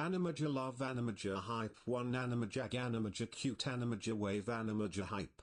Anna-Maja love, Anna-Maja hype 1, Anna-Maja Anna-Maja cute, Anna-Maja wave, Anna-Maja hype.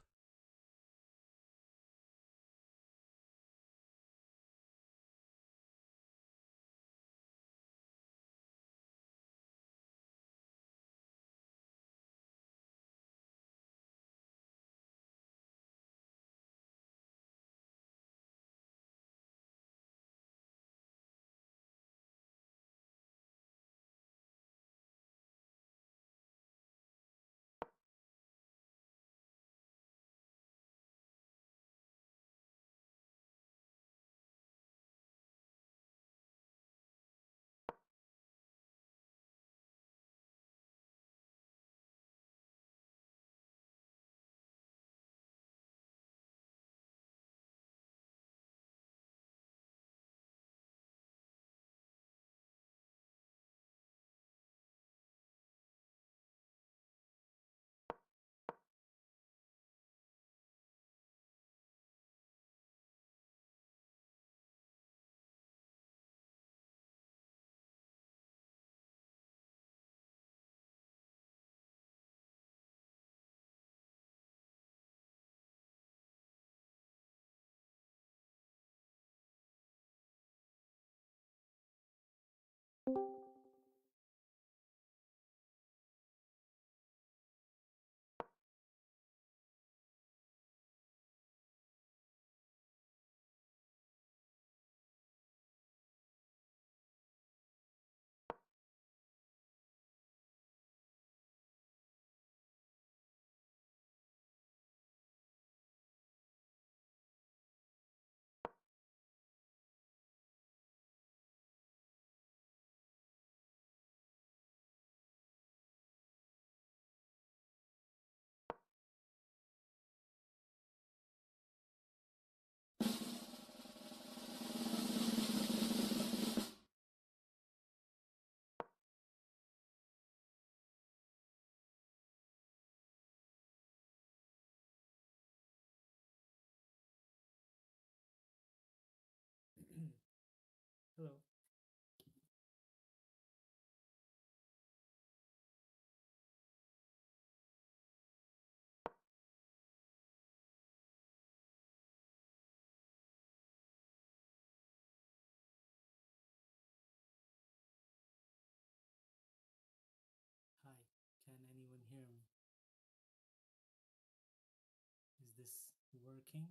Hello. Hi, can anyone hear me? Is this working?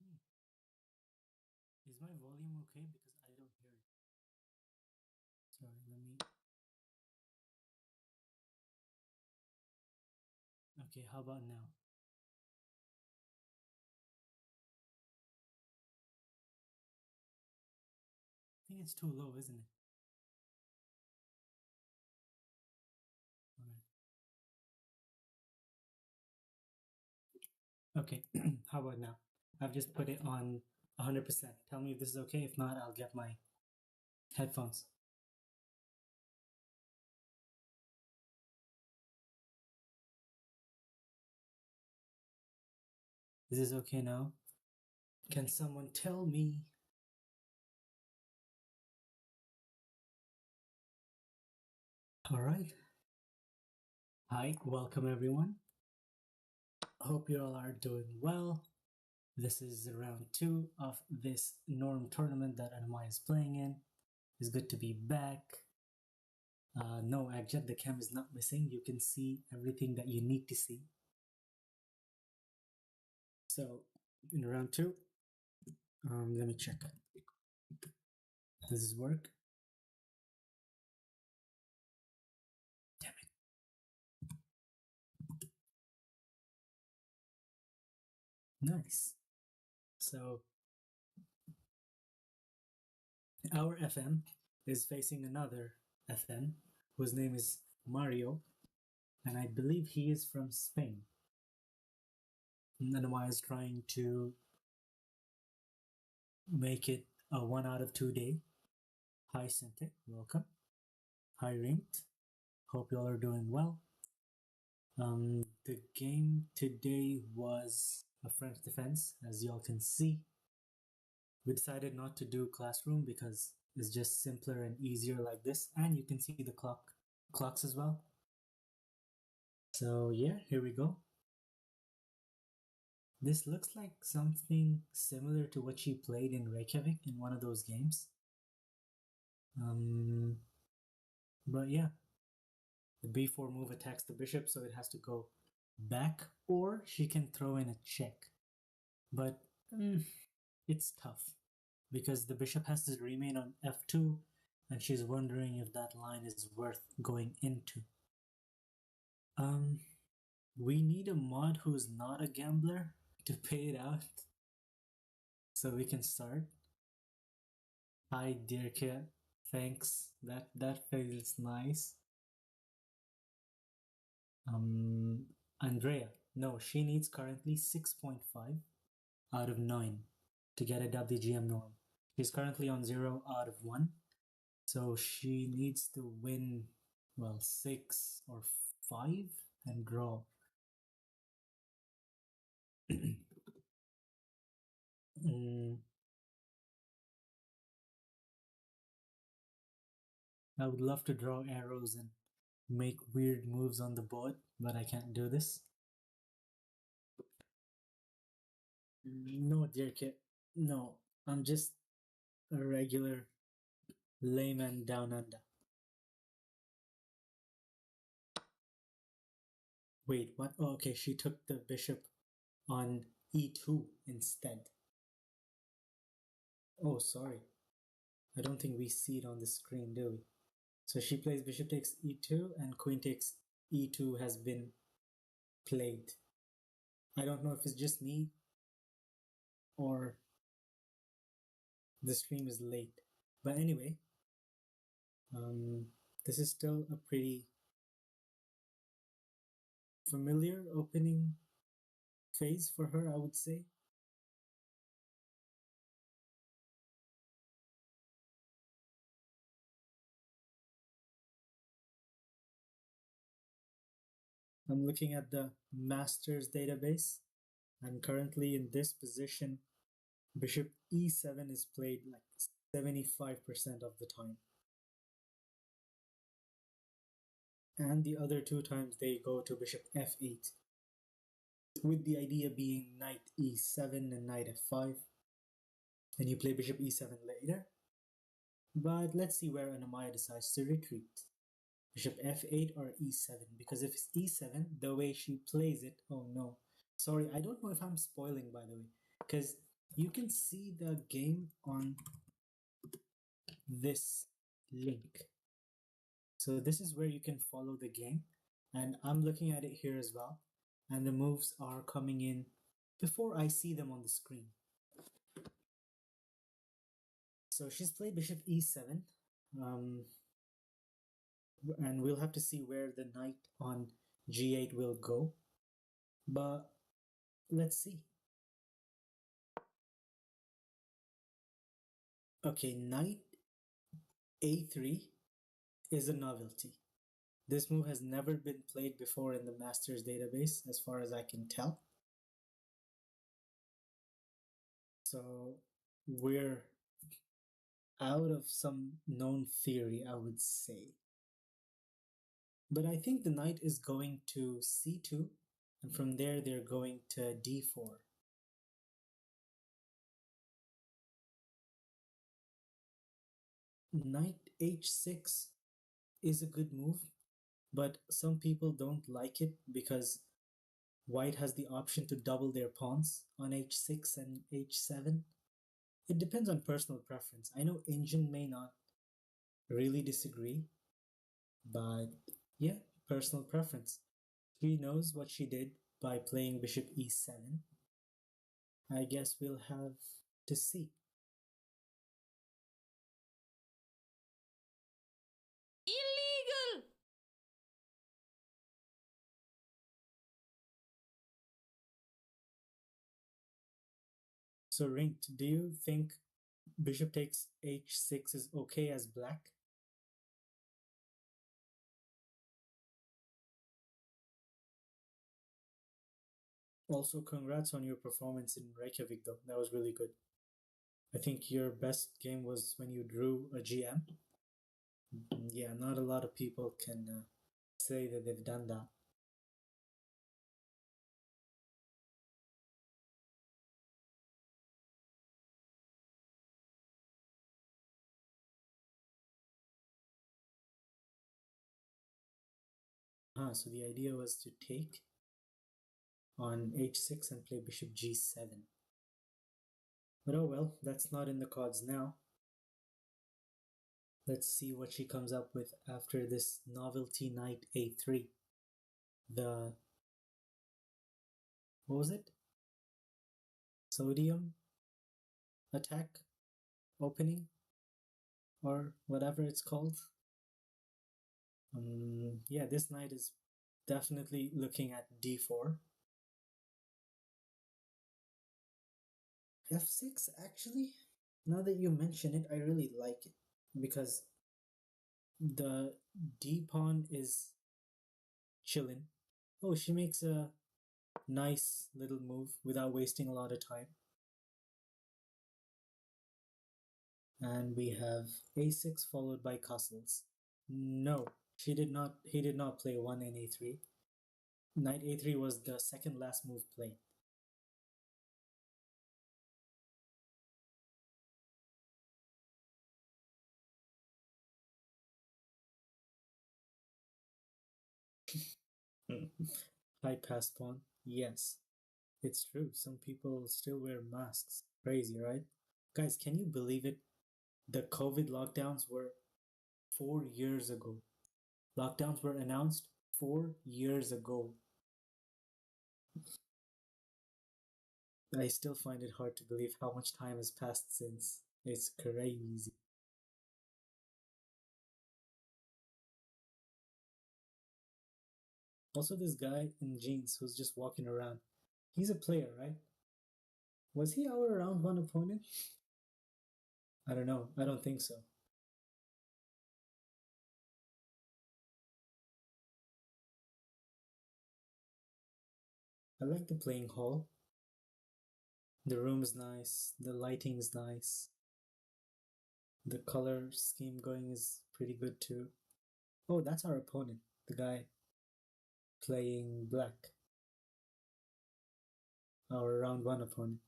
Hmm. Is my volume okay? Because I don't hear it. Sorry, let me... Okay, how about now? I think it's too low, isn't it? Alright. Okay, how about now? I've just put it on 100%. Tell me if this is okay. If not, I'll get my headphones. Is this okay now? Can someone tell me? Alright. Hi, welcome everyone. Hope you all are doing well. This is round 2 of this norm tournament that Anna-Maja is playing in. It's good to be back. No, Agjad, the cam is not missing. You can see everything that you need to see. So, in round 2, let me check. Does this work? Damn it. Nice. So, our FM is facing another FM whose name is Mario, and I believe he is from Spain. Anna-Maja is trying to make it a 1 out of 2 day. Hi Syntek, welcome. Hi Rinked, hope you all are doing well. The game today was a French defense, as y'all can see. We decided not to do classroom because it's just simpler and easier like this, and you can see the clocks as well. So yeah, here we go. This looks like something similar to what she played in Reykjavik in one of those games. But yeah, the b4 move attacks the bishop, so it has to go back, or she can throw in a check. But it's tough because the bishop has to remain on f2, and she's wondering if that line is worth going into. We need a mod who's not a gambler to pay it out, so we can start. Hi, dear kid. Thanks. That feels nice. Andrea. No, she needs currently 6.5 out of 9 to get a WGM norm. She's currently on 0 out of 1. So she needs to win, well, 6 or 5 and draw. I would love to draw arrows and make weird moves on the board, but I can't do this. No, dear kid. No, I'm just a regular layman down under. Wait, what? Oh, okay, she took the bishop on e2 instead. Oh, sorry. I don't think we see it on the screen, do we? So she plays bishop takes e2 and queen takes e2 has been played. I don't know if it's just me or the stream is late. But anyway, this is still a pretty familiar opening phase for her, I would say. I'm looking at the Masters database, and currently in this position, bishop e7 is played like 75% of the time. And the other 2 times they go to bishop f8, with the idea being knight e7 and knight f5, and you play bishop e7 later. But let's see where Anna-Maja decides to retreat. Bishop f8 or e7, because if it's e7, the way she plays it, oh no. Sorry, I don't know if I'm spoiling, by the way, because you can see the game on this link. So this is where you can follow the game, and I'm looking at it here as well, and the moves are coming in before I see them on the screen. So she's played bishop e7, and we'll have to see where the knight on g8 will go, but let's see. Okay, knight a3 is a novelty. This move has never been played before in the Masters database, as far as I can tell. So we're out of some known theory, I would say. But I think the knight is going to c2, and from there they're going to d4. Knight h6 is a good move, but some people don't like it because white has the option to double their pawns on h6 and h7. It depends on personal preference. I know Injin may not really disagree, but yeah, personal preference. She knows what she did by playing bishop e7. I guess we'll have to see. Illegal! So Rinked, do you think bishop takes h6 is okay as black? Also, congrats on your performance in Reykjavik though. That was really good. I think your best game was when you drew a GM. Yeah, not a lot of people can say that they've done that. So the idea was to take on h6 and play bishop g7. But oh well, that's not in the cards now. Let's see what she comes up with after this novelty knight a3. The... what was it? Sodium attack opening? Or whatever it's called. Yeah, this knight is definitely looking at d4. f6, actually, now that you mention it, I really like it because the d pawn is chilling. Oh, she makes a nice little move without wasting a lot of time. And we have a6 followed by castles. No, he did not play 1 in a3. Knight a3 was the second last move played. High pass pawn. Yes, it's true. Some people still wear masks. Crazy, right? Guys, can you believe it? The COVID lockdowns were 4 years ago. Lockdowns were announced 4 years ago. I still find it hard to believe how much time has passed since. It's crazy. Also, this guy in jeans who's just walking around. He's a player, right? Was he our round one opponent? I don't know. I don't think so. I like the playing hall. The room's nice. The lighting's nice. The color scheme going is pretty good too. Oh, that's our opponent. The guy playing black. Our round one opponent.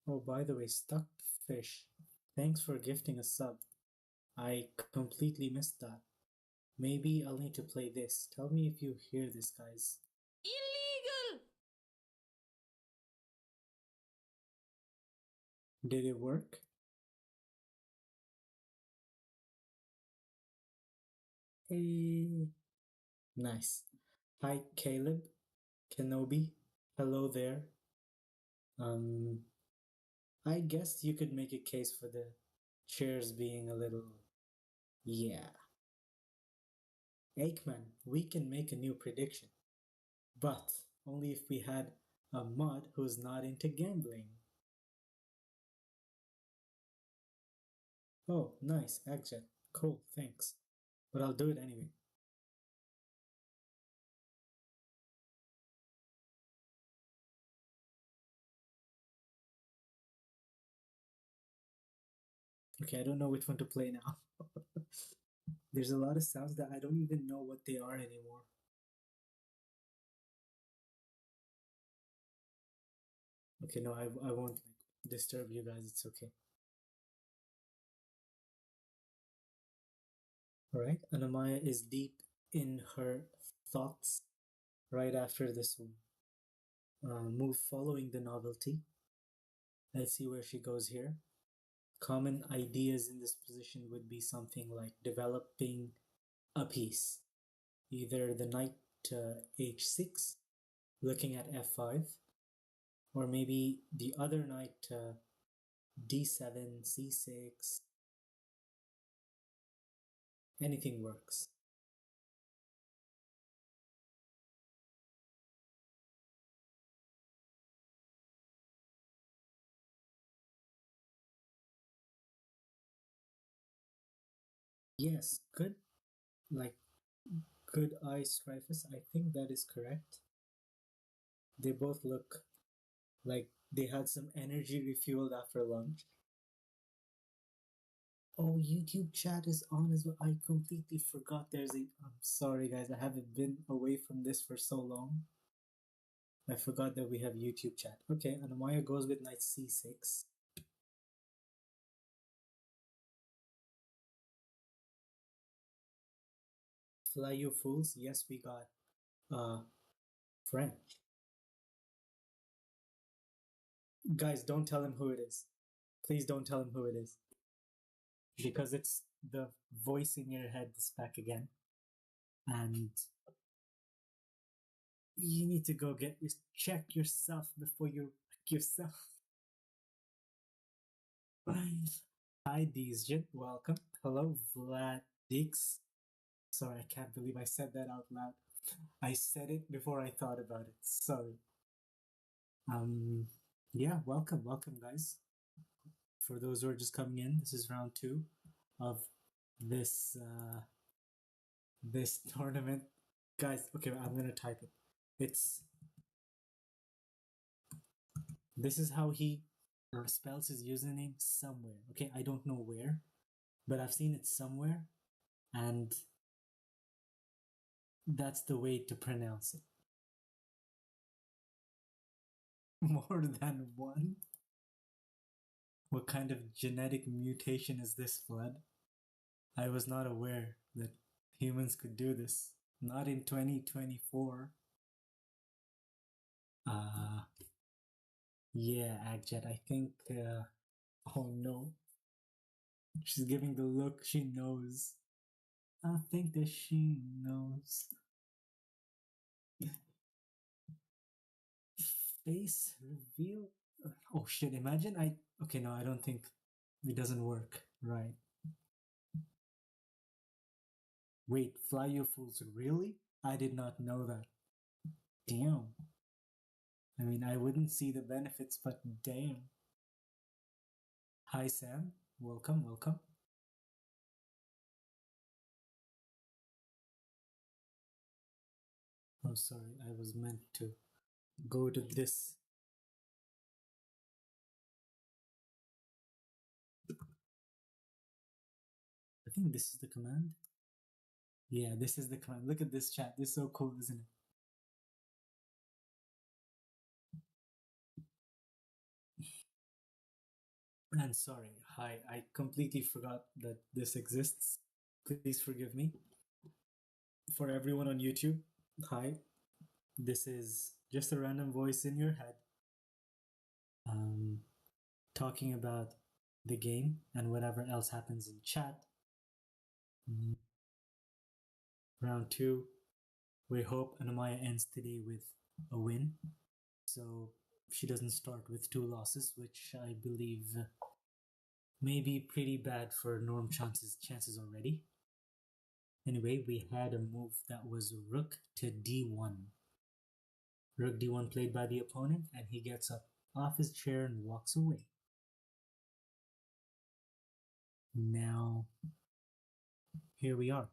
Oh, by the way, Stuck Fish. Thanks for gifting a sub. I completely missed that. Maybe I'll need to play this. Tell me if you hear this, guys. Illegal! Did it work? Hey. Nice. Hi, Caleb. Kenobi. Hello there. I guess you could make a case for the chairs being a little... yeah. Aikman, we can make a new prediction. But only if we had a mod who's not into gambling. Oh, nice, Agjet. Cool, thanks. But I'll do it anyway. Okay, I don't know which one to play now. There's a lot of sounds that I don't even know what they are anymore. Okay, no, I won't disturb you guys. It's okay. Alright, Anna-Maja is deep in her thoughts right after this move following the novelty. Let's see where she goes here. Common ideas in this position would be something like developing a piece. Either the knight to h6, looking at f5, Or maybe the other knight d7, c6. Anything works. Yes, good. Like, good eye Strifus. I think that is correct. They both look like they had some energy refueled after lunch. Oh, YouTube chat is on as well. I completely forgot there's a. I'm sorry, guys. I haven't been away from this for so long. I forgot that we have YouTube chat. Okay, Anna-Maja goes with knight c6. Fly you fools. Yes, we got French. Guys, don't tell him who it is. Please don't tell him who it is. Because it's the voice in your head that's back again. And you need to go check yourself before you wreck yourself. Hi, Deesjit. Welcome. Hello, Vladix. Sorry, I can't believe I said that out loud. I said it before I thought about it. Sorry. Yeah, welcome, guys. For those who are just coming in, this is round 2 of this this tournament. Guys, okay, I'm gonna type it. This is how he spells his username somewhere. Okay, I don't know where, but I've seen it somewhere, and that's the way to pronounce it. More than one? What kind of genetic mutation is this, Flood? I was not aware that humans could do this. Not in 2024. Yeah, Agjet, I think. Oh no. She's giving the look, she knows. I think that she knows. Face reveal? Oh shit, imagine I. Okay, no, I don't think it doesn't work. Right. Wait, fly you fools, really? I did not know that. Damn. I mean, I wouldn't see the benefits, but damn. Hi, Sam. Welcome, welcome. Oh, sorry, I was meant to go to this. I think this is the command. Yeah, this is the command. Look at this chat. This is so cool, isn't it? And sorry, hi, I completely forgot that this exists. Please forgive me. For everyone on YouTube, hi. This is just a random voice in your head talking about the game and whatever else happens in chat. Round 2. We hope Anna-Maja ends today with a win. So she doesn't start with 2 losses, which I believe may be pretty bad for Norm chances already. Anyway, we had a move that was rook to d1. Rook d1 played by the opponent, and he gets up off his chair and walks away. Now, here we are.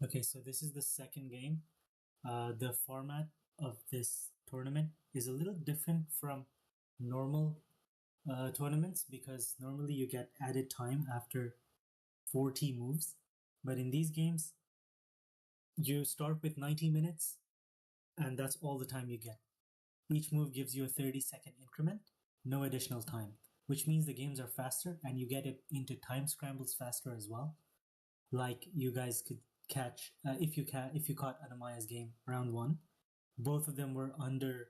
Okay, so this is the second game. The format of this tournament is a little different from normal tournaments because normally you get added time after 40 moves, but in these games, you start with 90 minutes and that's all the time you get. Each move gives you a 30-second increment, no additional time, which means the games are faster and you get it into time scrambles faster as well. Like you guys could catch if you caught Anna-Maja's game round 1, both of them were under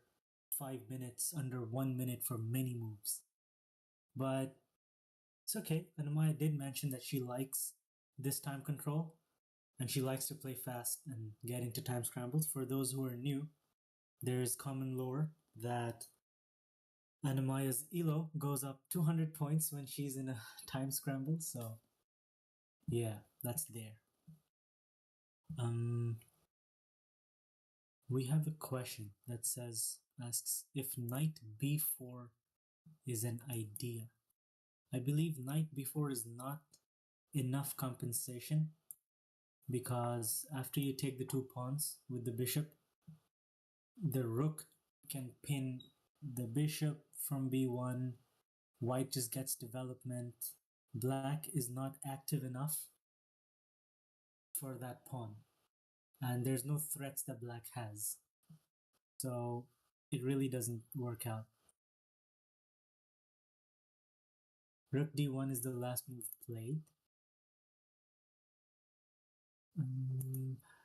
5 minutes, under 1 minute for many moves. But It's okay. Anna-Maja did mention that she likes this time control and she likes to play fast and get into time scrambles. For those who are new, there's common lore that Anna-Maja's elo goes up 200 points when she's in a time scramble, so yeah, that's there. We have a question that asks if knight b4 is an idea. I believe knight b4 is not enough compensation because after you take the two pawns with the bishop, the rook can pin the bishop from b1. White just gets development. Black is not active enough for that pawn, and there's no threats that black has, so it really doesn't work out. Rook d1 is the last move played.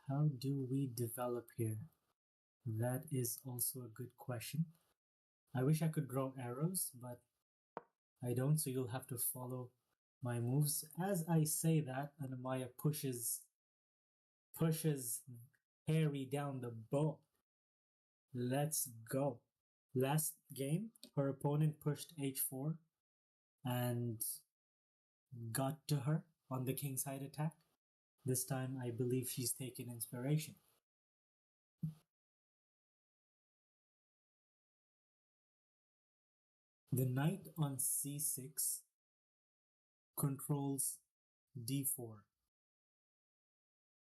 How do we develop here? That is also a good question. I wish I could draw arrows, but I don't, so you'll have to follow my moves. As I say that, Anna-Maja pushes Harry down the boat. Let's go. Last game, her opponent pushed h4 and got to her on the kingside attack. This time, I believe she's taken inspiration. The knight on c6 controls d4.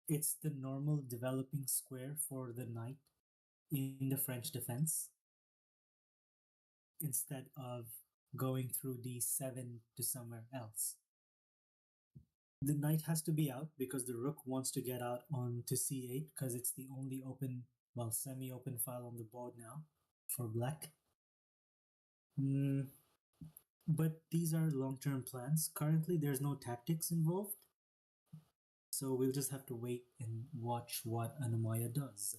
It's the normal developing square for the knight in the French defense instead of going through d7 to somewhere else. The knight has to be out because the rook wants to get out onto c8 because it's the only open, well, semi-open file on the board now for black. But these are long-term plans. Currently, there's no tactics involved, so we'll just have to wait and watch what Anna-Maja does.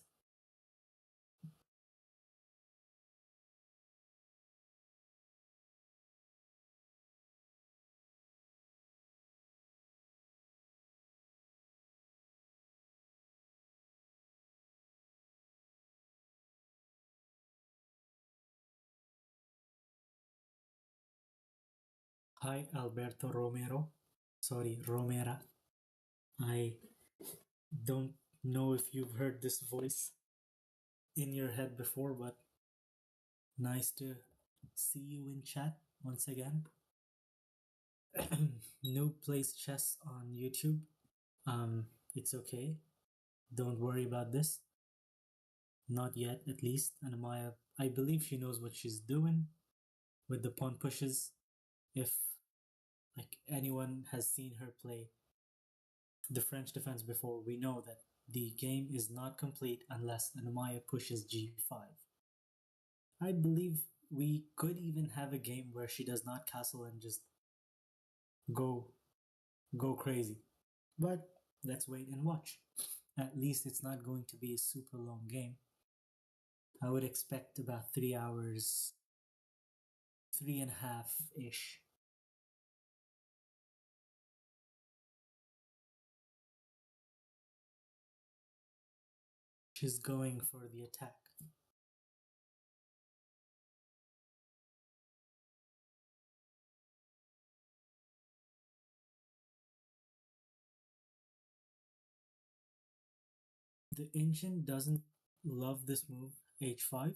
Hi, Alberto Romero. Sorry, Romera. I don't know if you've heard this voice in your head before, but nice to see you in chat once again. Noob plays chess on YouTube. It's okay. Don't worry about this. Not yet, at least. Anna-Maja, I believe she knows what she's doing with the pawn pushes. If anyone has seen her play the French defense before, we know that the game is not complete unless Anna-Maja pushes g5. I believe we could even have a game where she does not castle and just go crazy. But let's wait and watch. At least it's not going to be a super long game. I would expect about 3 hours, 3.5-ish. She's going for the attack. The engine doesn't love this move, h5,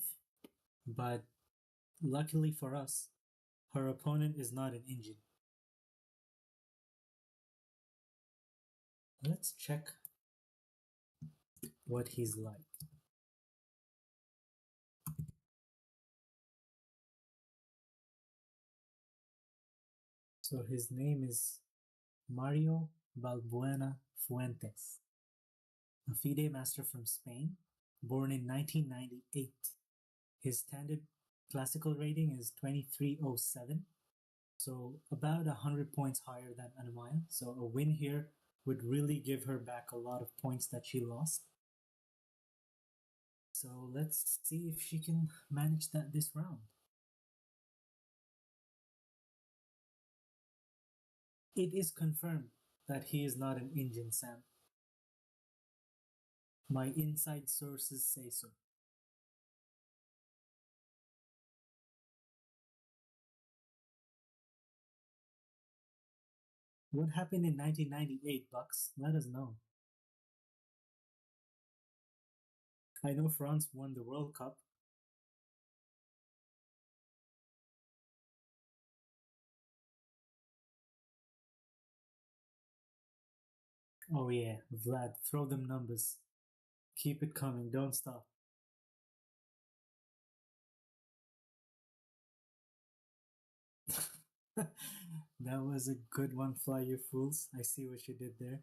but luckily for us, her opponent is not an engine. Let's check what he's like. So his name is Mario Balbuena Fuentes, a FIDE master from Spain, born in 1998. His standard classical rating is 2307, so about 100 points higher than Anna-Maja. So a win here would really give her back a lot of points that she lost. So let's see if she can manage that this round. It is confirmed that he is not an Indian, Sam. My inside sources say so. What happened in 1998, Bucks? Let us know. I know France won the World Cup. Oh yeah, Vlad, throw them numbers. Keep it coming, don't stop. That was a good one, Fly You Fools. I see what you did there.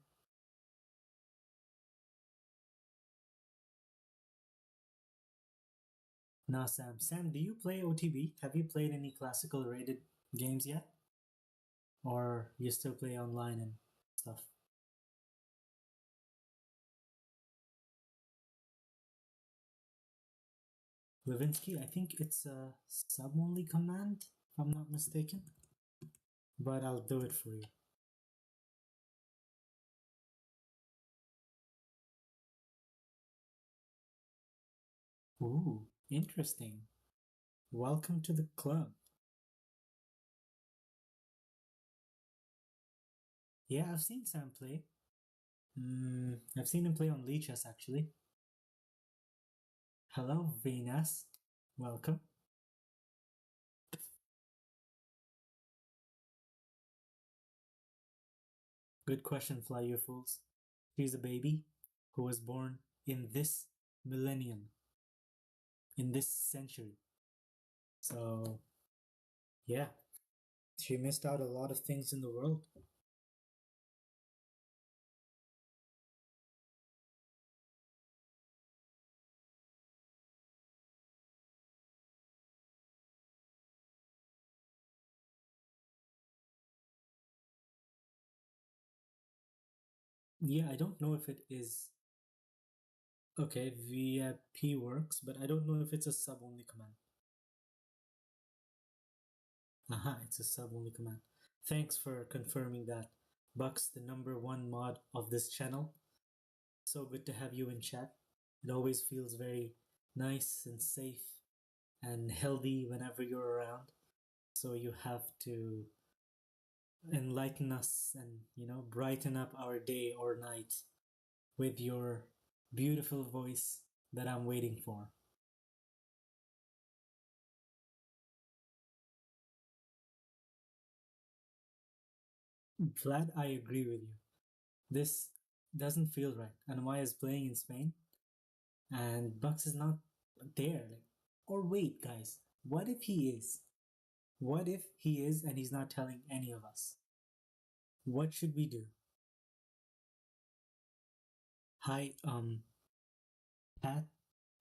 Now, Sam. Sam, do you play OTB? Have you played any classical rated games yet? Or you still play online and stuff? Levinsky, I think it's a sub-only command, if I'm not mistaken. But I'll do it for you. Ooh, interesting. Welcome to the club. Yeah, I've seen Sam play. I've seen him play on Leechess actually. Hello, Venus. Welcome. Good question, Fly You Fools. She's a baby who was born in this millennium, in this century. So, yeah, she missed out a lot of things in the world. Yeah, I don't know if it is. Okay, VIP works, but I don't know if it's a sub only command. Aha, it's a sub only command. Thanks for confirming that. Bucks, the number one mod of this channel. So good to have you in chat. It always feels very nice and safe and healthy whenever you're around. So you have to enlighten us and, brighten up our day or night with your beautiful voice that I'm waiting for. Vlad, I agree with you. This doesn't feel right. Anna-Maja is playing in Spain, and Bucks is not there. Or wait, guys, what if he is? What if he is and he's not telling any of us? What should we do? Hi, Pat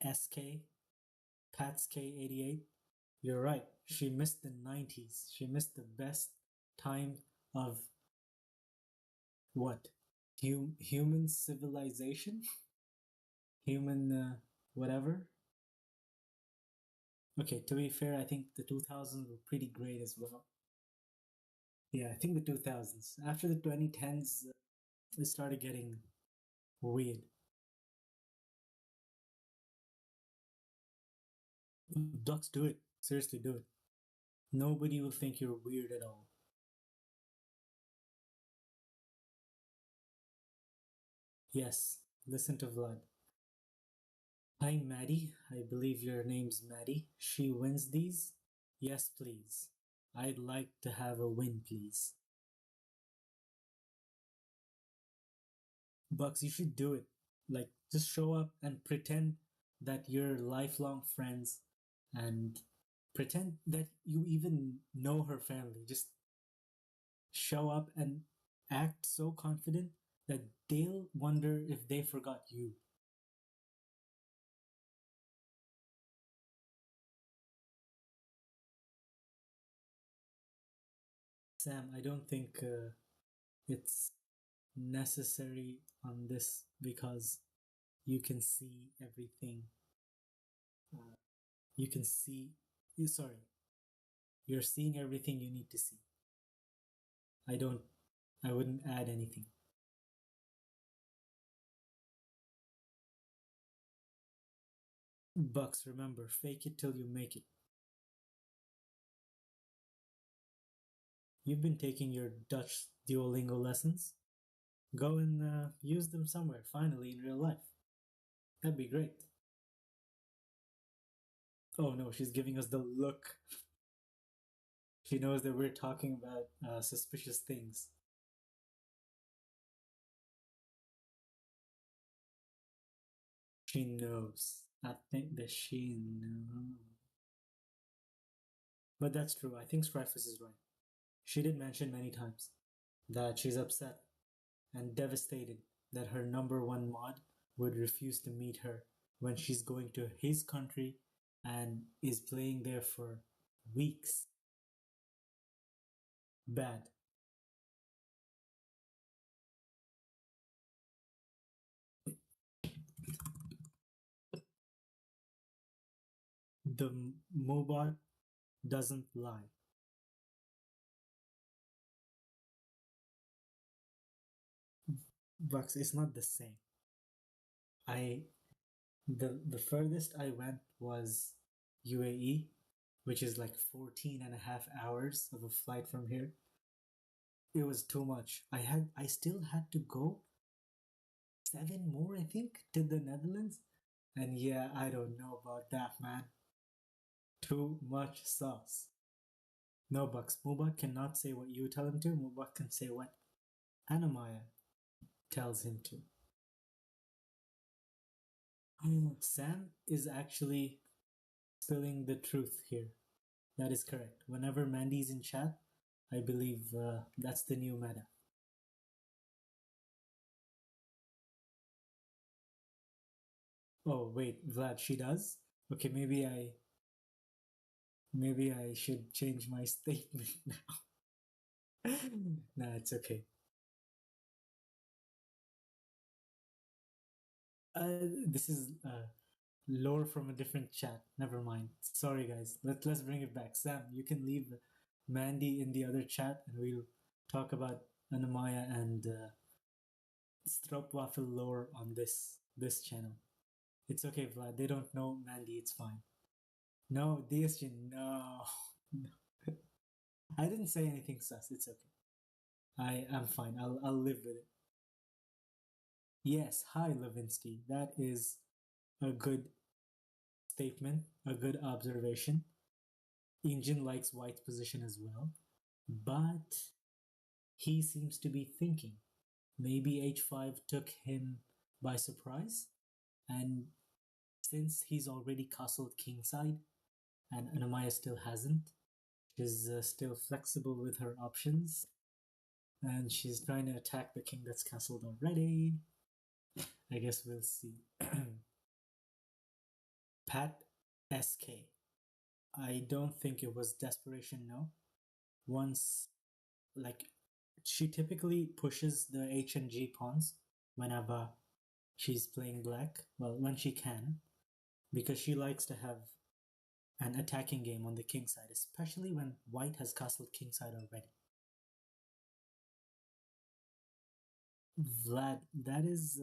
SK, Pat's K88. You're right. She missed the 90s. She missed the best time of what? Human civilization? Human, whatever? Okay, to be fair, I think the 2000s were pretty great as well. Yeah, I think the 2000s. After the 2010s, it started getting weird. Ducks, do it. Seriously, do it. Nobody will think you're weird at all. Yes, listen to Vlad. Hi, Maddie. I believe your name's Maddie. She wins these? Yes, please. I'd like to have a win, please. Bucks, you should do it. Like, just show up and pretend that you're lifelong friends and pretend that you even know her family. Just show up and act so confident that they'll wonder if they forgot you. Sam, I don't think it's necessary on this because you can see everything. You can see. Sorry, you're seeing everything you need to see. I don't I wouldn't add anything. Bucks, remember, fake it till you make it. You've been taking your Dutch Duolingo lessons. Go and use them somewhere, finally, in real life. That'd be great. Oh no, she's giving us the look. She knows that we're talking about suspicious things. She knows. I think that she knows. But that's true. I think Scryphus is right. She did mention many times that she's upset and devastated that her number one mod would refuse to meet her when she's going to his country and is playing there for weeks. Bad. The Mobot doesn't lie. Bucks, it's not the same. The furthest I went was UAE, which is like 14 and a half hours of a flight from here. It was too much. I still had to go 7 more, I think, to the Netherlands. And yeah, I don't know about that, man. Too much sauce. No, Bucks. Mubak cannot say what you tell him to. Mubak can say what Anna-Maja tells him to. Sam is actually spilling the truth here. That is correct. Whenever Mandy's in chat, I believe that's the new meta. Oh wait, Vlad, she does? Okay, maybe I should change my statement now. Nah, it's okay. This is lore from a different chat. Never mind. Sorry, guys. Let's bring it back. Sam, you can leave Mandy in the other chat, and we'll talk about Anna-Maja and Stroopwafel lore on this channel. It's okay, Vlad. They don't know Mandy. It's fine. No, DSG, no. I didn't say anything sus. It's okay. I'm fine. I'll live with it. Yes, hi Levinsky. That is a good statement, a good observation. Injin likes White's position as well, but he seems to be thinking. Maybe H5 took him by surprise, and since he's already castled kingside, and Anna-Maja still hasn't, she's still flexible with her options, and she's trying to attack the king that's castled already. I guess we'll see. Pat SK. I don't think it was desperation, no. Once, like, she typically pushes the H and G pawns whenever she's playing black. Well, when she can, because she likes to have an attacking game on the king side, especially when white has castled king side already. Vlad, that is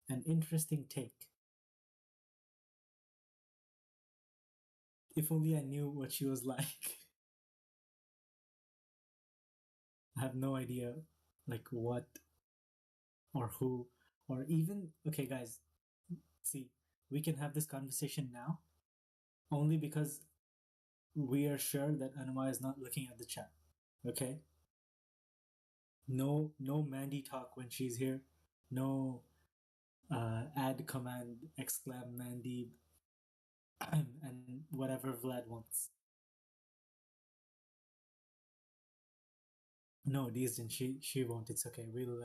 an interesting take. If only I knew what she was like. I have no idea, like, what or who, or even. Okay, guys, see, we can have this conversation now only because we are sure that Anuma is not looking at the chat. Okay? No Mandy talk when she's here. No add command exclam Mandy and whatever Vlad wants. No, these didn't. She won't. It's okay. We'll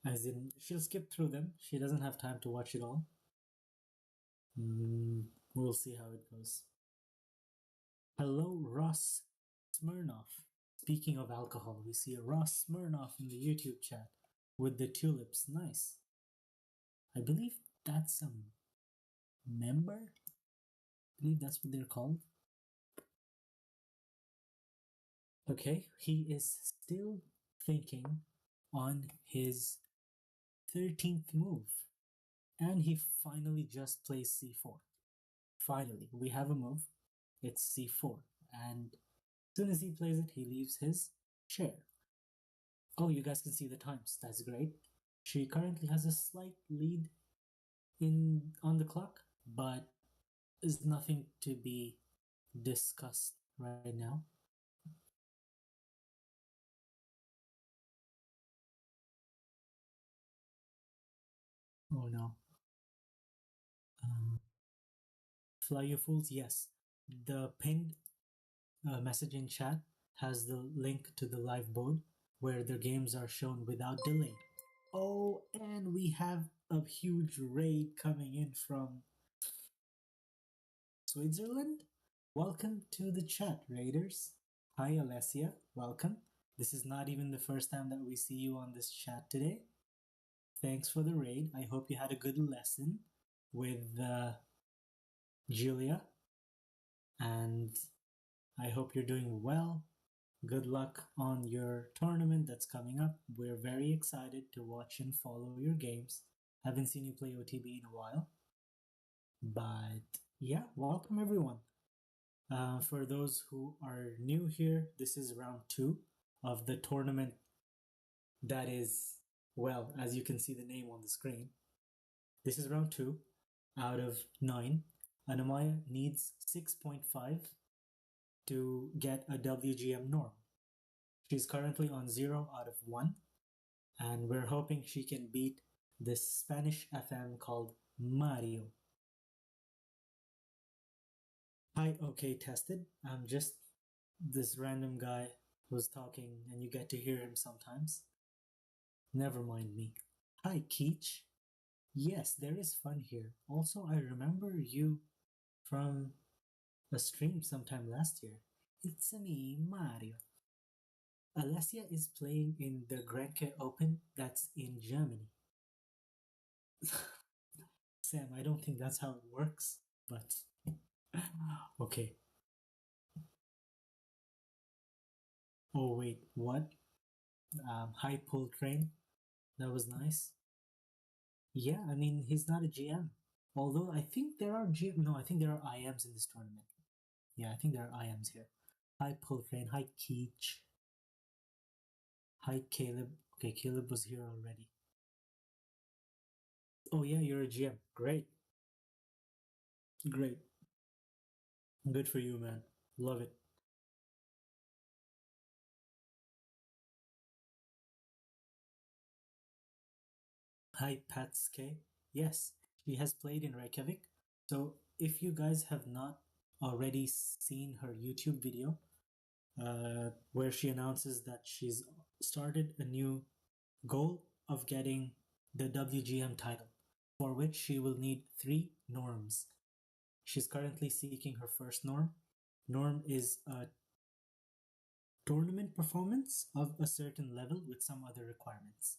as in she'll skip through them. She doesn't have time to watch it all. We'll see how it goes. Hello, Ross Smirnoff. Speaking of alcohol, we see a Ross Smirnoff in the YouTube chat with the tulips. Nice. I believe that's a member. I believe that's what they're called. Okay, he is still thinking on his 13th move. And he finally just plays c4. Finally, we have a move. It's c4. And as soon as he plays it, he leaves his chair. Oh, you guys can see the times. That's great. She currently has a slight lead on the clock, but is nothing to be discussed right now. Oh no. Fly you fools, yes. The pinned message in chat has the link to the live board where the games are shown without delay. Oh, and we have a huge raid coming in from Switzerland. Welcome to the chat, raiders. Hi, Alessia. Welcome. This is not even the first time that we see you on this chat today. Thanks for the raid. I hope you had a good lesson with Julia, and I hope you're doing well. Good luck on your tournament that's coming up. We're very excited to watch and follow your games. Haven't seen you play OTB in a while. But yeah, welcome everyone. For those who are new here, this is round 2 of the tournament that is, well, as you can see the name on the screen. This is round 2 out of 9. Anna-Maja needs 6.5 to get a WGM norm. She's currently on 0 out of 1, and we're hoping she can beat this Spanish FM called Mario. Hi, okay, tested. I'm just this random guy who's talking, and you get to hear him sometimes. Never mind me. Hi, Keech. Yes, there is fun here. Also, I remember you from a stream sometime last year. It's me, Mario. Alessia is playing in the Grenke Open that's in Germany. Sam, I don't think that's how it works, but okay. Oh, wait, what? High pull train. That was nice. Yeah, I mean, he's not a GM. Although I think there are No, I think there are IMs in this tournament. Yeah, I think there are IMs here. Hi, pull train. Hi, Keech. Hi, Caleb. Okay, Caleb was here already. Oh, yeah, you're a GM. Great. Great. Good for you, man. Love it. Hi, Patske. Yes, she has played in Reykjavik. So if you guys have not already seen her YouTube video, where she announces that she's started a new goal of getting the WGM title, for which she will need 3 norms. She's currently seeking her first norm. Norm is a tournament performance of a certain level with some other requirements.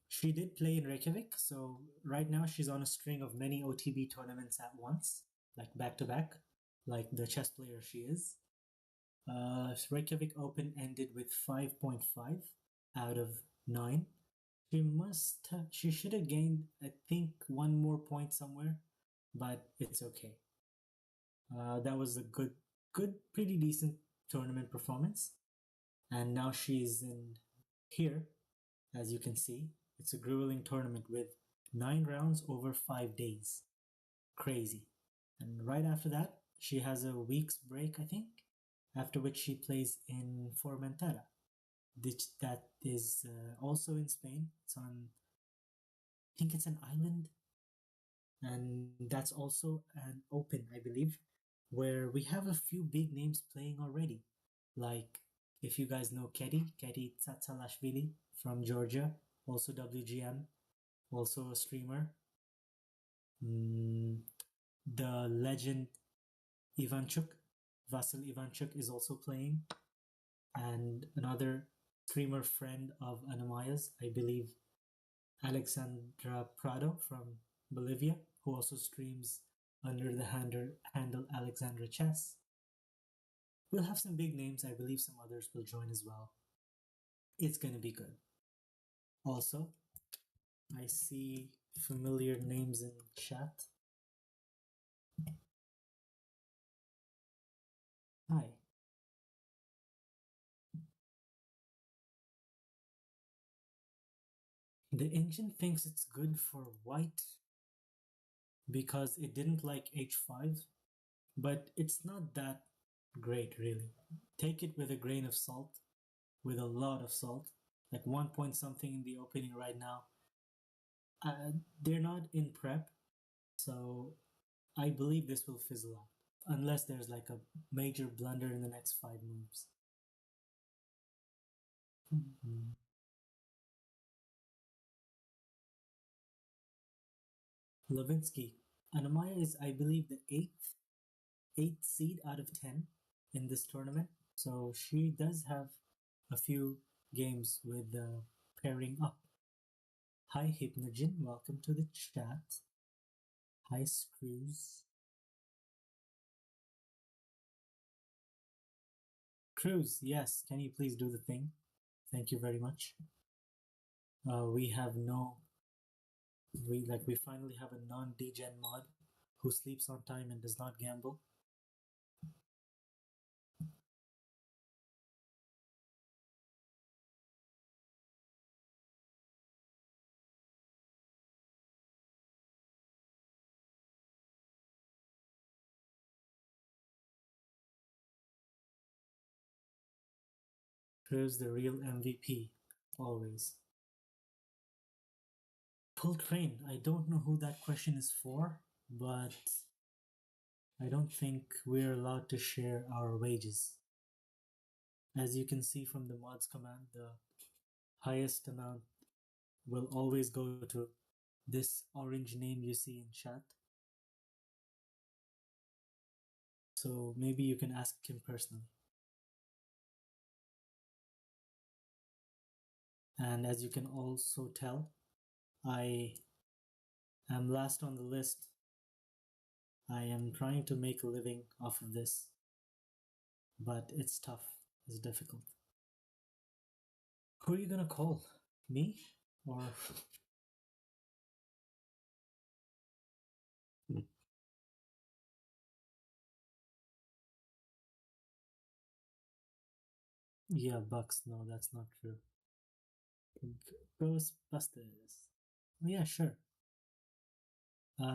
She did play in Reykjavik, so right now she's on a string of many OTB tournaments at once, like back to back, like the chess player she is. Reykjavik Open ended with 5.5 out of 9. She should have gained, I think, 1 more point somewhere, but it's okay. That was a good, pretty decent tournament performance. And now she's in here, as you can see. It's a grueling tournament with 9 rounds over 5 days. Crazy. And right after that, she has a week's break, I think, after which she plays in Formentera. That is also in Spain. It's on, I think it's an island. And that's also an open, I believe, where we have a few big names playing already. Like, if you guys know Keti Tsatsalashvili from Georgia, also WGM, also a streamer. The legend Ivanchuk, Vasil Ivanchuk is also playing. And another streamer friend of Anna-Maja's, I believe Alexandra Prado from Bolivia, who also streams under the handle Alexandra Chess. We'll have some big names. I believe some others will join as well. It's gonna be good. Also, I see familiar names in chat. Hi. The engine thinks it's good for white because it didn't like h5, but it's not that great, really. Take it with a grain of salt, with a lot of salt, like 1 point something in the opening right now. They're not in prep, so I believe this will fizzle out, unless there's like a major blunder in the next 5 moves. Levinsky. Anna-Maja is, I believe, the eighth seed out of 10 in this tournament, so she does have a few games with pairing up. Hi Hypnogen, welcome to the chat. Hi Screws. Cruz, yes, can you please do the thing? Thank you very much. We finally have a non-degen mod who sleeps on time and does not gamble. Cruz, the real MVP, always. Pull train. I don't know who that question is for, but I don't think we're allowed to share our wages. As you can see from the mods command, the highest amount will always go to this orange name you see in chat. So maybe you can ask him personally. And as you can also tell, I am last on the list. I am trying to make a living off of this, but it's tough, it's difficult. Who are you gonna call? Me? Or yeah, Bucks. No, that's not true. Ghostbusters. Oh, yeah, sure.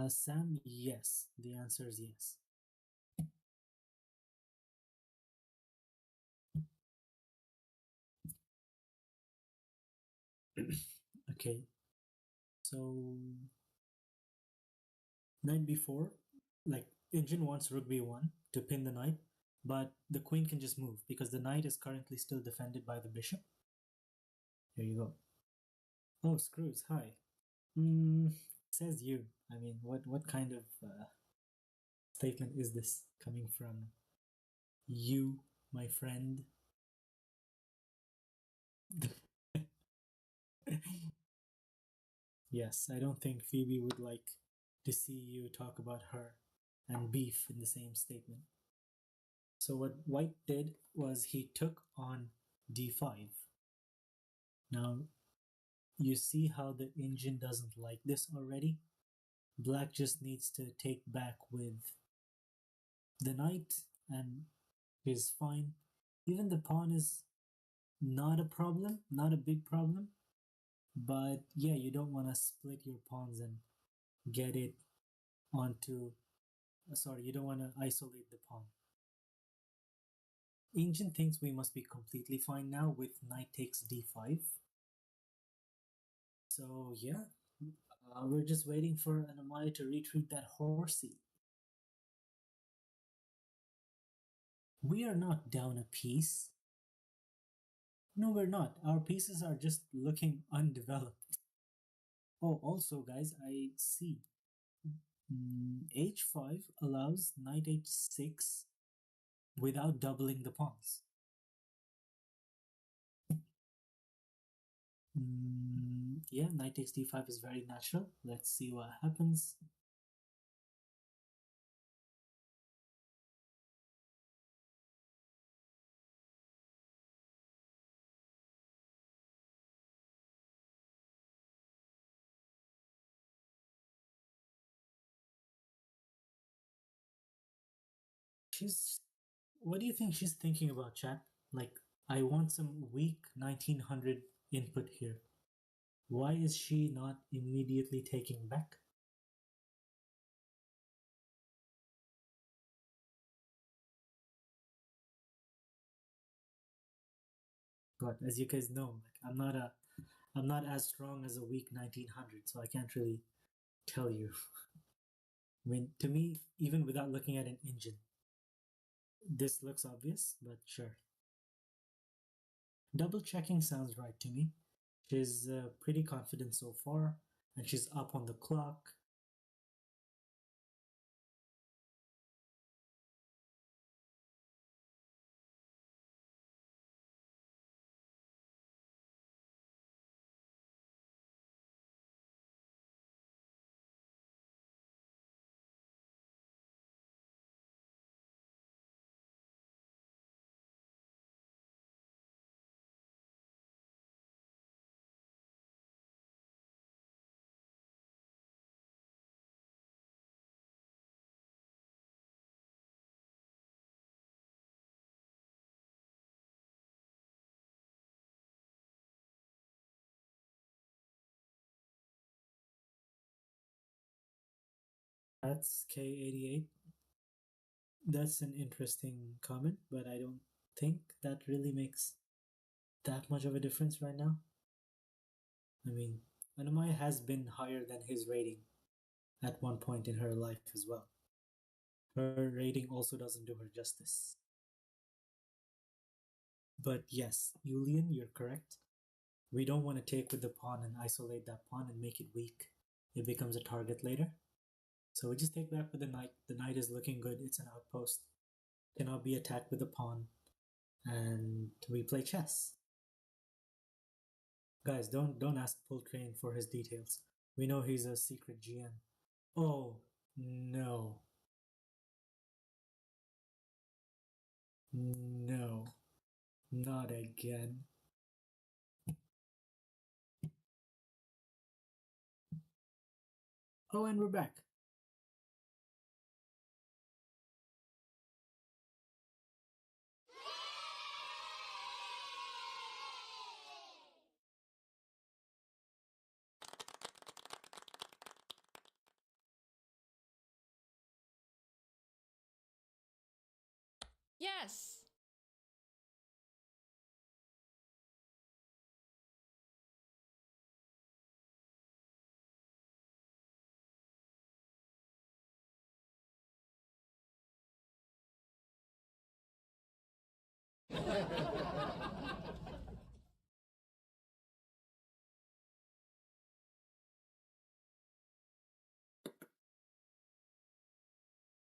Sam, yes. The answer is yes. Okay. So, knight b4, like, engine wants rook b1 to pin the knight, but the queen can just move because the knight is currently still defended by the bishop. Here you go. Oh, Screws, hi. Says you. I mean, what kind of statement is this coming from you, my friend? Yes, I don't think Phoebe would like to see you talk about her and beef in the same statement. So what White did was he took on d5. Now, you see how the engine doesn't like this already? Black just needs to take back with the knight and is fine. Even the pawn is not a problem, not a big problem. But yeah, you don't want to split your pawns and get it onto. Sorry, you don't want to isolate the pawn. Ancient thinks we must be completely fine now with knight takes d5. So yeah, we're just waiting for Anna-Maja to retreat that horsey. We are not down a piece. No, we're not. Our pieces are just looking undeveloped. Oh, also, guys, I see h5 allows knight h6 without doubling the pawns. Yeah, knight takes d5 is very natural. Let's see what happens. She's. What do you think she's thinking about, chat? Like, I want some weak 1900 input here. Why is she not immediately taking back? But as you guys know, like, I'm not as strong as a weak 1900, so I can't really tell you. I mean, to me, even without looking at an engine, this looks obvious, but sure. Double checking sounds right to me. She's pretty confident so far, and she's up on the clock. That's K88. That's an interesting comment, but I don't think that really makes that much of a difference right now. I mean, Anna-Maja has been higher than his rating at one point in her life as well. Her rating also doesn't do her justice. But yes, Julian, you're correct. We don't want to take with the pawn and isolate that pawn and make it weak. It becomes a target later. So we just take back with the knight. The knight is looking good. It's an outpost. Cannot be attacked with a pawn. And we play chess. Guys, don't ask Train for his details. We know he's a secret GM. Oh, no. No. Not again. Oh, and we're back. Yes.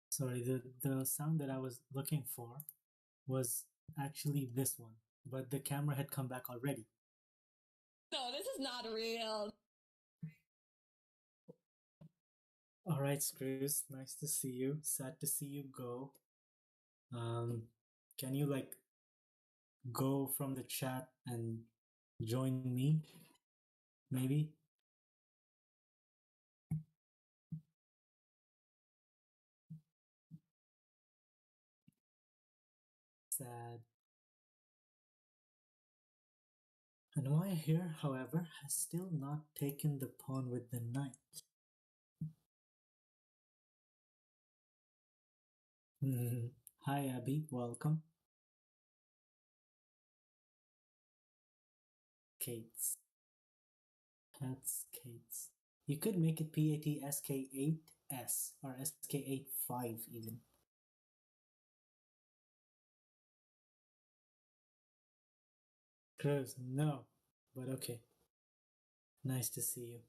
Sorry, the sound that I was looking for was actually this one, but the camera had come back already. No, this is not real. Alright, Screws, nice to see you. Sad to see you go. Can you like go from the chat and join me? Maybe? Sad. Annoy here, however, has still not taken the pawn with the knight. Hi Abby, welcome. Kates. That's Kates. You could make it PATSK8S or SK85 even. Gross, no. But okay. Nice to see you.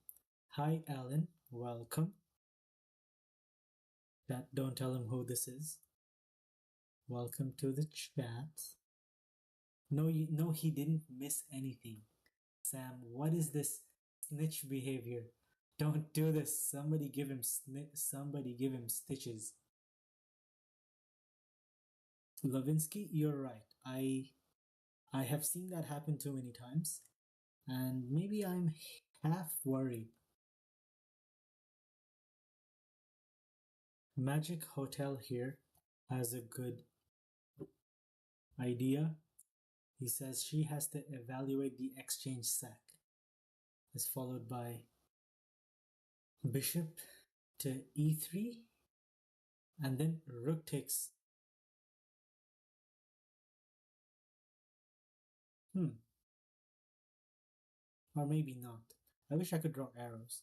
Hi Alan, welcome. Don't tell him who this is. Welcome to the chat. No, he didn't miss anything. Sam, what is this snitch behavior? Don't do this. Somebody give him stitches. Levinsky, you're right. I have seen that happen too many times, and maybe I'm half worried. Magic Hotel here. has a good idea. He says she has to evaluate the exchange sack. Is followed by bishop to e3, and then rook takes. Or maybe not. I wish I could draw arrows.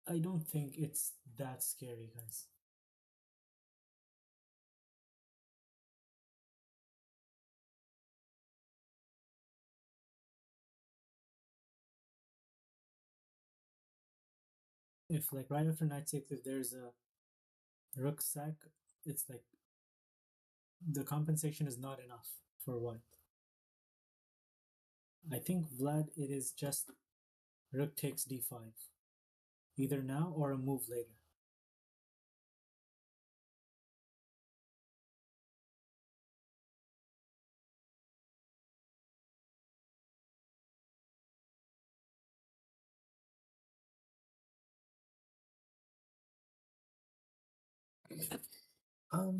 I don't think it's that scary, guys. If like right after knight 6, if there's a rook sack, it's like the compensation is not enough for white. I think Vlad, it is just rook takes d5, either now or a move later. Um,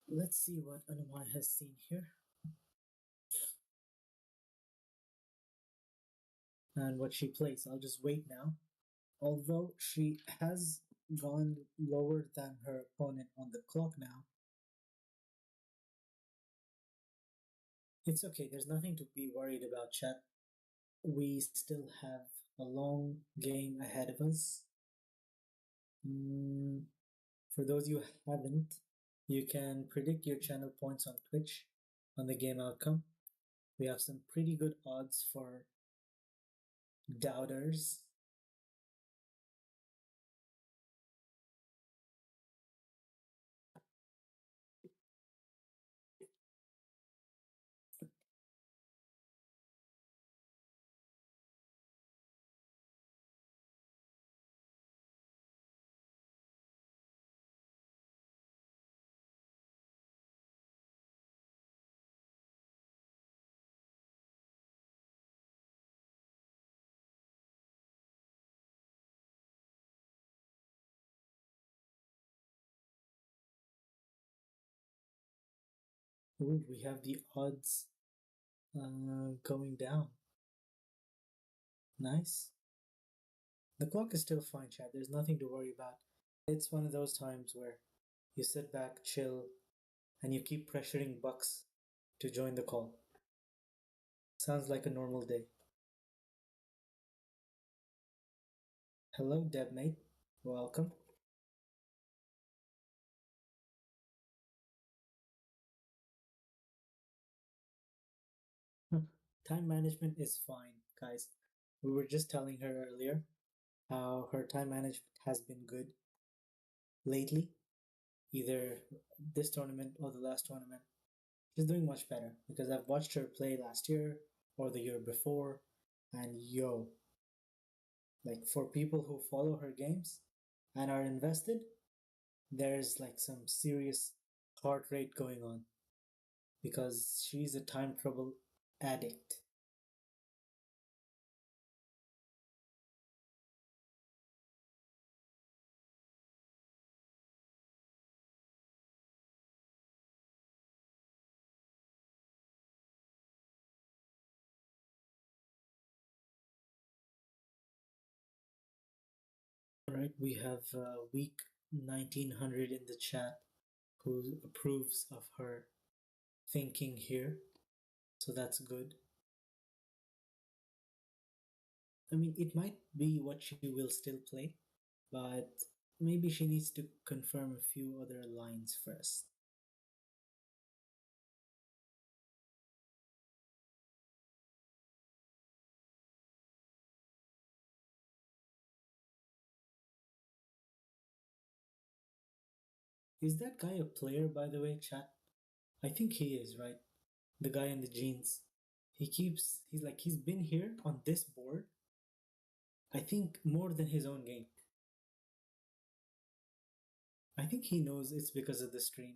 let's see what Anna-Maja has seen here and what she plays. I'll just wait now. Although she has gone lower than her opponent on the clock now, it's okay. There's nothing to be worried about, chat. We still have a long game ahead of us. For those you haven't, you can predict your channel points on Twitch on the game outcome. We have some pretty good odds for doubters. Ooh, we have the odds going down. Nice. The clock is still fine, chat. There's nothing to worry about. It's one of those times where you sit back, chill, and you keep pressuring Bucks to join the call. Sounds like a normal day. Hello, Debmate. Welcome. Time management is fine, guys. We were just telling her earlier how her time management has been good lately, either this tournament or the last tournament. She's doing much better because I've watched her play last year or the year before, and yo, like for people who follow her games and are invested, there's like some serious heart rate going on because she's a time trouble addict. Right, we have week 1900 in the chat who approves of her thinking here, so that's good. I mean, it might be what she will still play, but maybe she needs to confirm a few other lines first. Is that guy a player, by the way, chat? I think he is, right? The guy in the jeans. He's been here on this board, I think more than his own game. I think he knows it's because of the stream.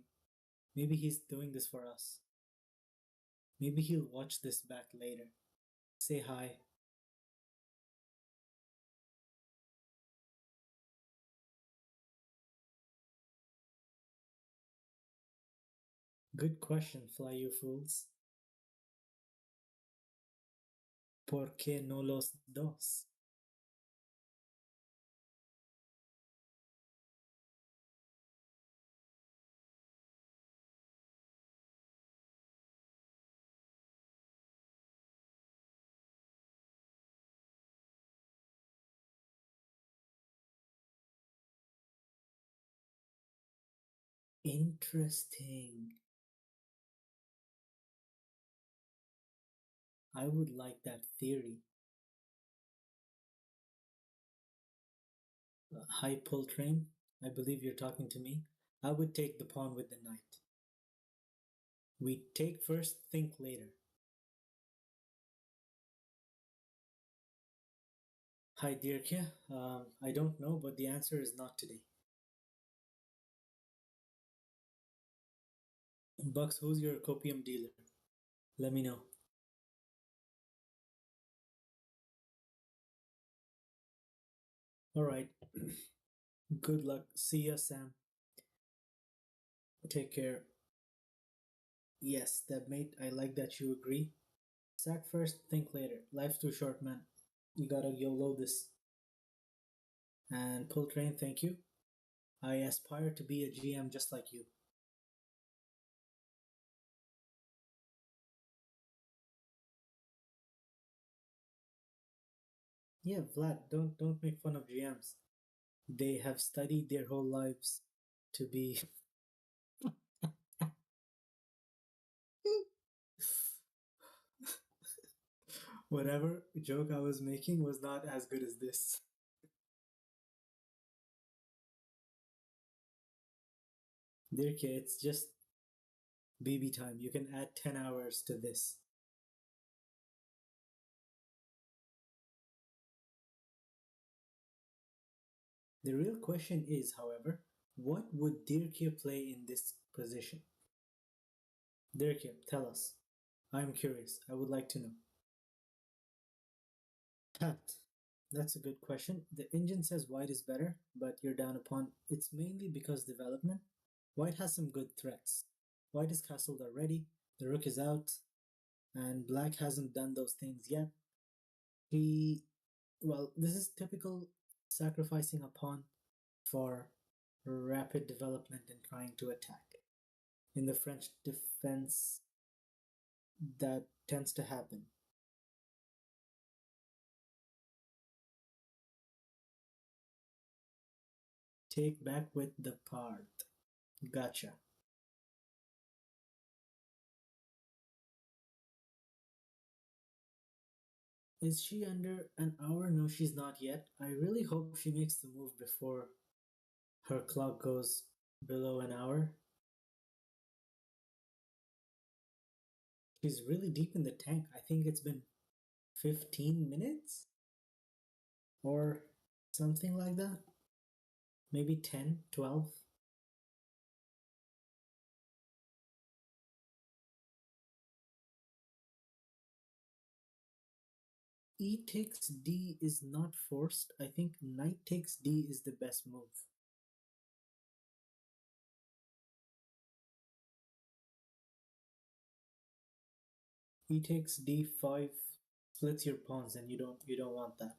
Maybe he's doing this for us. Maybe he'll watch this back later. Say hi. Good question, fly you fools. ¿Por qué no los dos? Interesting. I would like that theory. Hi, pull train. I believe you're talking to me. I would take the pawn with the knight. We take first, think later. Hi, Dirkje. I don't know, but the answer is not today. Bucks, who's your copium dealer? Let me know. Alright. Good luck. See ya, Sam. Take care. Yes, that mate, I like that you agree. Sack first, think later. Life's too short, man. You gotta YOLO this. And pull train, thank you. I aspire to be a GM just like you. Yeah, Vlad, don't make fun of GMs. They have studied their whole lives to be whatever joke I was making was not as good as this. Dirk, it's just BB time. You can add 10 hours to this. The real question is, however, what would Dirk play in this position? Dirk, tell us. I'm curious. I would like to know. Cat. That's a good question. The engine says white is better, but you're down upon it's mainly because development. White has some good threats. White is castled already, the rook is out, and black hasn't done those things yet. This is typical sacrificing a pawn for rapid development and trying to attack. In the French defense, that tends to happen. Take back with the part. Gotcha. Is she under an hour? No, she's not yet. I really hope she makes the move before her clock goes below an hour. She's really deep in the tank. I think it's been 15 minutes? Or something like that. Maybe 10, 12. E takes D is not forced. I think knight takes D is the best move. E takes D5 splits your pawns and you don't want that.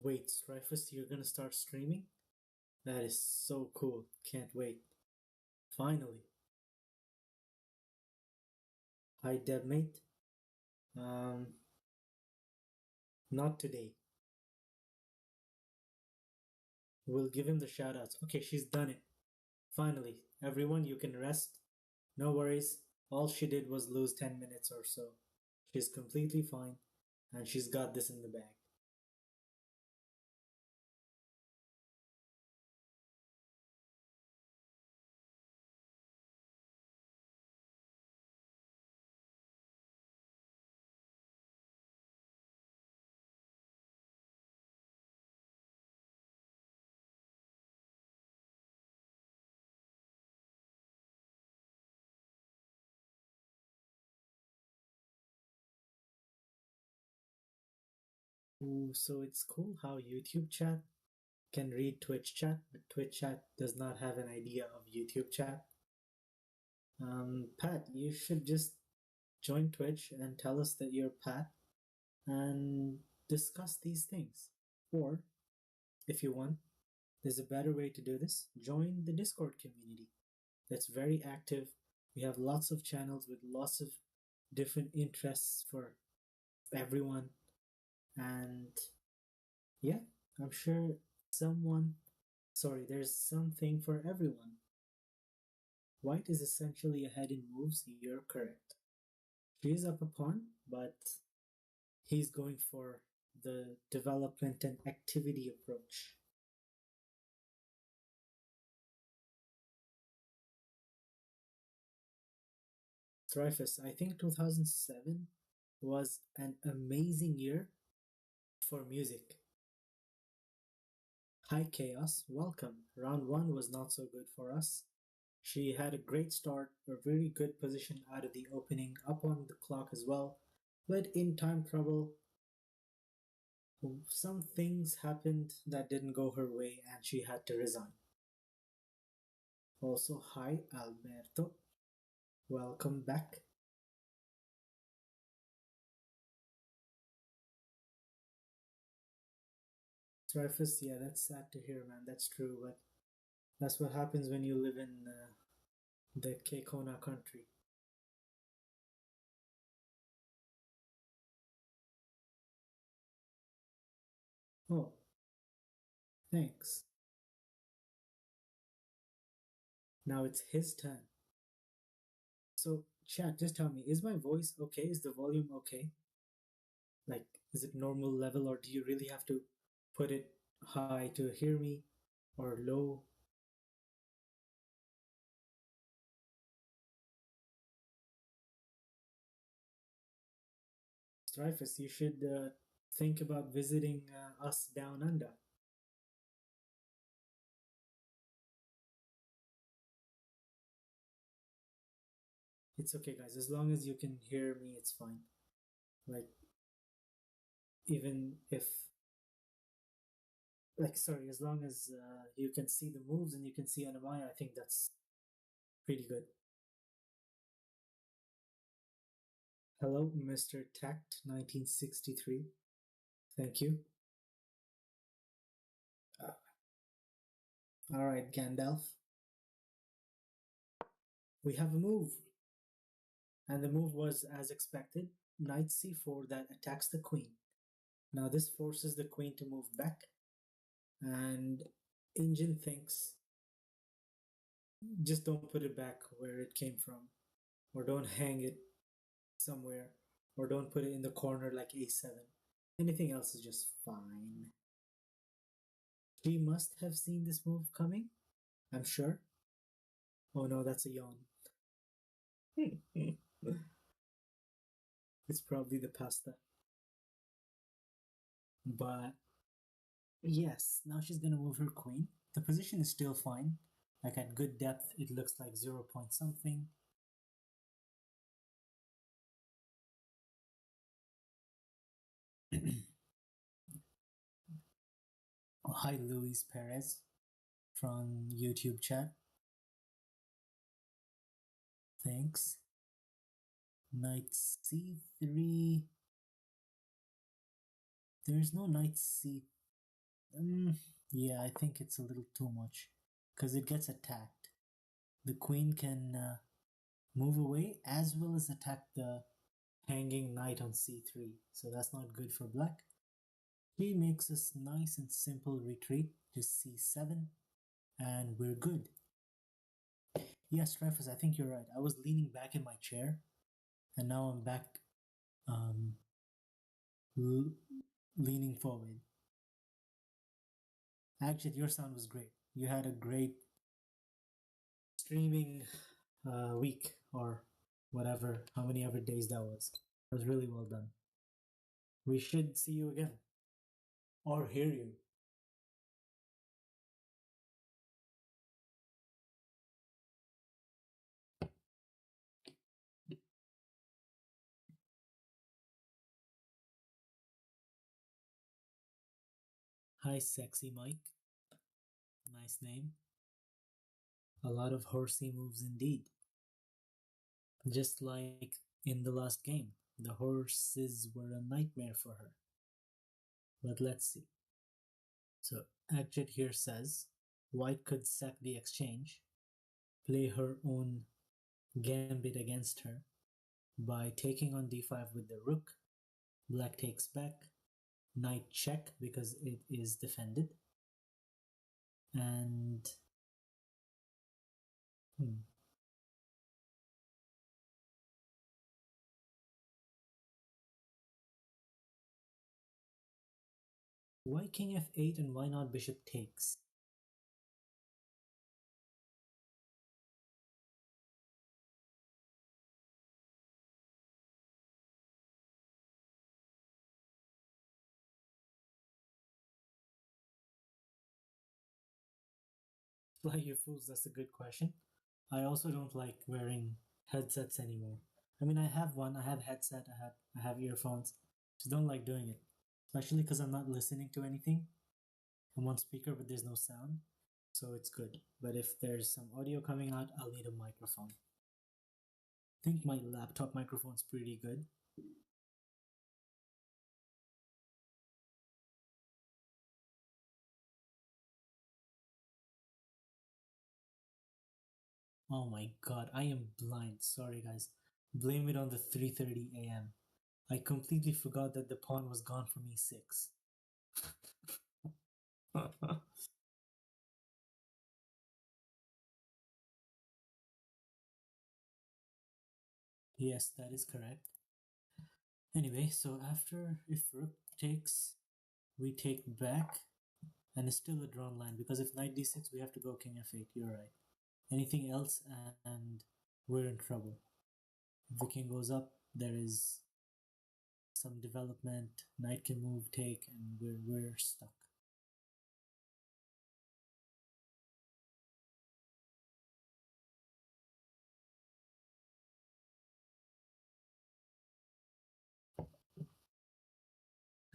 Wait, Strifus, you're gonna start streaming? That is so cool. Can't wait. Finally. Hi, Debmate. Not today. We'll give him the shoutouts. Okay, she's done it. Finally. Everyone, you can rest. No worries. All she did was lose 10 minutes or so. She's completely fine. and she's got this in the bag. Ooh, so it's cool how YouTube chat can read Twitch chat, but Twitch chat does not have an idea of YouTube chat. Pat, you should just join Twitch and tell us that you're Pat and discuss these things. Or, if you want, there's a better way to do this. Join the Discord community. That's very active. We have lots of channels with lots of different interests for everyone. And yeah, I'm sure there's something for everyone. White is essentially ahead in moves, you're correct. She is up a pawn, but he's going for the development and activity approach. Dreyfus, I think 2007 was an amazing year for music. Hi Chaos, welcome. Round 1 was not so good for us. She had a great start, a very good position out of the opening, up on the clock as well, but in time trouble, some things happened that didn't go her way and she had to resign. Also, hi Alberto, welcome back. Dreyfus, yeah, that's sad to hear, man. That's true, but that's what happens when you live in the Kekona country. Oh, thanks. Now it's his turn. So, chat, just tell me, is my voice okay? Is the volume okay? Like, is it normal level, or do you really have to put it high to hear me, or low? Dreyfus, you should think about visiting us down under. It's okay, guys. As long as you can hear me, it's fine. Like, even if, sorry, as long as you can see the moves and you can see Anna-Maja, I think that's pretty good. Hello, Mr. Tact 1963. Thank you. All right, Gandalf. We have a move. And the move was as expected, knight c4 that attacks the queen. Now this forces the queen to move back, and Engine thinks, just don't put it back where it came from, or don't hang it somewhere, or don't put it in the corner like a7. Anything else is just fine. She must have seen this move coming, I'm sure. Oh no, that's a yawn. It's probably the pasta. But yes, now she's gonna move her queen. The position is still fine. Like at good depth, it looks like 0 point something. Oh, hi, Luis Perez from YouTube chat. Thanks. Knight c3. There's no knight c. Yeah, I think it's a little too much because it gets attacked. The queen can move away as well as attack the hanging knight on c3, so that's not good for black. He makes a nice and simple retreat to c7, and we're good. Yes, Dreyfus, I think you're right. I was leaning back in my chair, and now I'm back l- leaning forward. Actually, your sound was great. You had a great streaming week or whatever, how many ever days that was. It was really well done. We should see you again or hear you. Hi, sexy Mike. Nice name. A lot of horsey moves indeed. Just like in the last game, the horses were a nightmare for her. But let's see. So, Adjet here says White could sack the exchange, play her own gambit against her by taking on d5 with the rook. Black takes back, knight check because it is defended, and why king f8 and why not bishop takes? Fly you fools, that's a good question. I also don't like wearing headsets anymore. I mean, I have one, I have headset, I have earphones. Just don't like doing it, especially because I'm not listening to anything. I'm on speaker, but there's no sound, so it's good. But if there's some audio coming out, I'll need a microphone. I think my laptop microphone's pretty good. Oh my god, I am blind. Sorry, guys. Blame it on the 3:30 a.m. I completely forgot that the pawn was gone from e6. Yes, that is correct. Anyway, so after if rook takes, we take back, and it's still a drawn line because if knight d6, we have to go king f8. You're right. Anything else, and we're in trouble. If the king goes up, there is some development. Knight can move, take, and we're stuck.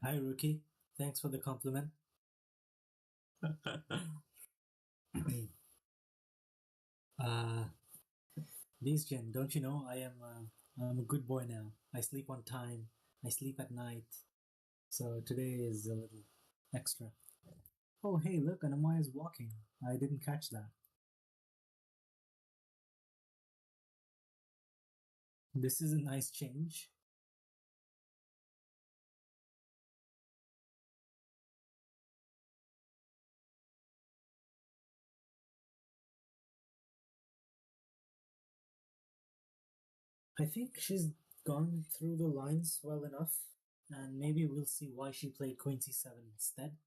Hi, rookie. Thanks for the compliment. uh, Gen, don't you know I'm a good boy now. I sleep on time. I sleep at night. So today is a little extra. Oh, hey, look, Anna-Maja is walking. I didn't catch that. This is a nice change. I think she's gone through the lines well enough, and maybe we'll see why she played Queen C7 instead.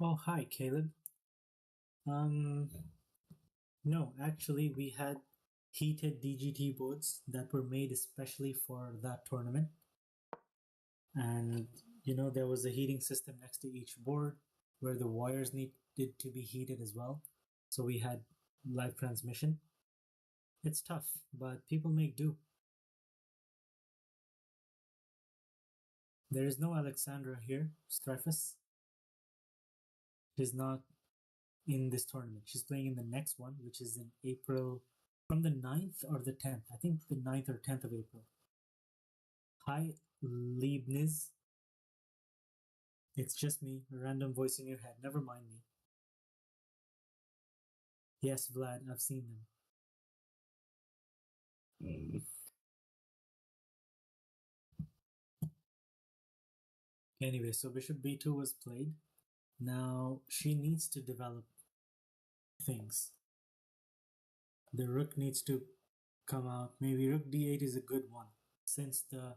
Oh, hi, Caleb. No, actually, we had heated DGT boards that were made especially for that tournament. And, there was a heating system next to each board where the wires needed to be heated as well. So we had live transmission. It's tough, but people make do. There is no Alexandra here, Strefus. She's not in this tournament. She's playing in the next one, which is in April, from the 9th or the 10th. I think the 9th or 10th of April. Hi, Leibniz. It's just me, a random voice in your head. Never mind me. Yes, Vlad, I've seen them. Anyway, so bishop b2 was played. Now she needs to develop things. The rook needs to come out. Maybe rook d8 is a good one. Since the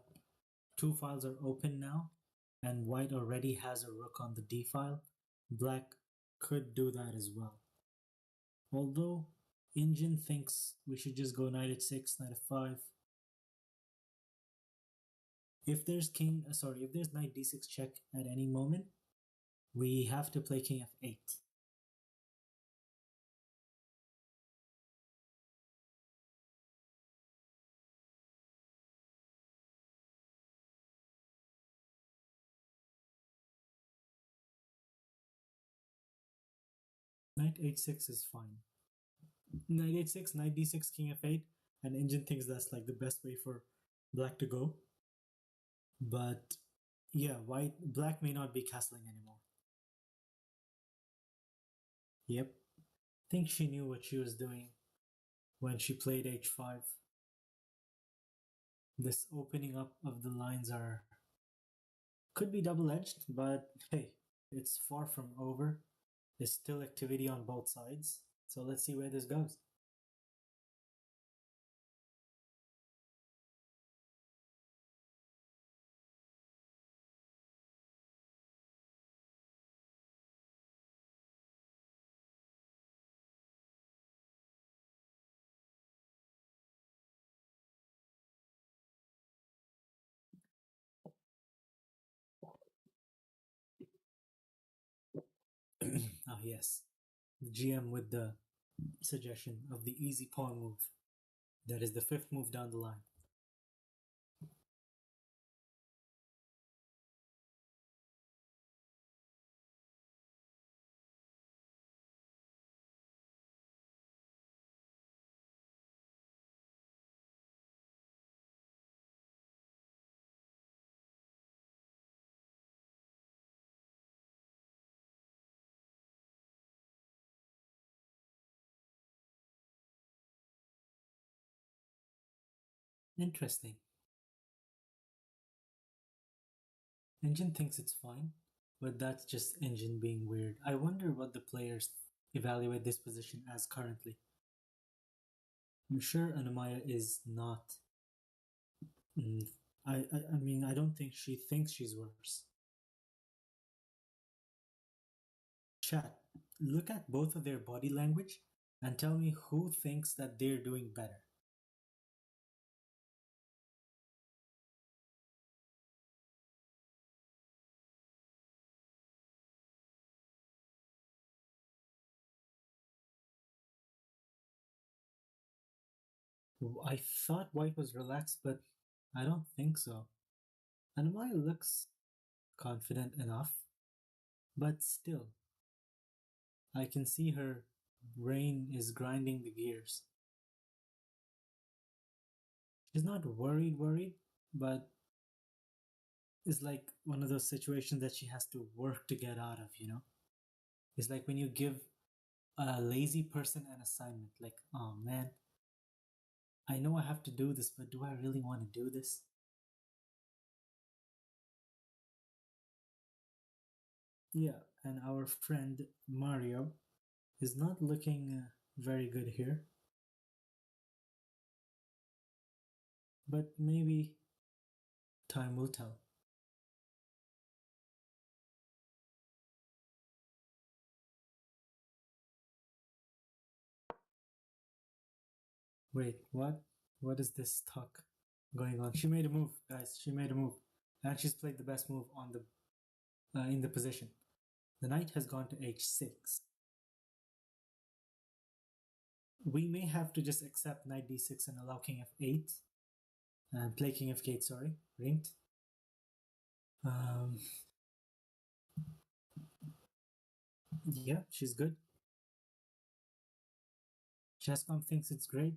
two files are open now, and white already has a rook on the d file, black could do that as well. Although Engine thinks we should just go knight h6, knight f5. If there's if there's knight d6 check at any moment, we have to play king f8. Knight h6 is fine. Knight h6, knight d6, king f8, and Engine thinks that's like the best way for black to go. But yeah, black may not be castling anymore. Yep. I think she knew what she was doing when she played h5. This opening up of the lines could be double-edged, but hey, it's far from over. There's still activity on both sides. So let's see where this goes. Ah, yes. The GM with the suggestion of the easy pawn move. That is the fifth move down the line. Interesting. Engine thinks it's fine, but that's just Engine being weird. I wonder what the players evaluate this position as currently. I'm sure Anna-Maja is not. I mean, I don't think she thinks she's worse. Chat, look at both of their body language and tell me who thinks that they're doing better. I thought white was relaxed, but I don't think so. Anna-Maja looks confident enough, but still, I can see her brain is grinding the gears. She's not worried, but it's like one of those situations that she has to work to get out of, you know? It's like when you give a lazy person an assignment, like, oh man, I know I have to do this, but do I really want to do this? Yeah, and our friend Mario is not looking very good here. But maybe time will tell. Wait, what? What is this talk going on? She made a move, guys. She made a move. And she's played the best move on the in the position. The knight has gone to h6. We may have to just accept knight d6 and allow king f8. And play king f8, sorry. Ringed. Yeah, she's good. Chesscom thinks it's great.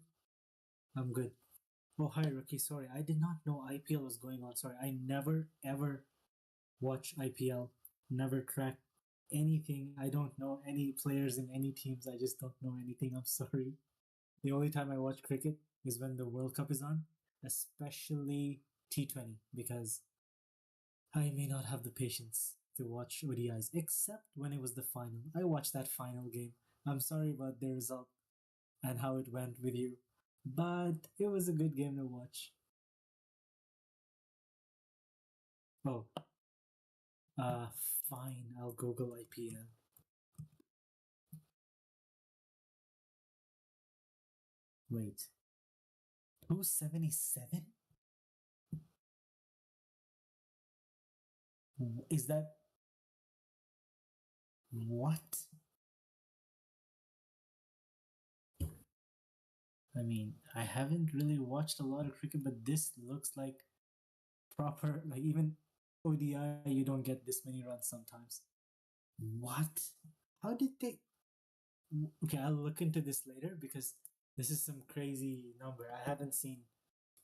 I'm good. Oh, hi, Rookie. Sorry, I did not know IPL was going on. Sorry, I never ever watch IPL. Never track anything. I don't know any players in any teams. I just don't know anything. I'm sorry. The only time I watch cricket is when the World Cup is on, especially T20, because I may not have the patience to watch ODIs, except when it was the final. I watched that final game. I'm sorry about the result and how it went with you, but it was a good game to watch. Oh, uh, fine. I'll Google IPL. Wait, 277? Is that what? I mean, I haven't really watched a lot of cricket, but this looks like proper, like even ODI, you don't get this many runs sometimes. What? How did they? Okay, I'll look into this later because this is some crazy number. I haven't seen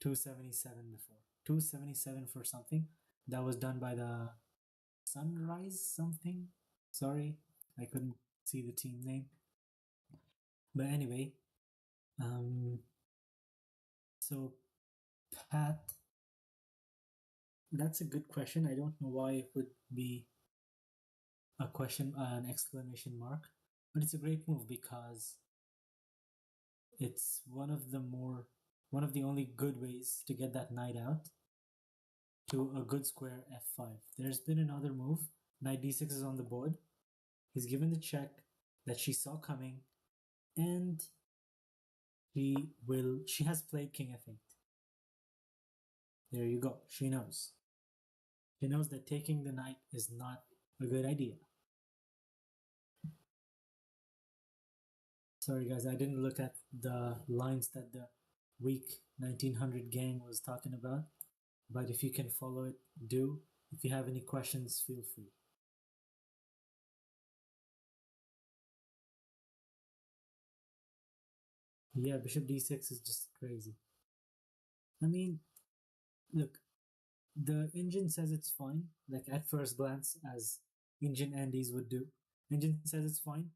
277 before. 277 for something that was done by the Sunrise something. Sorry, I couldn't see the team name. But anyway, um, so Pat, that's a good question. I don't know why it would be a question, an exclamation mark, but it's a great move because it's one of the only good ways to get that knight out to a good square f5. There's been another move. Knight d6 is on the board. He's given the check that she saw coming, and she has played king f8. There you go. She knows. She knows that taking the knight is not a good idea. Sorry guys, I didn't look at the lines that the week 1900 gang was talking about, but if you can follow it, do. If you have any questions, feel free. Yeah, bishop d6 is just crazy. I mean, look, the engine says it's fine, like at first glance, as engine Andes would do. Engine says it's fine.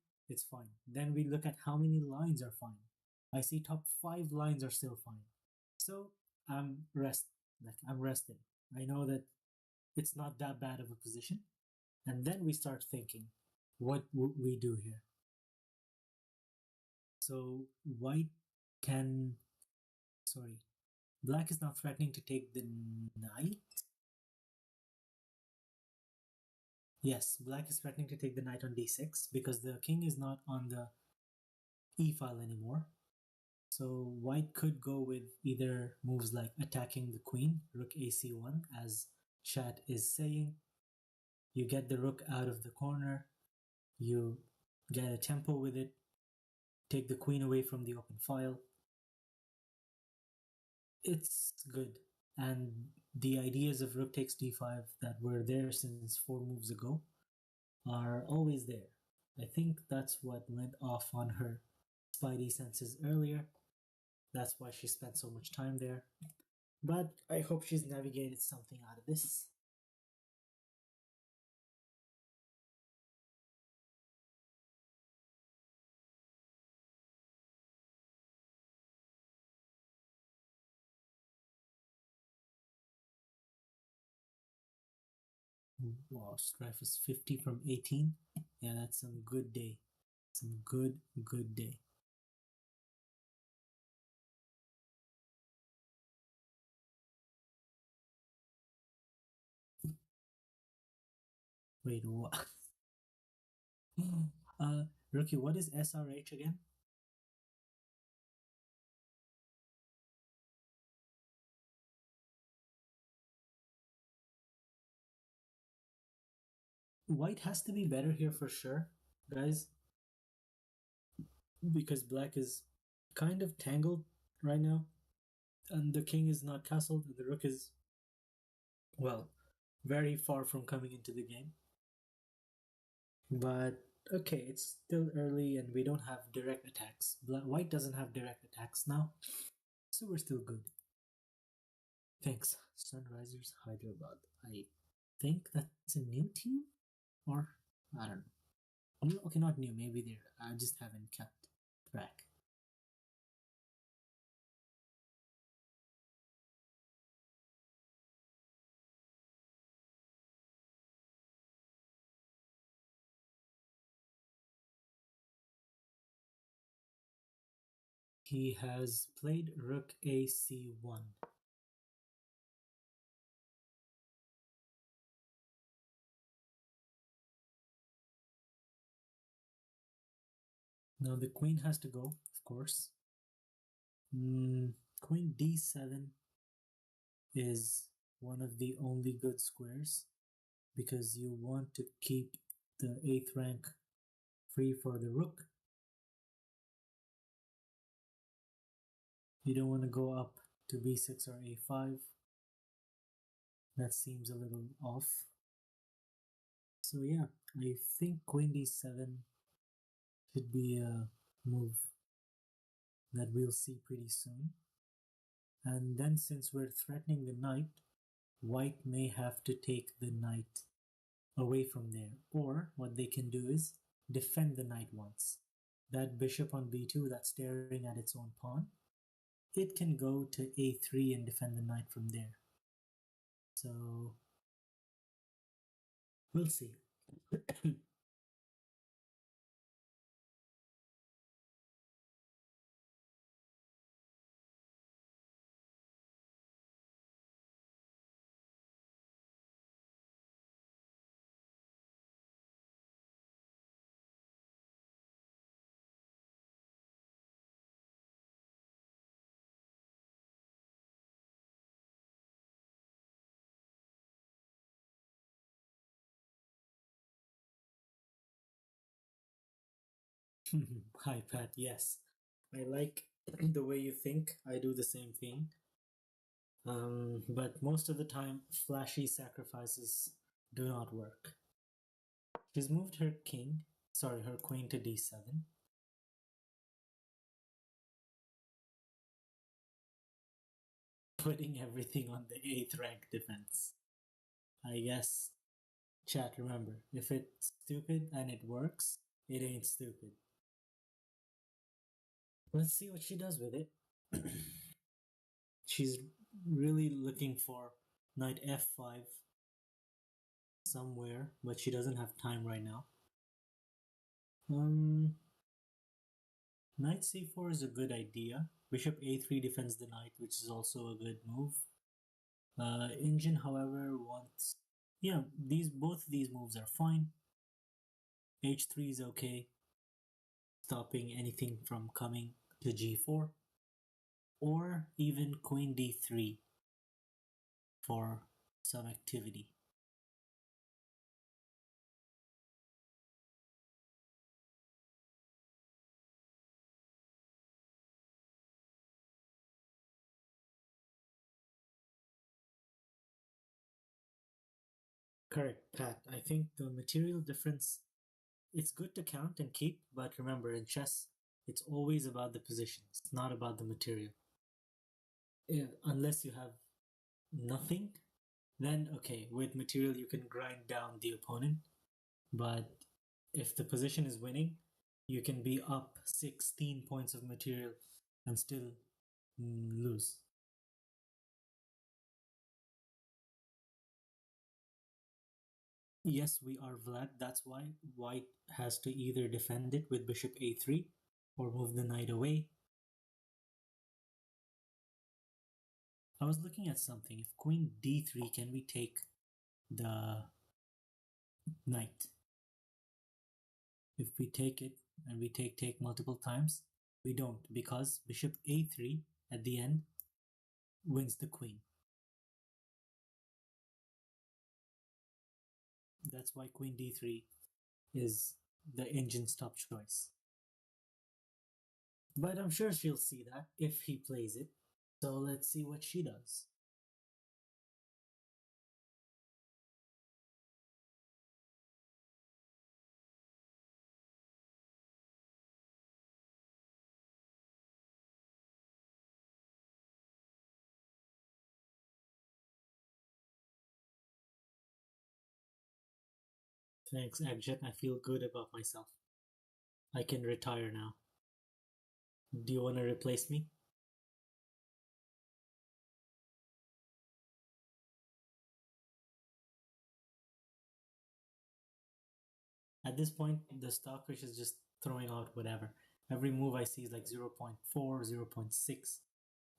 Then we look at how many lines are fine. I see top 5 lines are still fine. So I'm rested. I know that it's not that bad of a position. And then we start thinking, what would we do here? So white can, sorry, black is now threatening to take the knight. Yes, black is threatening to take the knight on d6 because the king is not on the e file anymore. So white could go with either moves like attacking the queen, rook ac1, as chat is saying. You get the rook out of the corner, you get a tempo with it, take the queen away from the open file. It's good. And the ideas of rook takes d5 that were there since 4 moves ago are always there. I think that's what went off on her spidey senses earlier. That's why she spent so much time there. But I hope she's navigated something out of this. Wow, strife is 50 from 18. Yeah, that's some good day. Some good day. Wait, what? Rookie, what is SRH again? White has to be better here for sure, guys, because black is kind of tangled right now, and the king is not castled, and the rook is, well, very far from coming into the game. But okay, it's still early, and we don't have direct attacks. White doesn't have direct attacks now, so we're still good. Thanks, Sunrisers Hyderabad. I think that's a new team, or I don't know. New, okay, not new. Maybe they're. I just haven't kept track. He has played rook AC1. Now the queen has to go, of course. Queen d7 is one of the only good squares because you want to keep the 8th rank free for the rook. You don't want to go up to b6 or a5. That seems a little off. So yeah, I think queen d7 should be a move that we'll see pretty soon. And then since we're threatening the knight, white may have to take the knight away from there. Or what they can do is defend the knight once. That bishop on b2 that's staring at its own pawn, it can go to a3 and defend the knight from there. So we'll see. Hi Pat, yes. I like the way you think. I do the same thing. But most of the time, flashy sacrifices do not work. She's moved her her queen to d7. Putting everything on the 8th rank defense. I guess, chat, remember, if it's stupid and it works, it ain't stupid. Let's see what she does with it. She's really looking for knight f5 somewhere, but she doesn't have time right now. Knight c4 is a good idea. Bishop a3 defends the knight, which is also a good move. Engine, however, wants... Yeah, both these moves are fine. h3 is okay, stopping anything from coming to g4. Or even queen d3 for some activity. Correct, Pat. I think the material difference, it's good to count and keep, but remember, in chess, it's always about the positions. It's not about the material. Unless you have nothing, then okay, with material you can grind down the opponent. But if the position is winning, you can be up 16 points of material and still lose. Yes, we are Vlad. That's why white has to either defend it with bishop a3 or move the knight away. I was looking at something. If queen d3, can we take the knight? If we take it and we take multiple times, we don't, because bishop a3 at the end wins the queen. That's why queen d3 is the engine's top choice. But I'm sure she'll see that if he plays it. So let's see what she does. Thanks, Agjet. I feel good about myself. I can retire now. Do you want to replace me? At this point, the stockfish is just throwing out whatever. Every move I see is like 0.4, 0.6.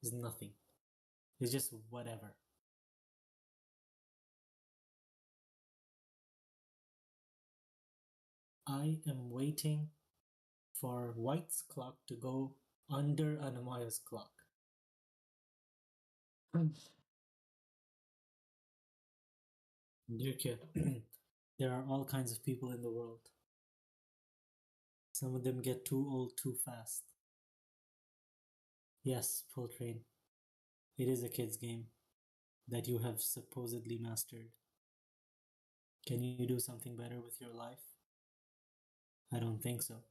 Is nothing. It's just whatever. I am waiting for White's clock to go under Anna-Maja's clock. Dear kid, there are all kinds of people in the world. Some of them get too old too fast. Yes, Full Train. It is a kid's game that you have supposedly mastered. Can you do something better with your life? I don't think so.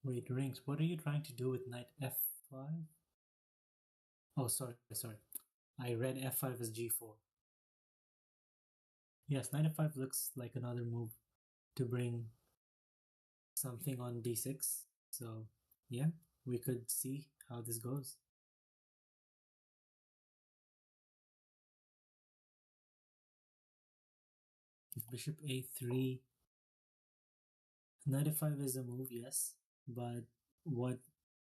Wait, rings. What are you trying to do with knight f5? Oh, sorry. I read f5 as g4. Yes, knight f5 looks like another move to bring something on d6. So, yeah, we could see how this goes. If bishop a3, knight f5 is a move, yes, but what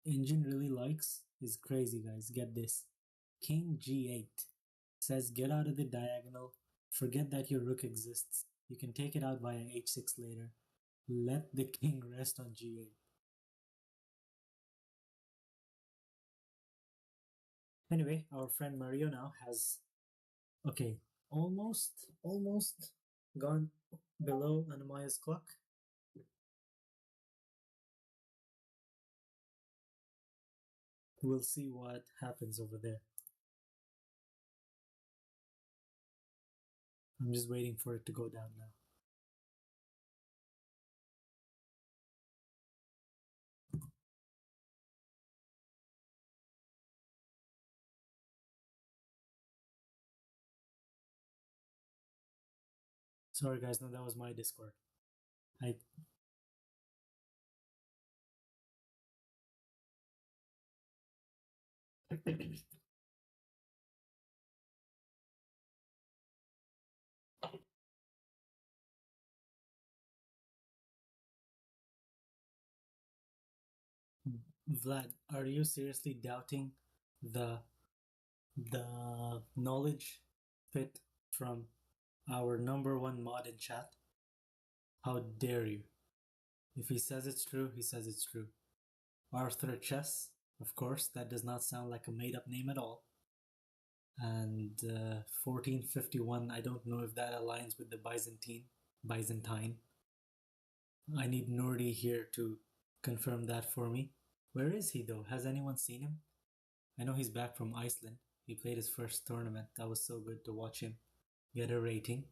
Engine really likes is crazy, guys. Get this. King g8 says get out of the diagonal, forget that your rook exists. You can take it out via h6 later. Let the king rest on g8. Anyway, our friend Mario now has, okay, almost gone below Anna-Maja's clock. We'll see what happens over there. I'm just waiting for it to go down now. Sorry guys, no, that was my Discord. Vlad, are you seriously doubting the knowledge fit from our number one mod in chat? How dare you? If he says it's true, he says it's true. Arthur Chess, of course, that does not sound like a made up name at all. And 1451, I don't know if that aligns with the Byzantine. I need Nordi here to confirm that for me. Where is he though? Has anyone seen him? I know he's back from Iceland. He played his first tournament. That was so good to watch him get a rating.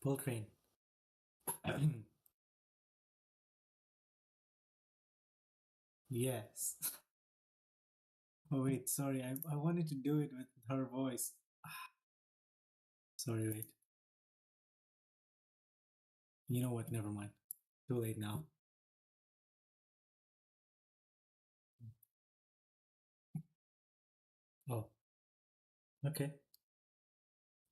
Full Train. Yes. Oh wait, sorry. I wanted to do it with her voice. Sorry, wait. You know what? Never mind. Too late now. Oh. Okay.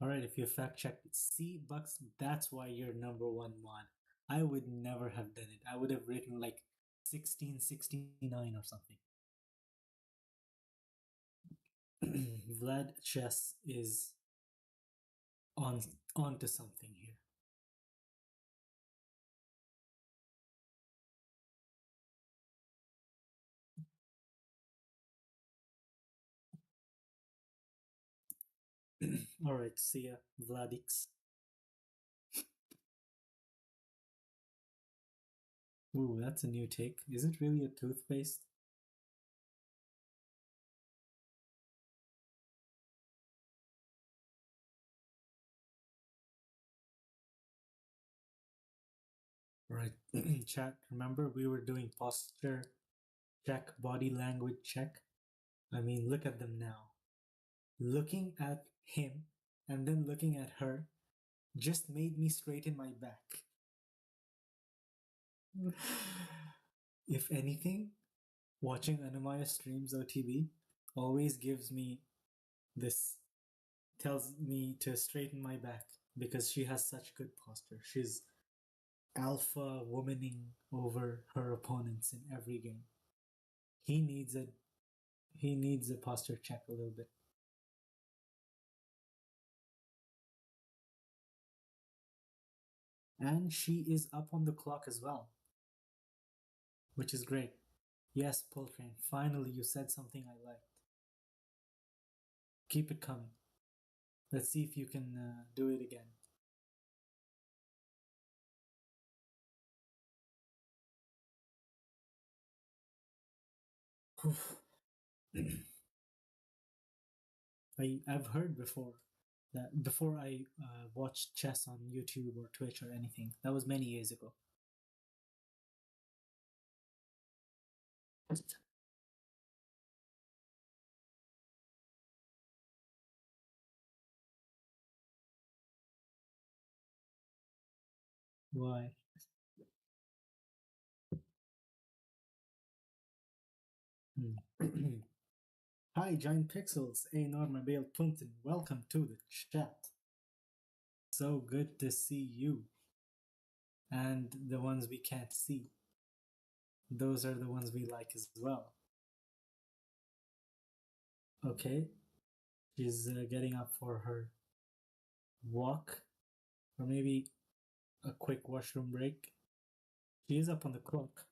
Alright, if you fact checked it. See, Bucks, that's why you're number one mod. I would never have done it. I would have written like 1669 or something. Vlad Chess is on to something here. Alright, see ya, Vladix. Ooh, that's a new take. Is it really a toothpaste? Right. Chat, remember we were doing posture check, body language check? I mean, look at them now. Looking at him and then looking at her just made me straighten my back. If anything, watching Anna-Maja streams OTB always gives me this, tells me to straighten my back because she has such good posture. She's alpha womaning over her opponents in every game. He needs a posture check a little bit. And she is up on the clock as well, which is great. Yes, Poltrain, finally you said something I liked. Keep it coming. Let's see if you can do it again. I've heard before that before I watched chess on YouTube or Twitch or anything. That was many years ago. Why? Hi, Giant Pixels, Norma Bale Punten. Welcome to the chat. So good to see you. And the ones we can't see. Those are the ones we like as well. Okay. She's getting up for her walk. Or maybe a quick washroom break. She is up on the clock.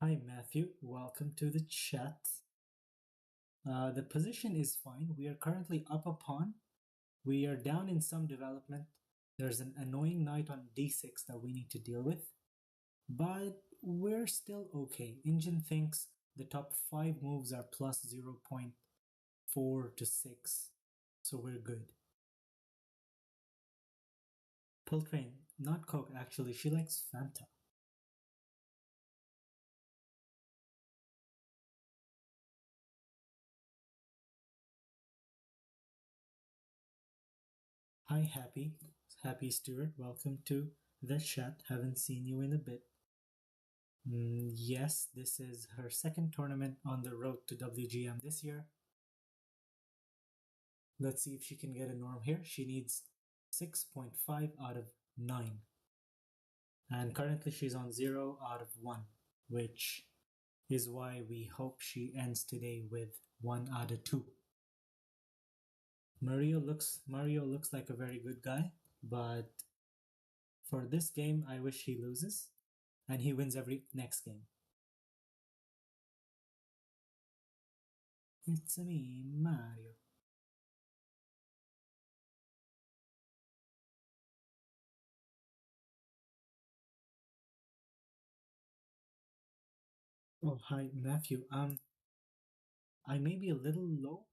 Hi, Matthew. Welcome to the chat. The position is fine. We are currently up a pawn. We are down in some development. There's an annoying knight on d6 that we need to deal with. But we're still okay. Engine thinks the top 5 moves are plus 0.4 to 6. So we're good. Poltrain, not Coke actually. She likes Fanta. Hi, Happy Stewart. Welcome to the chat. Haven't seen you in a bit. Yes, this is her second tournament on the road to WGM this year. Let's see if she can get a norm here. She needs 6.5 out of 9. And currently she's on 0 out of 1, which is why we hope she ends today with 1 out of 2. Mario looks like a very good guy, but for this game, I wish he loses and he wins every next game. It's me, Mario. Oh, hi, Matthew. I may be a little low,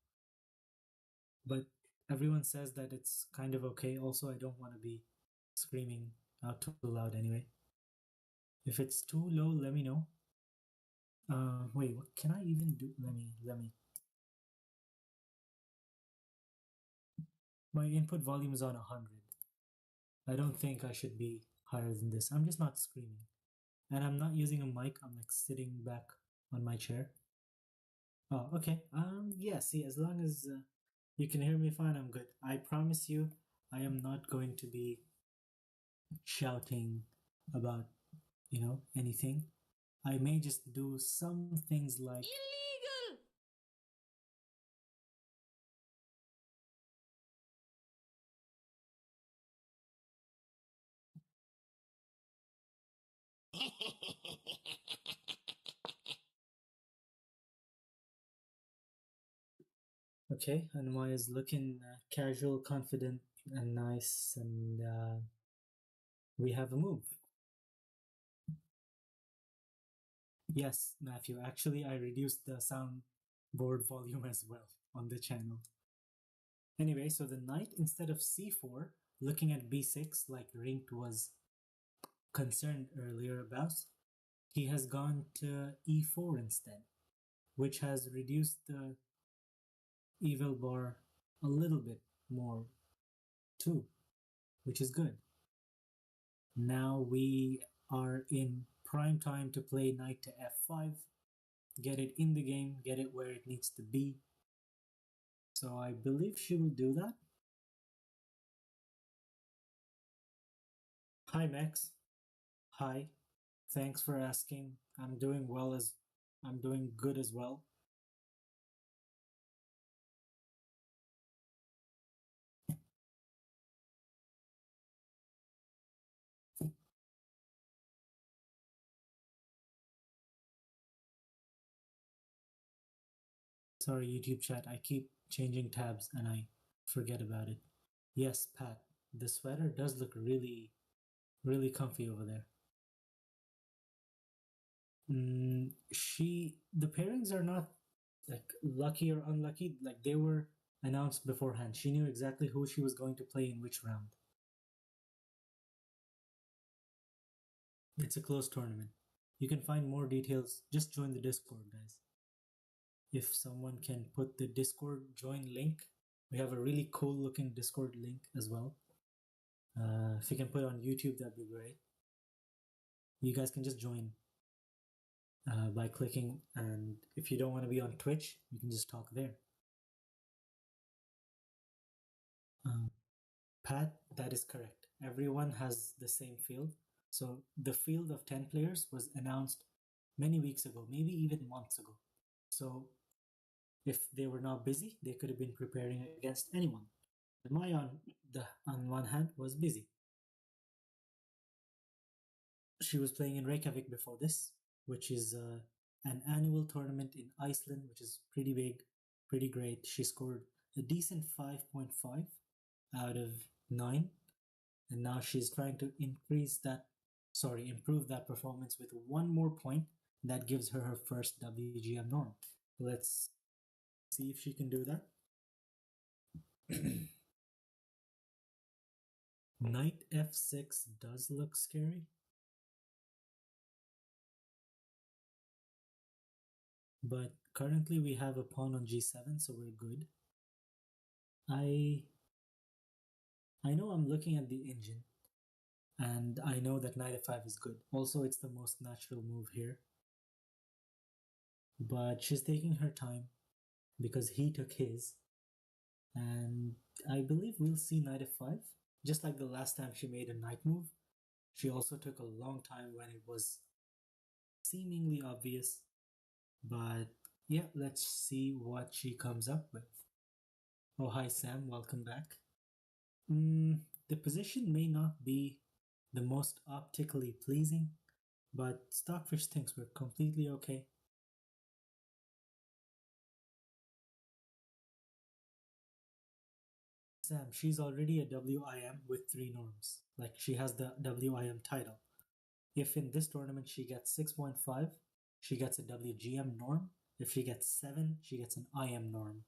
but everyone says that it's kind of okay. Also, I don't want to be screaming out too loud anyway. If it's too low, let me know. Wait, what can I even do? Let me. My input volume is on 100. I don't think I should be higher than this. I'm just not screaming. And I'm not using a mic. I'm like sitting back on my chair. Oh, okay. Yeah, see, as long as you can hear me fine, I'm good. I promise you, I am not going to be shouting about, anything. I may just do some things like Illegal! Okay, Anna-Maja is looking casual, confident, and nice, and we have a move. Yes, Matthew, actually, I reduced the soundboard volume as well on the channel. Anyway, so the knight, instead of c4, looking at b6 like Rink was concerned earlier about, he has gone to e4 instead, which has reduced the evil bar a little bit more too, which is good. Now we are in prime time to play knight to f5, get it in the game, get it where it needs to be. So I believe she will do that. Hi Max. Hi. Thanks for asking. I'm doing good as well. Sorry, YouTube chat, I keep changing tabs and I forget about it. Yes, Pat, the sweater does look really, really comfy over there. The pairings are not like lucky or unlucky, like they were announced beforehand. She knew exactly who she was going to play in which round. It's a close tournament. You can find more details. Just join the Discord, guys. If someone can put the Discord join link, we have a really cool looking Discord link as well. If you can put it on YouTube, that'd be great. You guys can just join by clicking, and if you don't want to be on Twitch, you can just talk there. Pat, that is correct. Everyone has the same field. So the field of 10 players was announced many weeks ago, maybe even months ago. So if they were not busy, they could have been preparing against anyone. Maya, on one hand, was busy. She was playing in Reykjavik before this, which is an annual tournament in Iceland, which is pretty big, pretty great. She scored a decent 5.5 out of 9, and now she's trying to improve that performance with one more point. That gives her her first WGM norm. Let's see if she can do that. Knight f6 does look scary. But currently we have a pawn on g7, so we're good. I know I'm looking at the engine, and I know that knight f5 is good. Also, it's the most natural move here. But she's taking her time because he took his. And I believe we'll see knight f5. Just like the last time she made a knight move, she also took a long time when it was seemingly obvious. But yeah, let's see what she comes up with. Oh, hi Sam, welcome back. The position may not be the most optically pleasing, but Stockfish thinks we're completely okay. Sam, she's already a WIM with 3 norms. Like, she has the WIM title. If in this tournament she gets 6.5, she gets a WGM norm. If she gets 7, she gets an IM norm.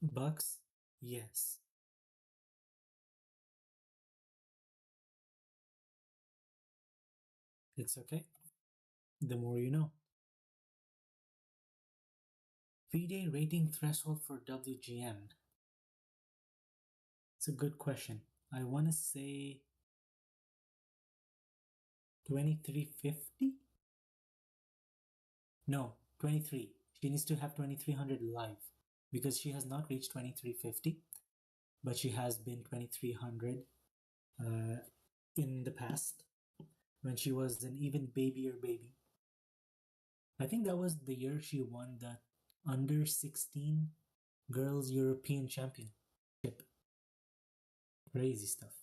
Bucks? Yes. It's okay. The more you know. FIDE rating threshold for WGM. It's a good question. I want to say 2350? No, 23. She needs to have 2300 live because she has not reached 2350, but she has been 2300 in the past when she was an even babyer baby. I think that was the year she won the under 16 girls European championship. Crazy stuff.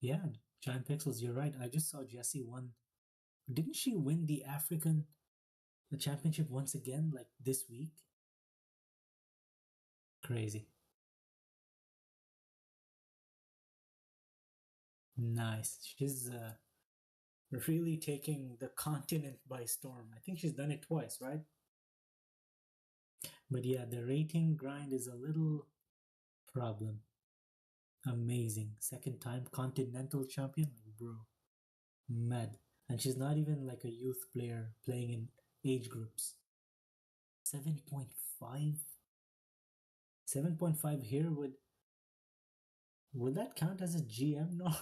Yeah, Giant Pixels, you're right. I just saw Jessie won Didn't she win the African championship once again, like this week? Crazy. Nice. She's really taking the continent by storm. I think she's done it twice, right? But yeah, the rating grind is a little problem. Amazing. Second time continental champion? Like, bro. Mad. And she's not even like a youth player playing in age groups. 7.5? 7.5 here would that count as a GM norm?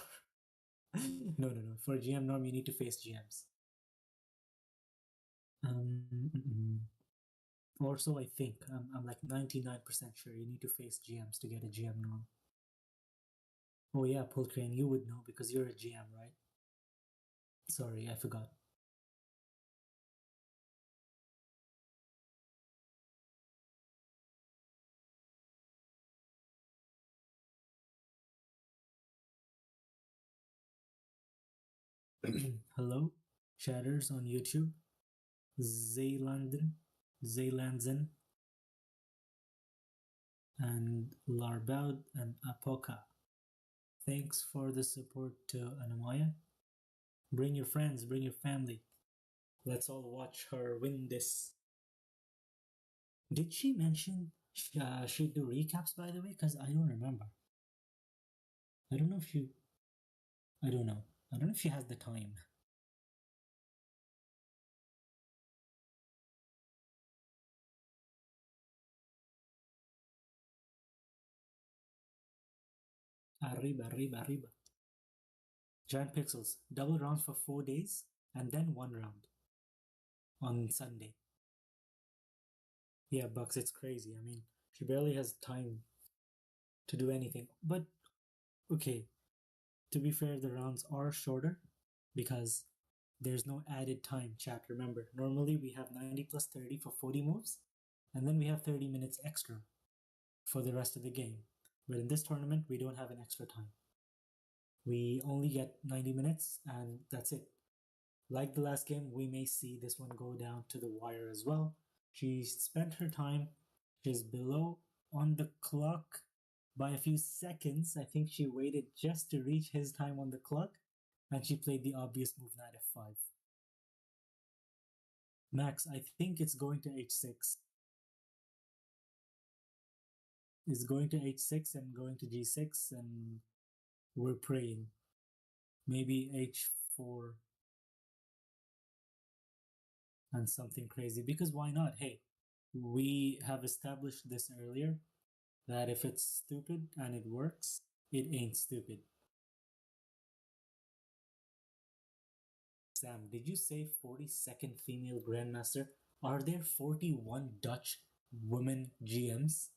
No. For GM norm, you need to face GMs. Or so I think. I'm like 99% sure you need to face GMs to get a GM norm. Oh yeah, Paul Crane, you would know because you're a GM, right? Sorry, I forgot. Hello, chatters on YouTube. Zaylandzen, and Larbaud and Apoka. Thanks for the support to Anna-Maja. Bring your friends, bring your family. Let's all watch her win this. Did she mention she'd do recaps, by the way? Because I don't remember. I don't know if she. I don't know. I don't know if she has the time. Arriba. Giant Pixels. Double rounds for 4 days and then 1 round on Sunday. Yeah, Bucks, it's crazy. I mean, she barely has time to do anything. But, okay, to be fair, the rounds are shorter because there's no added time, chat. Remember, normally we have 90 plus 30 for 40 moves, and then we have 30 minutes extra for the rest of the game. But in this tournament, we don't have an extra time. We only get 90 minutes, and that's it. Like the last game, we may see this one go down to the wire as well. She spent her time. She's below on the clock by a few seconds. I think she waited just to reach his time on the clock, and she played the obvious move, knight f5. Max, I think it's going to h6. It's going to h6 and going to g6, and we're praying. Maybe h4 and something crazy, because why not? Hey, we have established this earlier that if it's stupid and it works, it ain't stupid. Sam, did you say 42nd female grandmaster? Are there 41 Dutch women GMs?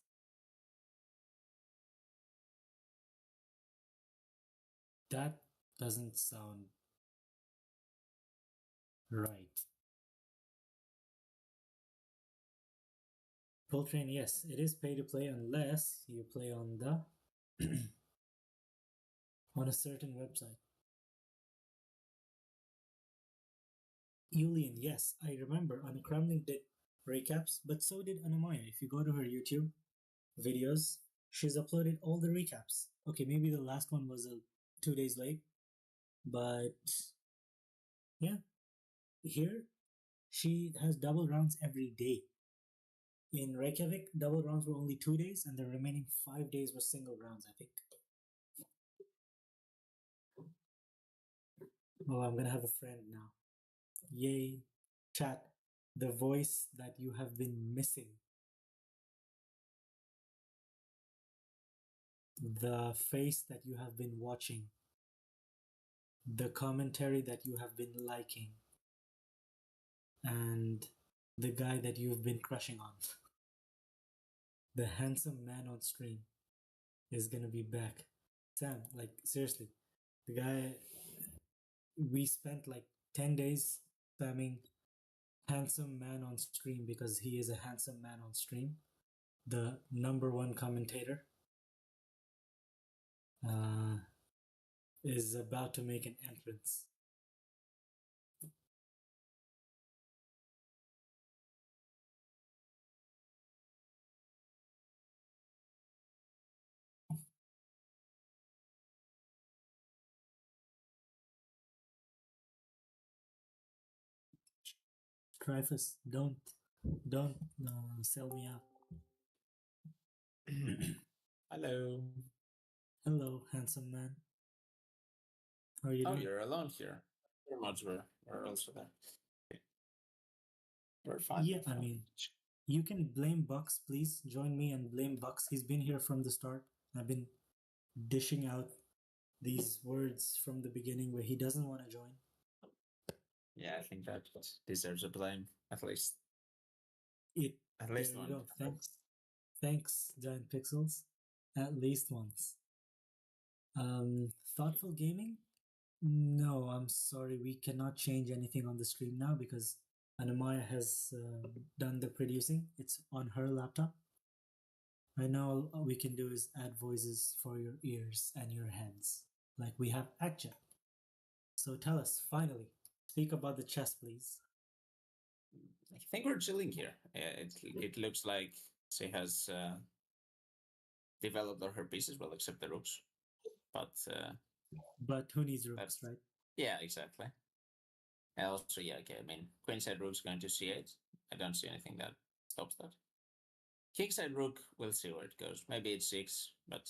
That doesn't sound right. Coltrane, yes, it is pay to play unless you play on the on a certain website. Yulian, yes, I remember Uncrambling did recaps, but so did Anna-Maja. If you go to her YouTube videos, she's uploaded all the recaps. Okay, maybe the last one was 2 days late, but yeah, here she has double rounds every day. In Reykjavik, double rounds were only 2 days, and the remaining 5 days were single rounds, I think. Oh, I'm gonna have a friend now. Yay. Chat, the voice that you have been missing. The face that you have been watching. The commentary that you have been liking. And the guy that you've been crushing on. The handsome man on stream is gonna be back. Sam, like, seriously, the guy, we spent like 10 days spamming handsome man on stream because he is a handsome man on stream. The number one commentator is about to make an entrance. Dreyfus, don't sell me out. Hello. Hello, handsome man. How are you Oh, doing? you're alone here. Pretty much we're also there. We're fine. Yeah, we're I fine. mean, you can blame Bucks, please. Join me and blame Bucks. He's been here from the start. I've been dishing out these words from the beginning where he doesn't want to join. Yeah, I think that deserves a blame, at least. It. At There least you one. go. Thanks, Giant Pixels. At least once. Thoughtful gaming? No, I'm sorry. We cannot change anything on the stream now because Anna-Maja has done the producing. It's on her laptop. Right now, all we can do is add voices for your ears and your heads, like we have Akja. So tell us, finally, speak about the chess, please. I think we're chilling here. It looks like she has developed all her pieces, well, except the rooks. But who needs rooks, right? Yeah, exactly. And also, yeah, okay. I mean, queenside rook's going to c8. I don't see anything that stops that. Kingside rook, we'll see where it goes. Maybe it's 6, but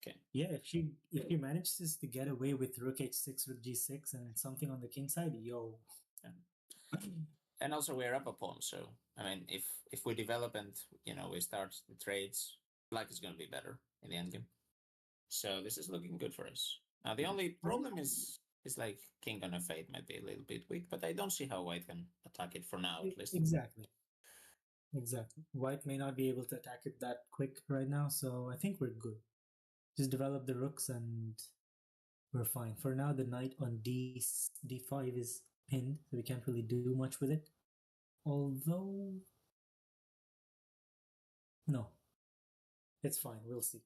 okay. Yeah, if she manages to get away with rook h6, rook g6, and something on the king side, yo. Yeah. And also we're up a pawn, so I mean, if we develop and we start the trades, black is going to be better in the endgame. So this is looking good for us. Now the only problem is like king on f8 might be a little bit weak, but I don't see how white can attack it for now, at least. Exactly. White may not be able to attack it that quick right now, so I think we're good. Just develop the rooks and we're fine. For now, the knight on d5 is pinned, so we can't really do much with it. Although, no, it's fine. We'll see.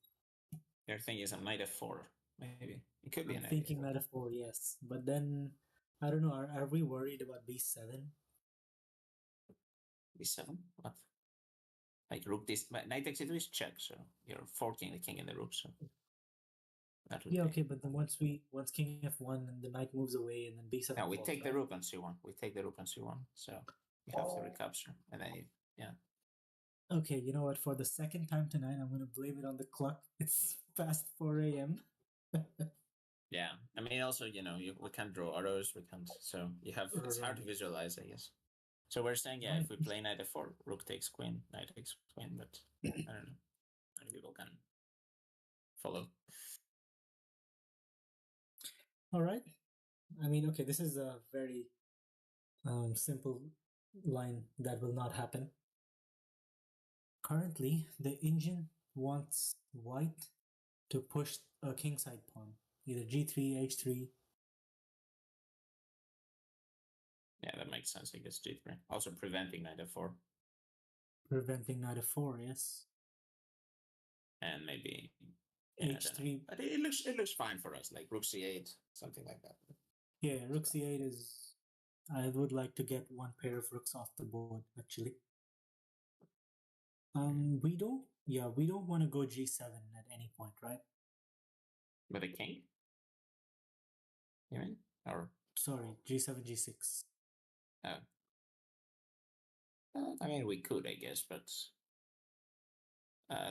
Your thing is a knight f4, maybe. It could be I'm thinking knight f4, yes. But then, I don't know, are we worried about b7? b7? What? Like rook this, knight takes it is check, so you're forking the king and the rook, so that would Yeah, be... okay, but then once king f1 and the knight moves away and then b7 No, we falls, take right? the rook on c1. We take the rook on c1, so we have to recapture, and then yeah. Okay, you know what? For the second time tonight, I'm gonna blame it on the clock. It's past 4 a.m. Yeah, I mean, also, we can't draw arrows, we can't, so it's hard to visualize, I guess. So we're saying, yeah, if we play knight f4, rook takes queen, knight takes queen, but I don't know. Many people can follow. All right. I mean, okay, this is a very simple line that will not happen. Currently, the engine wants white to push a kingside pawn, either g3, h3. Yeah, that makes sense, I guess, g3. Also preventing knight f4. Preventing knight f4, yes. And maybe h3. But it looks fine for us, like rook c8, something like that. Yeah, rook c8 is... I would like to get one pair of rooks off the board, actually. We don't want to go g7 at any point, right? With a king? You mean? Or sorry, g7, g6. Oh. I mean, we could, I guess, but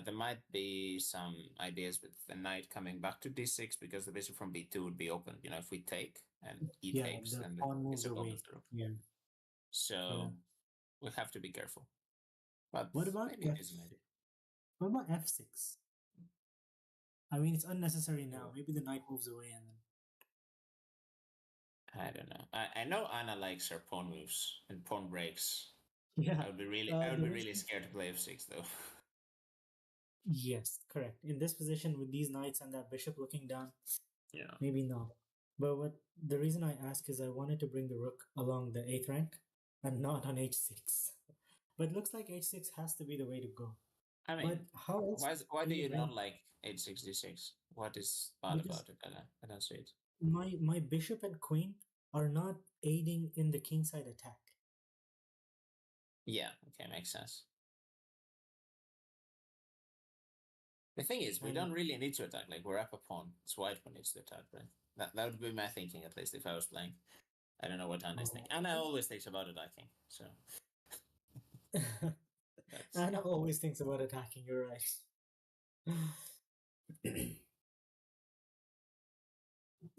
there might be some ideas with the knight coming back to d6 because the bishop from b2 would be open. If we take and he takes, the then pawn moves bishop away. opens through. Yeah. So we have to be careful. But what about maybe it is an idea. What about f6? I mean, it's unnecessary now. Maybe the knight moves away and then... I don't know. I know Anna likes her pawn moves and pawn breaks. Yeah. I would be really scared to play f6 though. Yes, correct. In this position with these knights and that bishop looking down, yeah, maybe not. But the reason I ask is I wanted to bring the rook along the 8th rank and not on h6. But it looks like h6 has to be the way to go. I mean, but how else why do you not like h6 d6? What is bad about it? I don't see it. My bishop and queen are not aiding in the kingside attack. Yeah, okay, makes sense. The thing is, we don't really need to attack. Like, we're up a pawn. It's white who needs to attack, right? That would be my thinking, at least, if I was playing. I don't know what Anna is Oh. thinking. Anna always thinks about attacking, so that's Anna always thinks about attacking, you're right.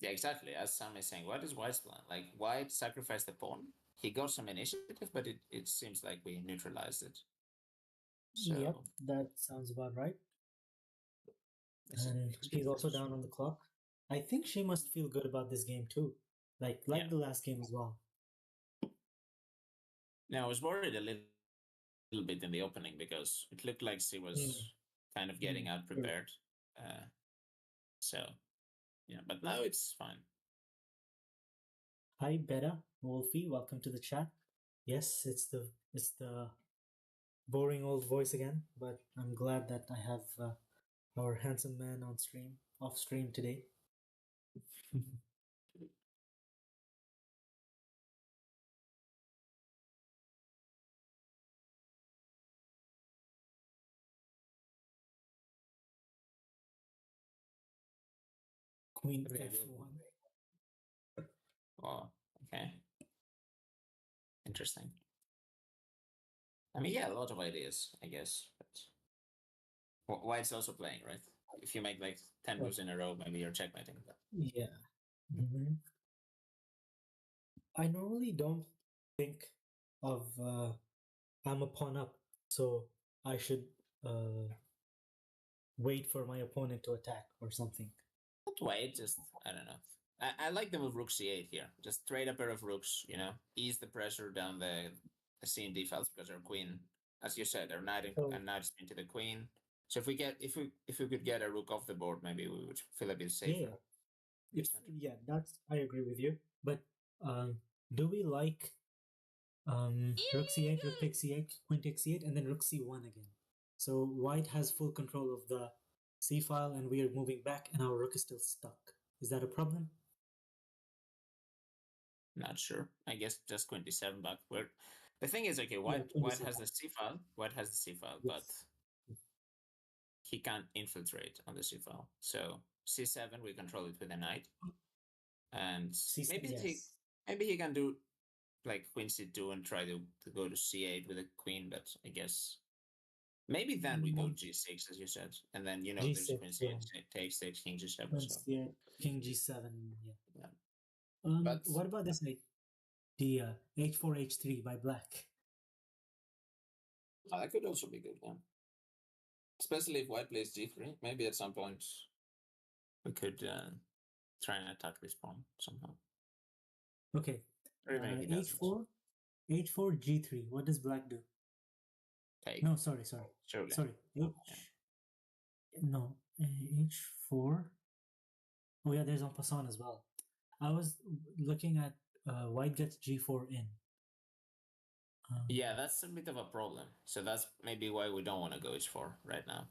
yeah, exactly. As Sam is saying, what is White's plan? Like, White sacrificed the pawn. He got some initiative, but it seems like we neutralized it. So Yep, that sounds about right. this is And he's also down on the clock. I think she must feel good about this game too. Like Yeah. the last game as well. Now I was worried a little bit in the opening because it looked like she was kind of getting out prepared. So yeah, but now it's fine. Hi Beta, Wolfie, welcome to the chat. Yes, it's the boring old voice again, but I'm glad that I have our handsome man on stream, off stream today. Queen F1. Oh, okay. Interesting. I mean, yeah, a lot of ideas, I guess. But White's also playing, right? If you make like 10 moves in a row, maybe you're checkmating. But Yeah. I normally don't think of I'm a pawn up, so I should wait for my opponent to attack or something. not wait, just, I don't know. I like the move rook c8 here. Just trade a pair of rooks, ease the pressure down the C and D files because our queen, as you said, our knight and knight spin to the queen. So if we could get a rook off the board, maybe we would feel a bit safer. Yeah, that's I agree with you. But do we like rook c8, rook takes c8, queen takes c8, and then rook c1 again? So white has full control of the c file, and we are moving back, and our rook is still stuck. Is that a problem? Not sure. I guess just 27 backward. The thing is, okay, Yeah, White has the C file. White has the C file, yes. but he can't infiltrate on the C file. So C7, we control it with a knight, and maybe he can do like queen C2 and try to go to C8 with a queen. But I guess maybe then we go G6 as you said, and then G6, there's queen C8 takes king G7. So king G7. Yeah. But what about this knight? The H4 H3 by black. That could also be good, yeah. Especially if White plays G3. Maybe at some point we could try and attack this pawn somehow. Okay. H4 G3. What does black do? Take. No, sorry. Surely. Sorry. No. H4. Oh yeah, there's en passant as well. I was looking at white gets G4 in. Yeah, that's a bit of a problem. So that's maybe why we don't want to go H4 right now.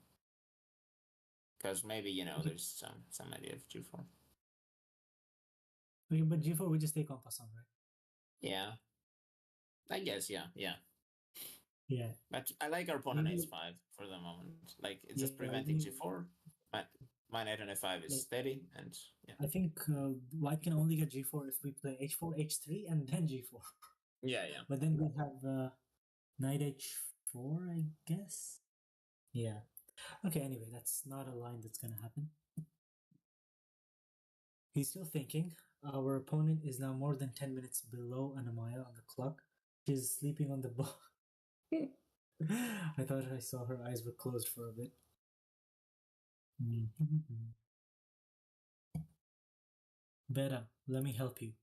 Because maybe, there's some idea of G4. Okay, but G4 we just take en passant, right? Yeah. I guess, yeah. Yeah. But I like our pawn on H5 for the moment. Like, it's just preventing G4. But my knight on F5 is steady, and yeah. I think white can only get G4 if we play H4, H3, and then G4. Yeah. But then we have knight H4, I guess. Yeah. Okay, anyway, that's not a line that's going to happen. He's still thinking. Our opponent is now more than 10 minutes below Anna-Maja on the clock. She's sleeping on the ball. I thought I saw her eyes were closed for a bit. Vera, let me help you.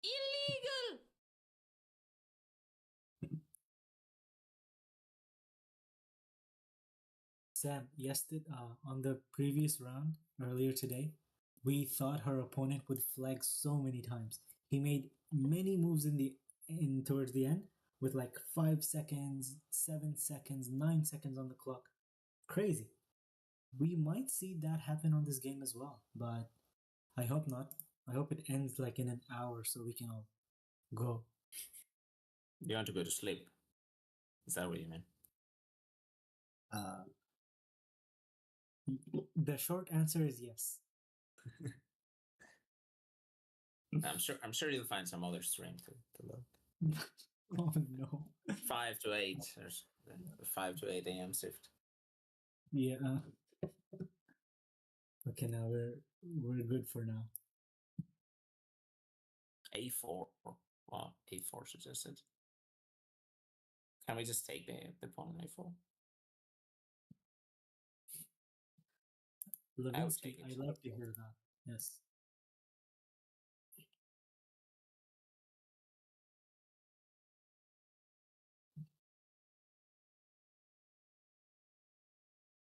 Illegal! Sam, yesterday, on the previous round, earlier today, we thought her opponent would flag so many times. He made many moves towards the end with like 5 seconds, 7 seconds, 9 seconds on the clock. Crazy. We might see that happen on this game as well, but I hope not. I hope it ends like in an hour so we can all go. You want to go to sleep? Is that what you mean? The short answer is yes. I'm sure you'll find some other stream to look. Oh no. 5 to 8. There's 5 to 8 a.m. shift. Yeah. Okay, now we're good for now. A4. Wow, A4 suggested. Can we just take the pawn on A4? Levinsky, take I it. like to hear that. Yes.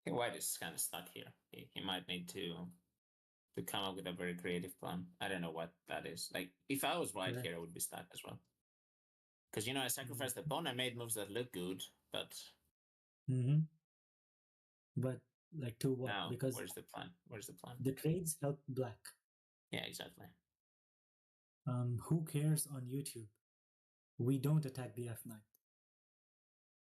I think White is kind of stuck here. He might need to come up with a very creative plan. I don't know what that is. Like, if I was White Correct. here, I would be stuck as well. Because, I sacrificed the pawn, I made moves that look good, but Mm-hmm. But like to what? now, Because where's the plan? Where's the plan? the trades help black. Yeah, exactly. Who cares on YouTube? We don't attack the F knight.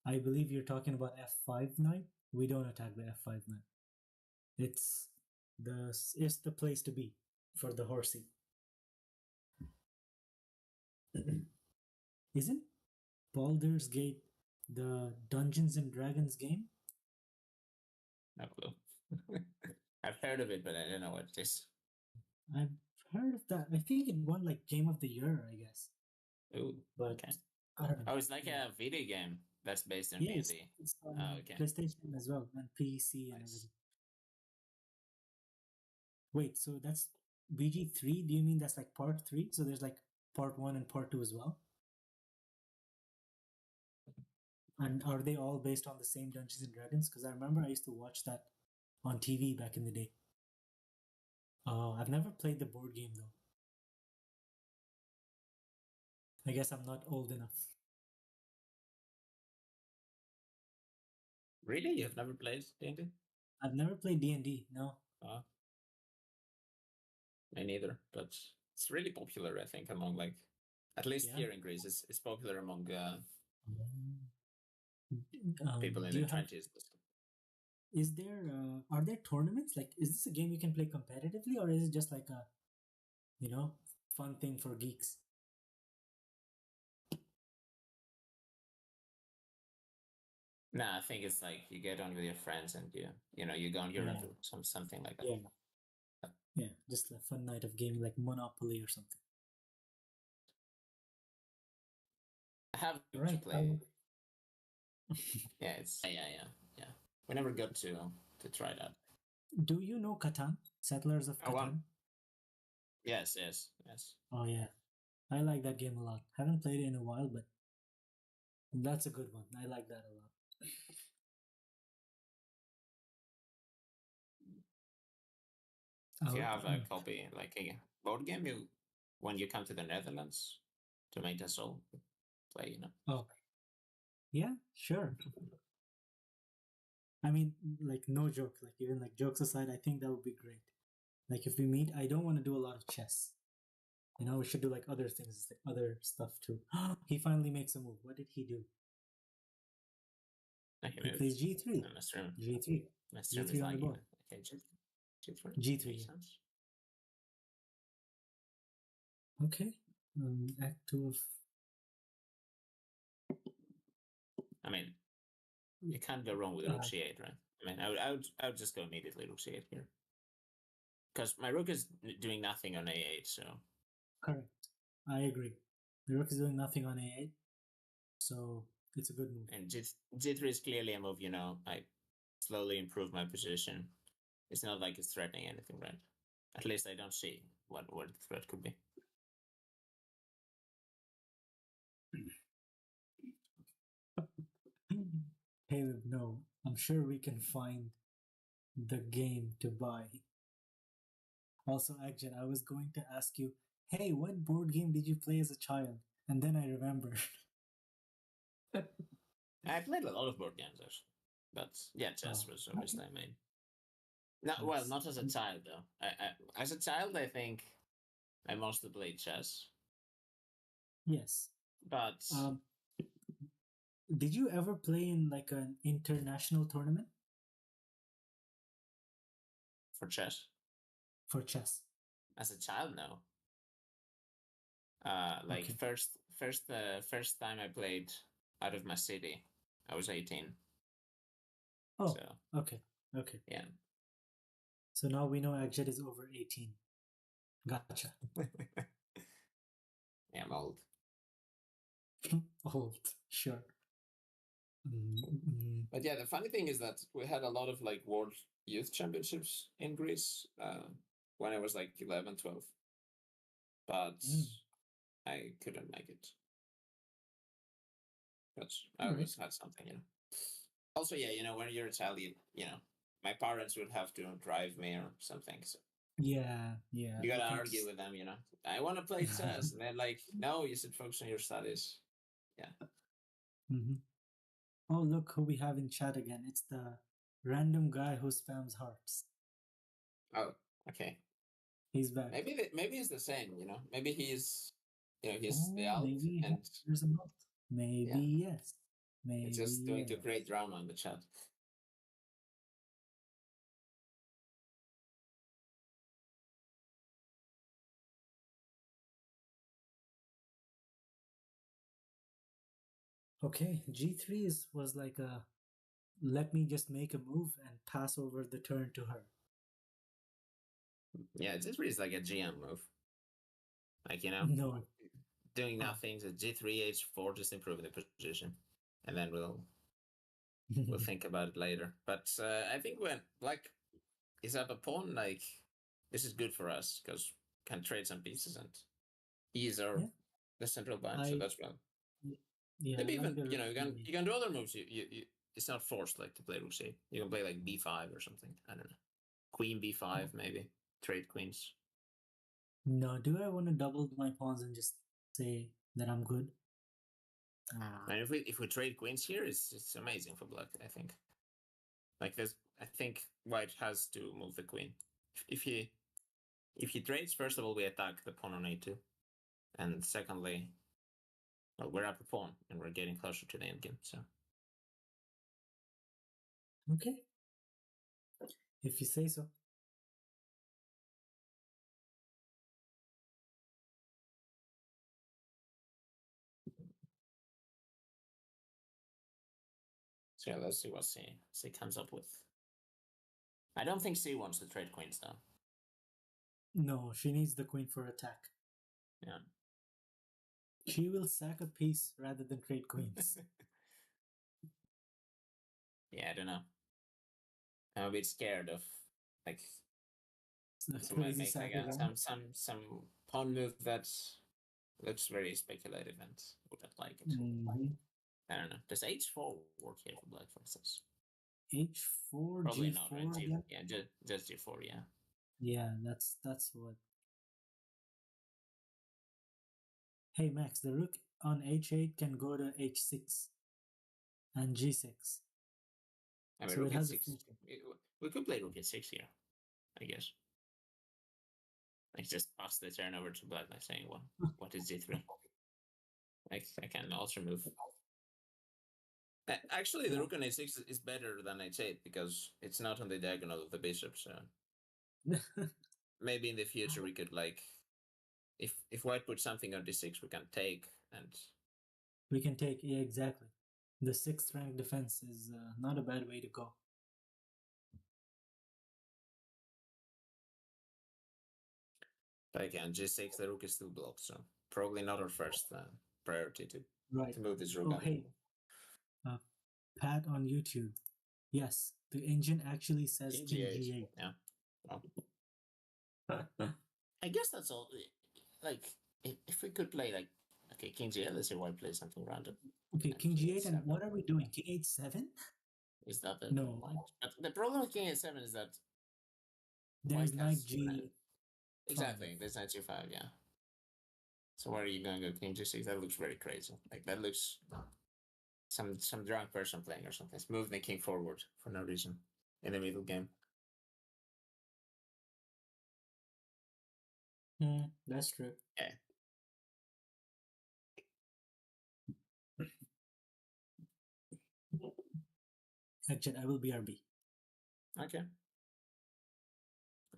I believe you're talking about F5 knight. We don't attack the F5 knight. It's the place to be for the horsey. Isn't Baldur's Gate the Dungeons and Dragons game? No clue. I've heard of it, but I don't know what it is. I've heard of that. I think it won like Game of the Year, I guess. Ooh, But okay. I don't know. Oh, it's like a video game that's based on Yes, D&D. it's on Okay. PlayStation as well and PC and Nice. everything. Wait, so that's BG3? Do you mean that's like part 3? So there's like part 1 and part 2 as well? And are they all based on the same Dungeons and Dragons? Because I remember I used to watch that on TV back in the day. I've never played the board game though. I guess I'm not old enough. Really? You've never played D&D? I've never played D&D, no. Me neither, but it's really popular, I think, among at least Yeah. here in Greece, it's popular among Um, people in do the you have? trenches. Is there? Are there tournaments? Like, is this a game you can play competitively, or is it just like a, fun thing for geeks? Nah, I think it's like you get on with your friends and you go on your Yeah. something like that. Yeah, just a fun night of gaming, like Monopoly or something. I have Right. played. Yeah, yeah. We never got to try that. Do you know Catan? Settlers of Catan? Wow. Yes. Oh yeah, I like that game a lot. Haven't played it in a while, but that's a good one. I like that a lot. If you have a copy, like a board game, when you come to the Netherlands to make us all play, Oh, yeah, sure. I mean, like no joke. Like even like jokes aside, I think that would be great. Like if we meet, I don't want to do a lot of chess. We should do like other things, like other stuff too. He finally makes a move. What did he do? He plays G3. G3. G3 on the board. Okay, G3. G3. Makes sense. Okay. Act 2 of. I mean, you can't go wrong with rook c8, right? I mean, I would just go immediately rook c8 here, because my rook is doing nothing on a8, so. Correct. I agree. The rook is doing nothing on a8, so it's a good move. And G3 is clearly a move, I slowly improve my position. It's not like it's threatening anything, right? At least I don't see what the threat could be. Caleb, no. I'm sure we can find the game to buy. Also, Agjan, I was going to ask you, hey, what board game did you play as a child? And then I remembered. I played a lot of board games, actually. But yeah, chess was obviously my main. No, well, not as a child, though. As a child, I think I mostly played chess. Yes. But did you ever play in like an international tournament? For chess? For chess. As a child, no. Like Okay. first time I played out of my city, I was 18. Oh, So okay. Okay. yeah. So now we know Agjit is over 18. Gotcha. Yeah, I'm old. Old. Sure. Mm-mm. But yeah, the funny thing is that we had a lot of like World Youth Championships in Greece when I was like 11, 12. But Mm. I couldn't make it. But I All right. always had something, you know. Also, yeah, you know, when you're Italian, you know, my parents would have to drive me or something. So Yeah, yeah. you gotta You can argue just... with them, you know. I want to play chess, and they're like, "No, you should focus on your studies." Yeah. Mhm. Oh, look who we have in chat again. It's the random guy who spams hearts. Oh, okay. He's back. Maybe it's the same, you know. Maybe he's, you know, he's the Oh, alt, maybe and there's a lot. Maybe yeah, yes. it's Maybe just going to yes. create drama in the chat. Okay, G3 was like a let me just make a move and pass over the turn to her. Yeah, it's just really like a GM move. Like, you know, No. doing Oh. nothing. So G3, H4, just improving the position, and then we'll think about it later. But I think when Black is up a pawn, like this is good for us because can trade some pieces, and he's our Yeah, the central bank, so I that's well. yeah, I Maybe like even the you know rook. you can do other moves. You it's not forced like to play rook c. You can play like b5 or something. I don't know. Queen b5 maybe trade queens. No, do I want to double my pawns and just say that I'm good? And if we trade queens here, it's amazing for black. I think. Like this, I think white has to move the queen. If he if he trades, first of all we attack the pawn on a2, and secondly, well, we're up a pawn and we're getting closer to the endgame. So Okay, if you say so. yeah, let's see what C comes up with. I don't think C wants to trade queens though. No, she needs the queen for attack. Yeah. She will sack a piece rather than trade queens. Yeah, I don't know. I'm a bit scared of like The someone crazy make like sack a, around. some pawn move that looks very speculative and wouldn't like it. Mm-hmm. I don't know. Does H4 work here for black, for instance? H4, Probably not, right? G4 again. Yeah, just G4, yeah. Yeah, that's what. Hey Max, the rook on H8 can go to H6 and G6. I mean, So it rook has a h6. feature. We could play rook h6 here, I guess. Like just pass the turn over to black by saying, well, what is G3? Like I can also move. Actually, the rook on h6 is better than h8 because it's not on the diagonal of the bishop. So maybe in the future we could like, if white puts something on d6, we can take and. We can take, yeah, exactly. The 6th rank defense is not a bad way to go. But again, g6, the rook is still blocked, so probably not our first priority Right. to move this rook Oh, on. hey, Pat on YouTube. Yes, the engine actually says King G8. G8. Yeah. Well, I guess that's all. Like, if we could play like, okay, King G8, let's say white plays something random. Okay, And King King G8, and H7. what are we doing? King H7? Is that the No, white? But the problem with King H7 is that there's white Knight has G5. exactly there's Knight G5, yeah. So where are you going to go King G6? That looks very crazy. Like that looks some drunk person playing or something. It's moving the king forward for no reason in the middle game. That's true. Yeah. Actually, I will BRB. Okay.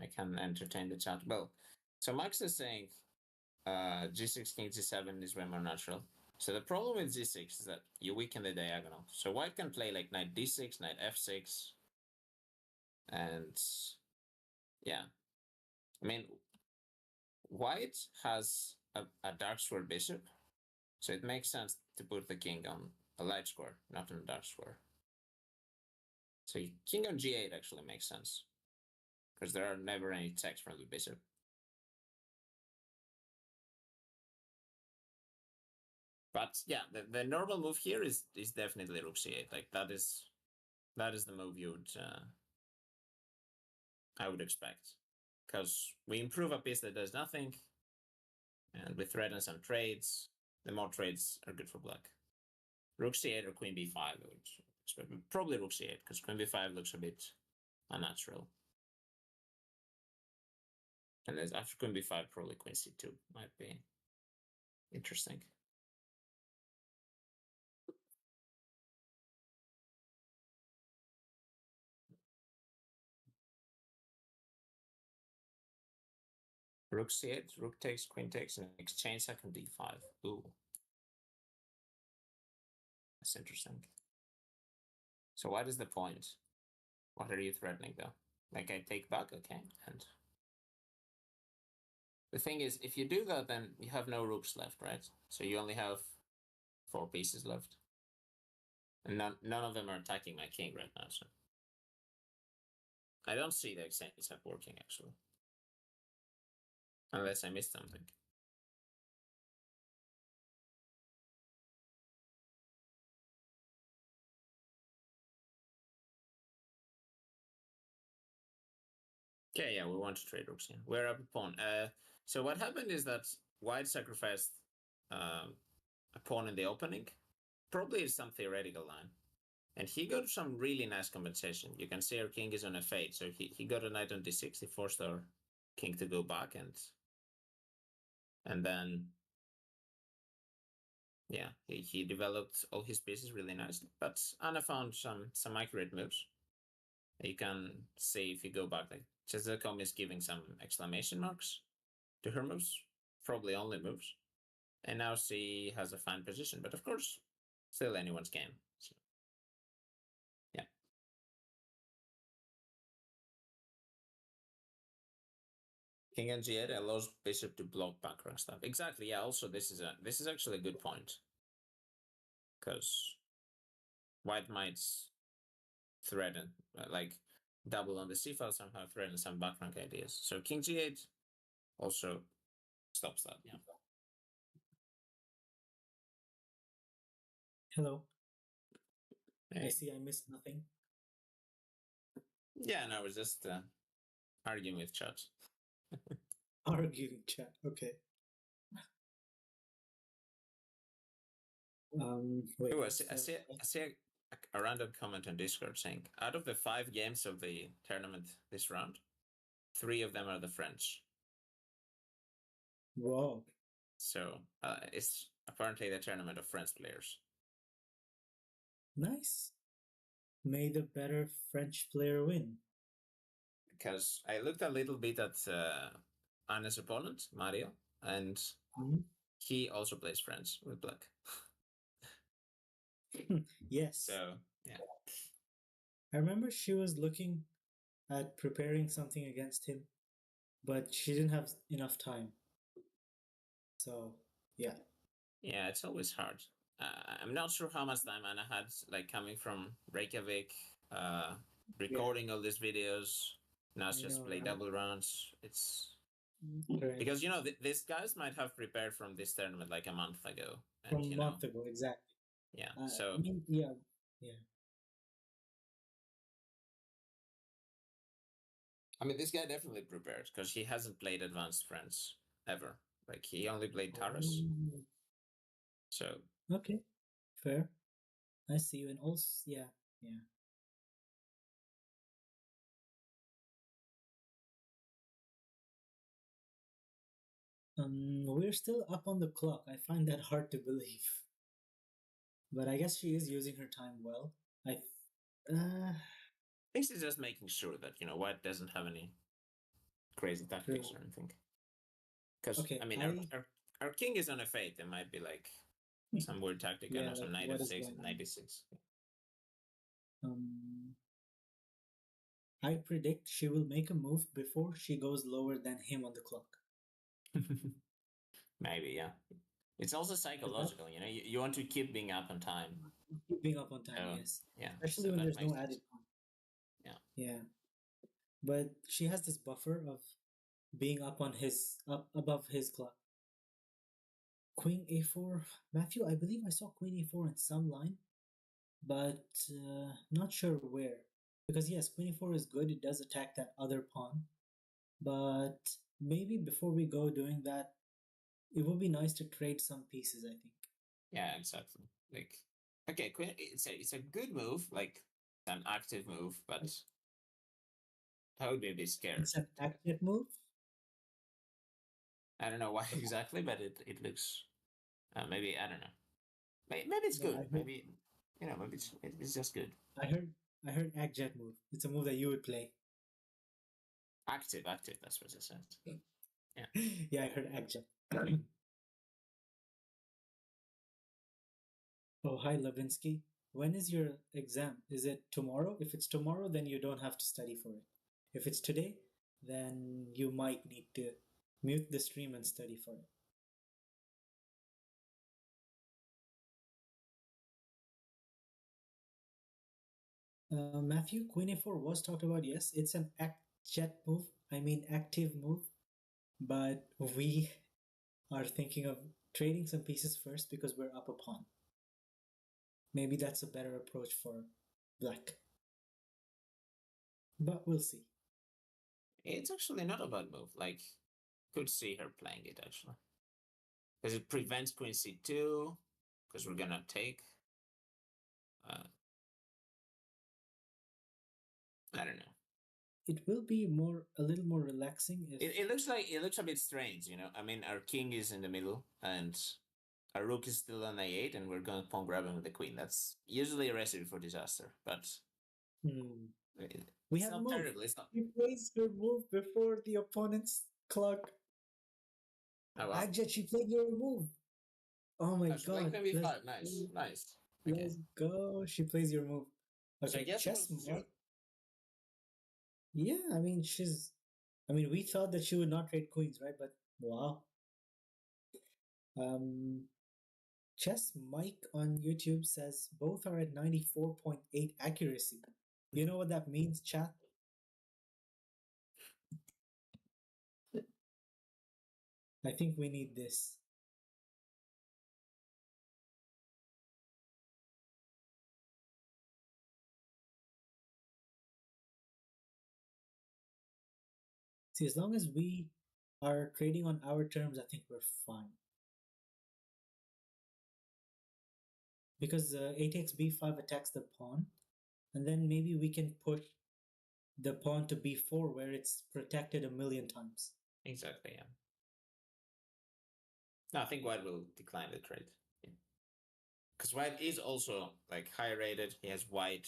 I can entertain the chat. Well, so Max is saying G6, King G7 is way more natural. So the problem with G6 is that you weaken the diagonal. So white can play like knight D6, knight F6, and yeah. I mean, white has a dark square bishop, so it makes sense to put the king on a light square, not on a dark square. So king on G8 actually makes sense, because there are never any checks from the bishop. But yeah, the normal move here is definitely rook c8. Like that is the move you would I would expect, because we improve a piece that does nothing, and we threaten some trades. The more trades are good for black. Rook c8 or queen b5, I would expect. Probably rook c8, because queen b5 looks a bit unnatural. And then after queen b5, probably queen c2 might be interesting. Rook c8, rook takes, queen takes, and exchange second d5. Ooh. That's interesting. So what is the point? What are you threatening though? Like I take back, okay. And the thing is, if you do that, then you have no rooks left, right? So you only have 4 pieces left. And none of them are attacking my king right now, so I don't see the exchange set working actually. Unless I missed something. Okay, yeah, we want to trade rooks. Yeah, we're up a pawn. So what happened is that white sacrificed a pawn in the opening. Probably is some theoretical line. And he got some really nice compensation. You can see our king is on f8, so he got a knight on d6. He forced our king to go back, and then yeah, he developed all his pieces really nicely. But Anna found some accurate moves. You can see if you go back, like Chezacom is giving some exclamation marks to her moves, probably only moves. And now she has a fine position, but of course, still anyone's game. So, yeah. King and G8 allows bishop to block background stuff. Exactly. Yeah. Also, this is actually a good point, because white might threaten like double on the c file somehow, threaten some background ideas. So King G8 also stops that. Yeah. Hello. Hey. I see I missed nothing. Yeah. No, I was just arguing with chat. Arguing chat. Okay. Wait. Ooh, I see a random comment on Discord saying, out of the 5 games of the tournament this round, 3 of them are the French. Wow. So it's apparently the tournament of French players. Nice. May the better French player win. Because I looked a little bit at Anna's opponent, Mario, and he also plays French with black. Yes. So, yeah. I remember she was looking at preparing something against him, but she didn't have enough time. So, yeah. Yeah, it's always hard. I'm not sure how much time Anna had, like coming from Reykjavik, recording all these videos. Now it's just play double rounds. It's because these guys might have prepared from this tournament like a month ago. And, from a month ago, exactly. Yeah. So yeah. I mean, this guy definitely prepared, because he hasn't played advanced French ever. Like he only played Taras. So okay, fair. I see you. And also, yeah. We're still up on the clock. I find that hard to believe. But I guess she is using her time well. I think she's just making sure that, White doesn't have any crazy tactics or anything. Because, okay, I mean, Our king is on a fate. There might be like some weird tactic Yeah, or some like knight what of is 6 going and on? knight d6. I predict she will make a move before she goes lower than him on the clock. Maybe, yeah. It's also Is that psychological, you know. You want to keep being up on time. keeping up on time? So Yes, yeah, especially so when that there's makes no sense. added point. Yeah. Yeah, but she has this buffer of being up on his up above his clock. Queen a4, Matthew. I believe I saw Queen a4 in some line, but not sure where. Because yes, Queen a4 is good. It does attack that other pawn, but maybe before we go doing that, it would be nice to trade some pieces. I think. Yeah, exactly. Like, okay, queen. It's a good move, like an active move, but I would be a bit scared. It's an active move. I don't know why exactly, but it looks maybe I don't know. Maybe it's No, good. Maybe maybe it's just good. I heard, I heard Agjet move. It's a move that you would play. Active. That's what it said. Yeah. Yeah, I heard Agjet. Oh, hi, Levinsky. When is your exam? Is it tomorrow? If it's tomorrow, then you don't have to study for it. If it's today, then you might need to mute the stream and study for it. Matthew, Queen a4 was talked about. Yes, it's an jet move. I mean, active move. But we are thinking of trading some pieces first because we're up a pawn. Maybe that's a better approach for black. But we'll see. It's actually not a bad move. Like, could see her playing it actually, because it prevents queen c2. Because we're gonna take. Uh, I don't know. It will be a little more relaxing if It looks a bit strange, you know. I mean, our king is in the middle, and our rook is still on a8, and we're going to pawn grabbing with the queen. That's usually a recipe for disaster, but we it's have a not move. terrible. It's not. He plays her move before the opponent's clock. Oh wow! Agjet, she played your move. Oh my That's like god. maybe 5. Nice. Okay. Let's go. She plays your move. So I Okay, guess it chess was mod. Yeah, I mean, we thought that she would not trade queens, right? But wow. Um, Chess Mike on YouTube says both are at 94.8 accuracy. You know what that means, chat? I think we need this. See, as long as we are trading on our terms, I think we're fine. Because a takes b5 attacks the pawn, and then maybe we can push the pawn to b4 where it's protected a million times. Exactly. Yeah. No, I think White will decline the trade. Because White is also like high rated. He has White.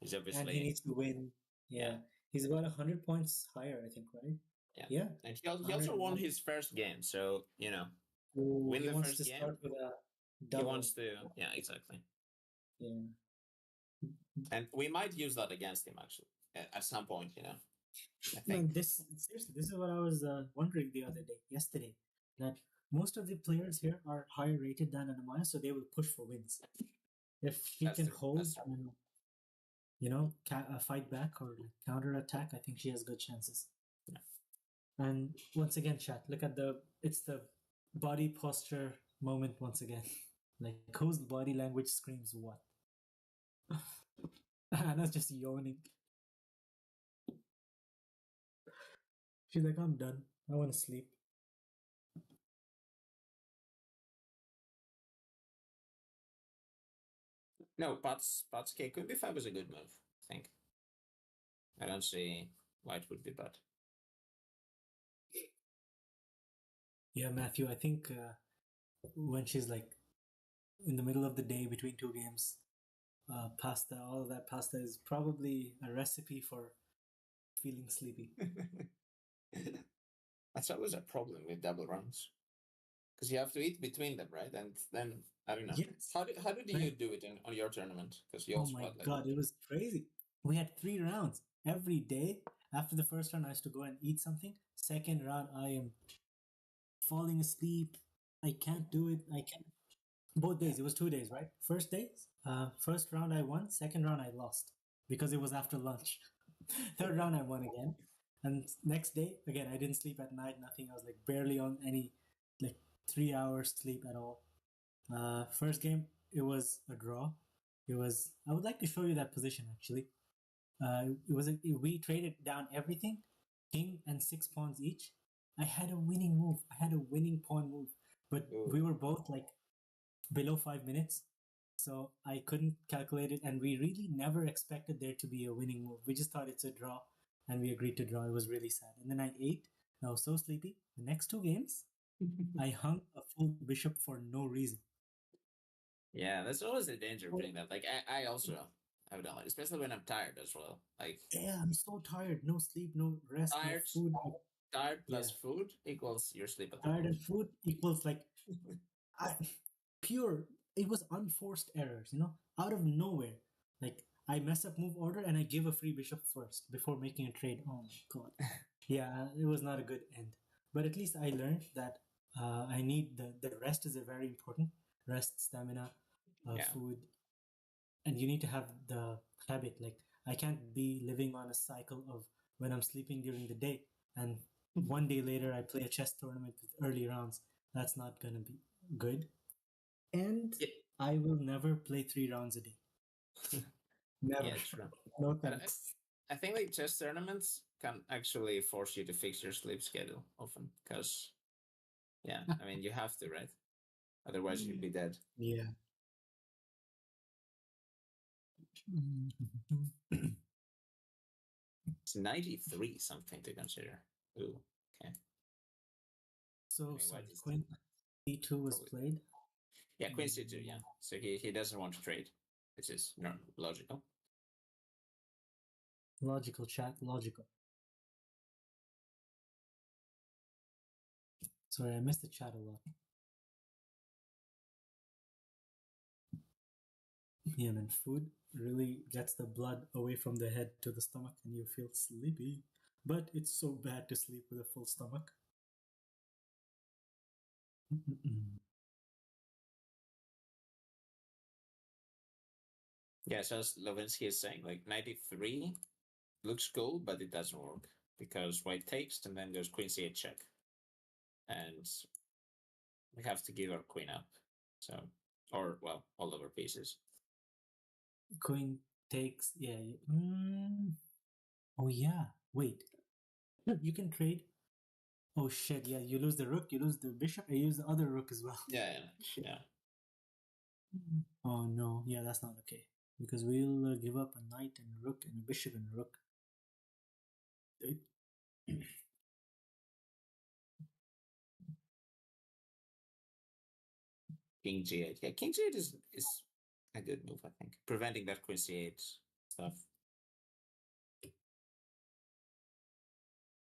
He's obviously. And he needs to win. Yeah. He's about 100 points higher, I think, right? Yeah. And he also won his first game, so Ooh, win he the wants first to game. start with a He double. wants to, yeah, exactly. Yeah. And we might use that against him actually at some point, I think. Man, seriously, this is what I was wondering yesterday, that most of the players here are higher rated than Anna-Maja, so they will push for wins. If she That's can true. hold That's true. and fight back or counter attack, I think she has good chances. Yeah. And once again, chat, look at it's the body posture moment once again. Like, whose body language screams what? Anna's just yawning. She's like, I'm done. I want to sleep. No, Pots K could be 5 is a good move, I think. I don't see why it would be bad. Yeah, Matthew, I think when she's like in the middle of the day between two games, pasta, all of that pasta is probably a recipe for feeling sleepy. That's always a problem with double runs. because you have to eat between them, right? And then I don't know. Yes. How did you do it on your tournament? Because you Oh also my had like god, it was crazy. We had 3 rounds every day. After the first round, I used to go and eat something. Second round, I am falling asleep. I can't do it. I can't. Both days. It was 2 days, right? First round I won. Second round I lost because it was after lunch. Third round I won again, and next day again I didn't sleep at night. Nothing. I was like barely on any like 3 hours sleep at all. First game it was a draw. It was. I would like to show you that position actually. We traded down everything, king and 6 pawns each. I had a winning move. I had a winning pawn move, but we were both like below 5 minutes, so I couldn't calculate it. And we really never expected there to be a winning move. We just thought it's a draw, and we agreed to draw. It was really sad. And then I ate. I was so sleepy. The next 2 games, I hung a full bishop for no reason. Yeah, that's always the danger of doing that. Like I also have done it, especially when I'm tired as well. Like Yeah, I'm so tired. No sleep, no rest, no tired, food. tired plus Yeah. food equals your sleep at the Tired moment. and food equals like I, pure. It was unforced errors, out of nowhere. Like I mess up move order and I give a free bishop first before making a trade. Oh my god. Yeah, it was not a good end. But at least I learned that I need the rest is a very important rest, stamina, Yeah. food, and you need to have the habit. Like I can't be living on a cycle of when I'm sleeping during the day and one day later I play a chess tournament with early rounds. That's not gonna be good. And Yeah, I will never play 3 rounds a day. Never. yeah, true. No But thanks. I think like chess tournaments can actually force you to fix your sleep schedule often because yeah, I mean you have to, right? Otherwise you'd be dead. Yeah. It's 93 something to consider. Ooh, okay. So I mean, sorry, what is Queen C2 was probably played. yeah, Queen C2, yeah. So he doesn't want to trade, which is logical. Logical chat, logical. Sorry, I missed the chat a lot. Yeah, man, food really gets the blood away from the head to the stomach and you feel sleepy. But it's so bad to sleep with a full stomach. Yeah, so as Levinsky is saying, like 93 looks cool, but it doesn't work because white takes and then goes Queen C8 check. And we have to give our queen up. So, or, well, all of our pieces. Queen takes, yeah. Oh, yeah. Wait. You can trade. Oh, shit. Yeah, you lose the rook, you lose the bishop, and you lose the other rook as well. Yeah. Oh, no. Yeah, that's not okay. Because we'll give up a knight and a rook and a bishop and a rook. King G8. Yeah, King G8 is a good move, I think. Preventing that Queen C8 stuff.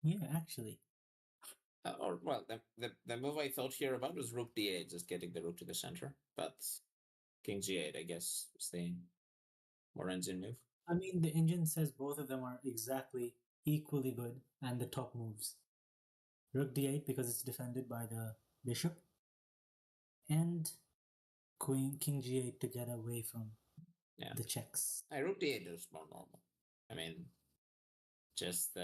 Yeah, actually. Or, well, the move I thought here about was Rook D8, just getting the rook to the center. But King G8, I guess, is the more engine move. I mean, the engine says both of them are exactly equally good and the top moves. Rook d8 because it's defended by the bishop, and king g8 to get away from the checks. Rook D8 is more normal. I mean, just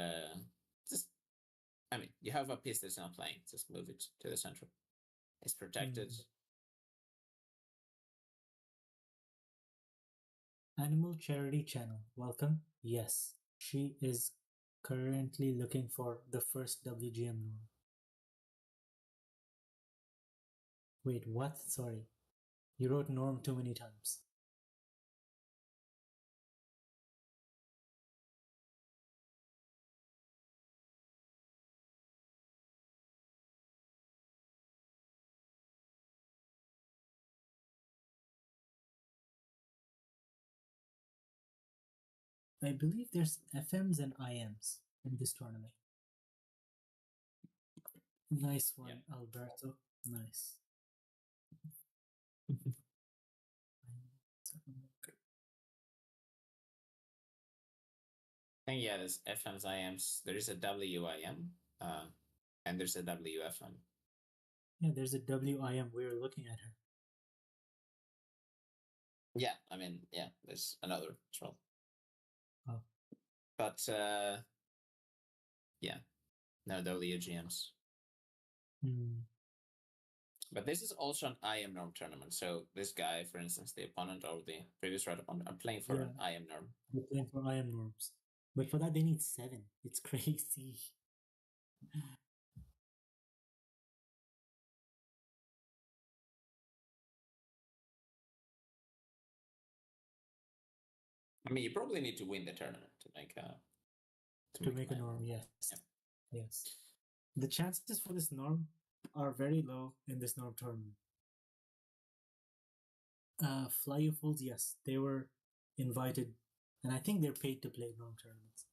I mean, you have a piece that's not playing, just move it to the center. It's protected. Animal Charity Channel, welcome. Yes, she is currently looking for the first WGM norm. Wait, what? Sorry. You wrote norm too many times. I believe there's FMs and IMs in this tournament. Nice one, yeah. Alberto. Nice. I think yeah, there's FMs, IMs. There is a WIM, and there's a WFM. Yeah, there's a WIM. We were looking at her. Yeah, I mean, yeah, there's another as well. Oh. But yeah, no WGMs. But this is also an IM norm tournament. So this guy, for instance, the opponent or the previous red opponent, are playing for an IM norm. They're playing for IM norms. But for that, they need 7. It's crazy. I mean, you probably need to win the tournament to make a norm. Yes. Yeah. Yes. The chances for this norm are very low in this norm tournament. Fly You Fools, yes, they were invited, and I think they're paid to play norm tournaments.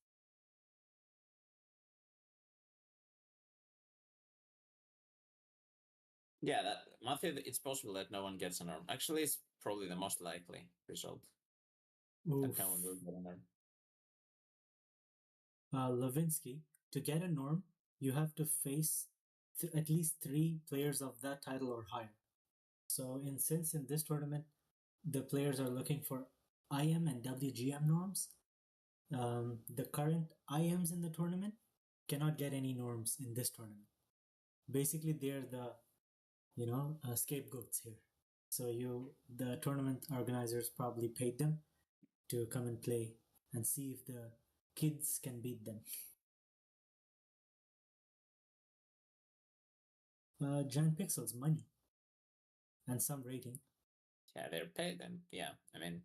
Yeah, that Matthew, it's possible that no one gets a norm. Actually, it's probably the most likely result. Oof. That no one will get a norm. Levinsky, to get a norm, you have to face at least 3 players of that title or higher. So, since in this tournament, the players are looking for IM and WGM norms, the current IMs in the tournament cannot get any norms in this tournament. Basically, they're the scapegoats here. So the tournament organizers probably paid them to come and play and see if the kids can beat them. Giant Pixels, money, and some rating. Yeah, they're paid, and yeah, I mean,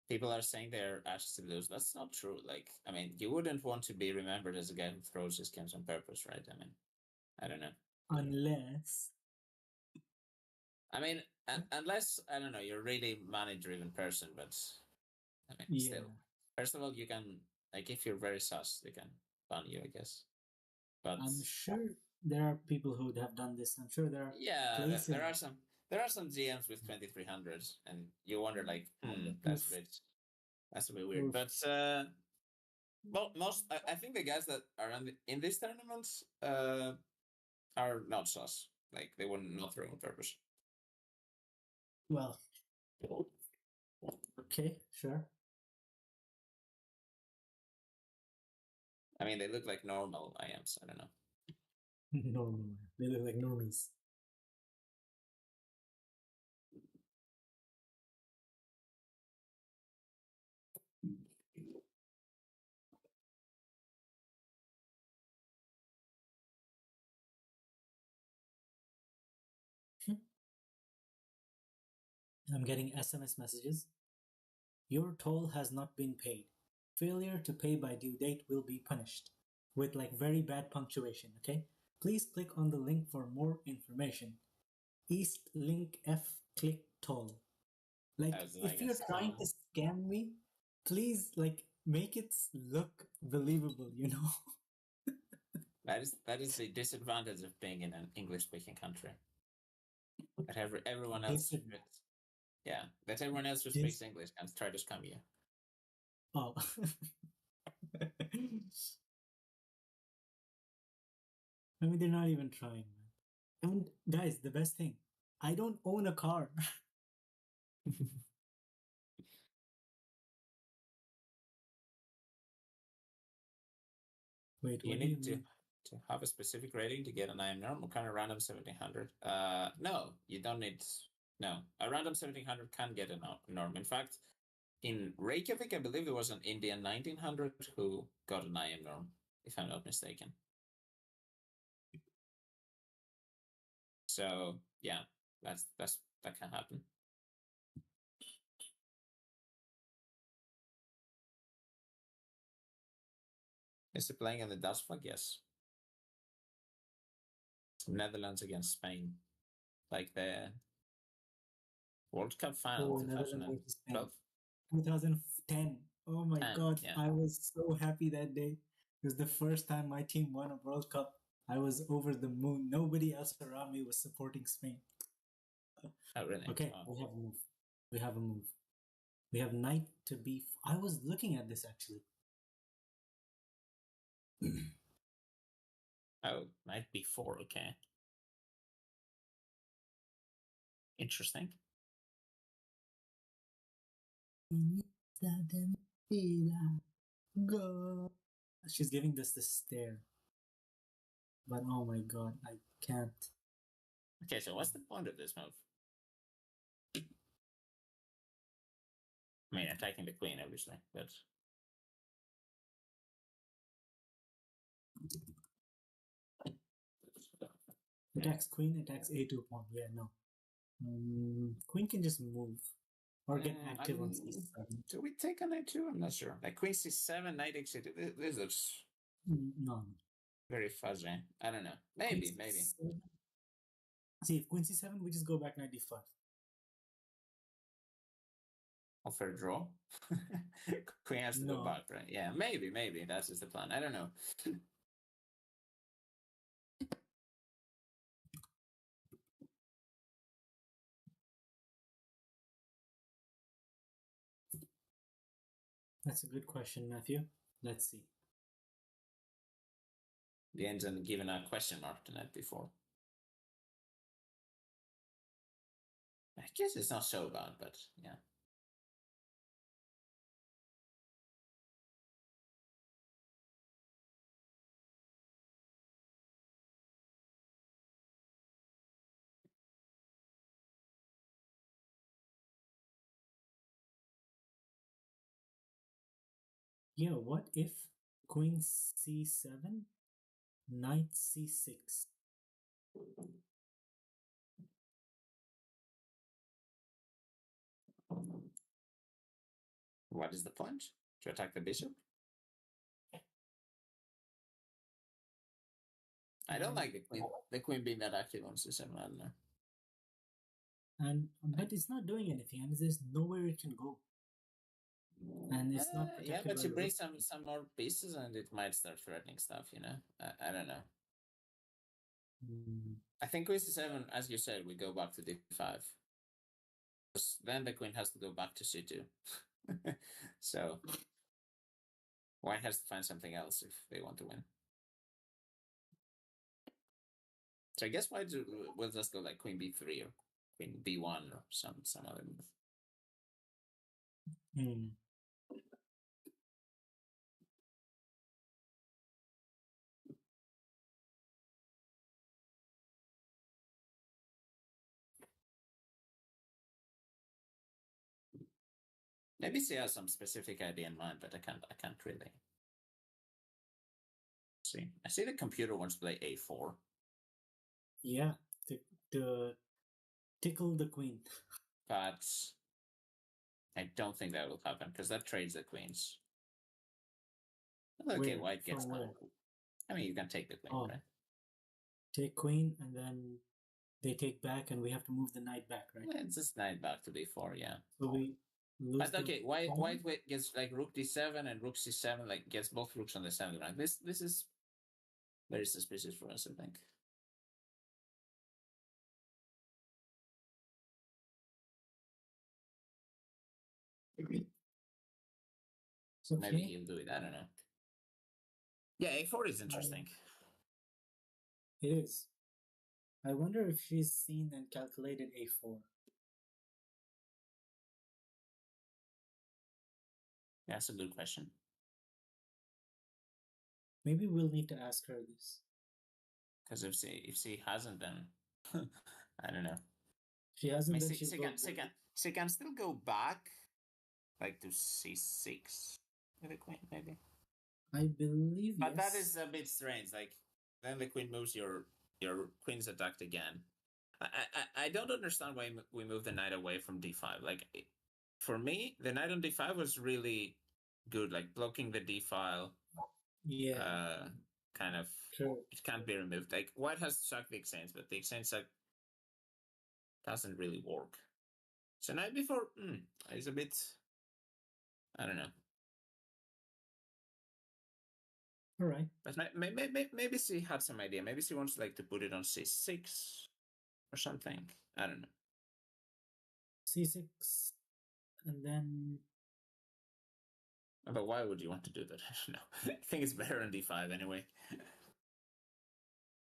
people are saying they're anxious to lose. That's not true. Like, I mean, you wouldn't want to be remembered as a guy who throws his games on purpose, right? I mean, I don't know. Unless I don't know, you're a really money-driven person, but I mean, still. First of all, you can if you're very sus, they can ban you, I guess. But I'm sure there are people who would have done this. I'm sure there are. There are some GMs with 2300s, and you wonder like, that's a bit weird. Oof. But I think the guys that are in these tournaments are not sus. Like they wouldn't not throw on purpose. Well, okay, sure. I mean, they look like normal IMs. I don't know. Normal. They look like normies. I'm getting SMS messages. Your toll has not been paid. Failure to pay by due date will be punished. With like very bad punctuation, okay? Please click on the link for more information. East link F click toll. Like if you're trying to scam me, please like make it look believable, you know? That is the disadvantage of being in an English speaking country. That everyone else that everyone else who speaks English can try to scam you. Oh. I mean, they're not even trying, man. And guys, the best thing, I don't own a car. Wait, you need to have a specific rating to get an IM norm. What kind of random 1700? No, you don't need. No, a random 1700 can get a norm. In fact, in Reykjavik, I believe it was an Indian 1900 who got an IM norm, if I'm not mistaken. So yeah, that can happen. Is he playing in the Dutch flag? Yes. Netherlands against Spain, like the World Cup final 2012. 2010. Oh my god, yeah. I was so happy that day. It was the first time my team won a World Cup. I was over the moon. Nobody else around me was supporting Spain. Oh, really? Okay, Oh. we have a move. We have a move. We have knight to b. I was looking at this actually. Oh, knight b4. Okay. Interesting. Go. She's giving this the stare. But oh my god, I can't. Okay, so what's the point of this move? I mean, attacking the queen, obviously, but Attacks queen, attacks a2 pawn. Yeah, no. Queen can just move or get active on c7. Do we take a knight too? I'm not sure. Like queen c7, knight x8. This looks No. very fuzzy. I don't know. Maybe, maybe. See, if queen c7, we just go back knight d5. Offer a draw. Queen has to go back, right? Yeah, maybe. That's just the plan. I don't know. That's a good question, Matthew. Let's see. The end's given a question mark to knight before. I guess it's not so bad, but yeah. Yeah, what if queen c7, knight c6? What is the point? To attack the bishop? I don't like the queen being that active on c7. I don't know. But it's not doing anything, and there's nowhere it can go. And it's not protected. Yeah, but you bring some more pieces, and it might start threatening stuff. You know, I don't know. I think queen c7, as you said, we go back to d5. Then the queen has to go back to c2. So white has to find something else if they want to win. So I guess white will just go like queen b3 or queen b1 or some other move. Maybe she has some specific idea in mind, but I can't really see. I see the computer wants to play a4. Yeah, to tickle the queen. But I don't think that will happen because that trades the queens. Okay, white gets one. I mean, you can take the queen, right? Take queen, and then they take back, and we have to move the knight back, right? Yeah, it's just knight back to d4, yeah. So we lose. But okay, white gets like rook d7 and rook c7, like gets both rooks on the 7th rank. This is very suspicious for us, I think. So maybe he'll do it. I don't know. Yeah, a4 is interesting. It is. I wonder if she's seen and calculated a4. Yeah, that's a good question. Maybe we'll need to ask her this. Because if she hasn't, then I don't know. She hasn't. I mean, she can still go back, like to c6 with the queen, maybe. I believe. But yes. That is a bit strange. Like then the queen moves, your queen's attacked again. I don't understand why we move the knight away from d5. Like for me, the knight on d5 was really good, like blocking the d file. Yeah. Kind of. True. It can't be removed. Like white has to sack the exchange, but the exchange doesn't really work. So knight before is a bit. I don't know. All right. But maybe she had some idea. Maybe she wants like to put it on c6 or something. I don't know. C6, and then But why would you want to do that? I don't know. I think it's better on d5 anyway.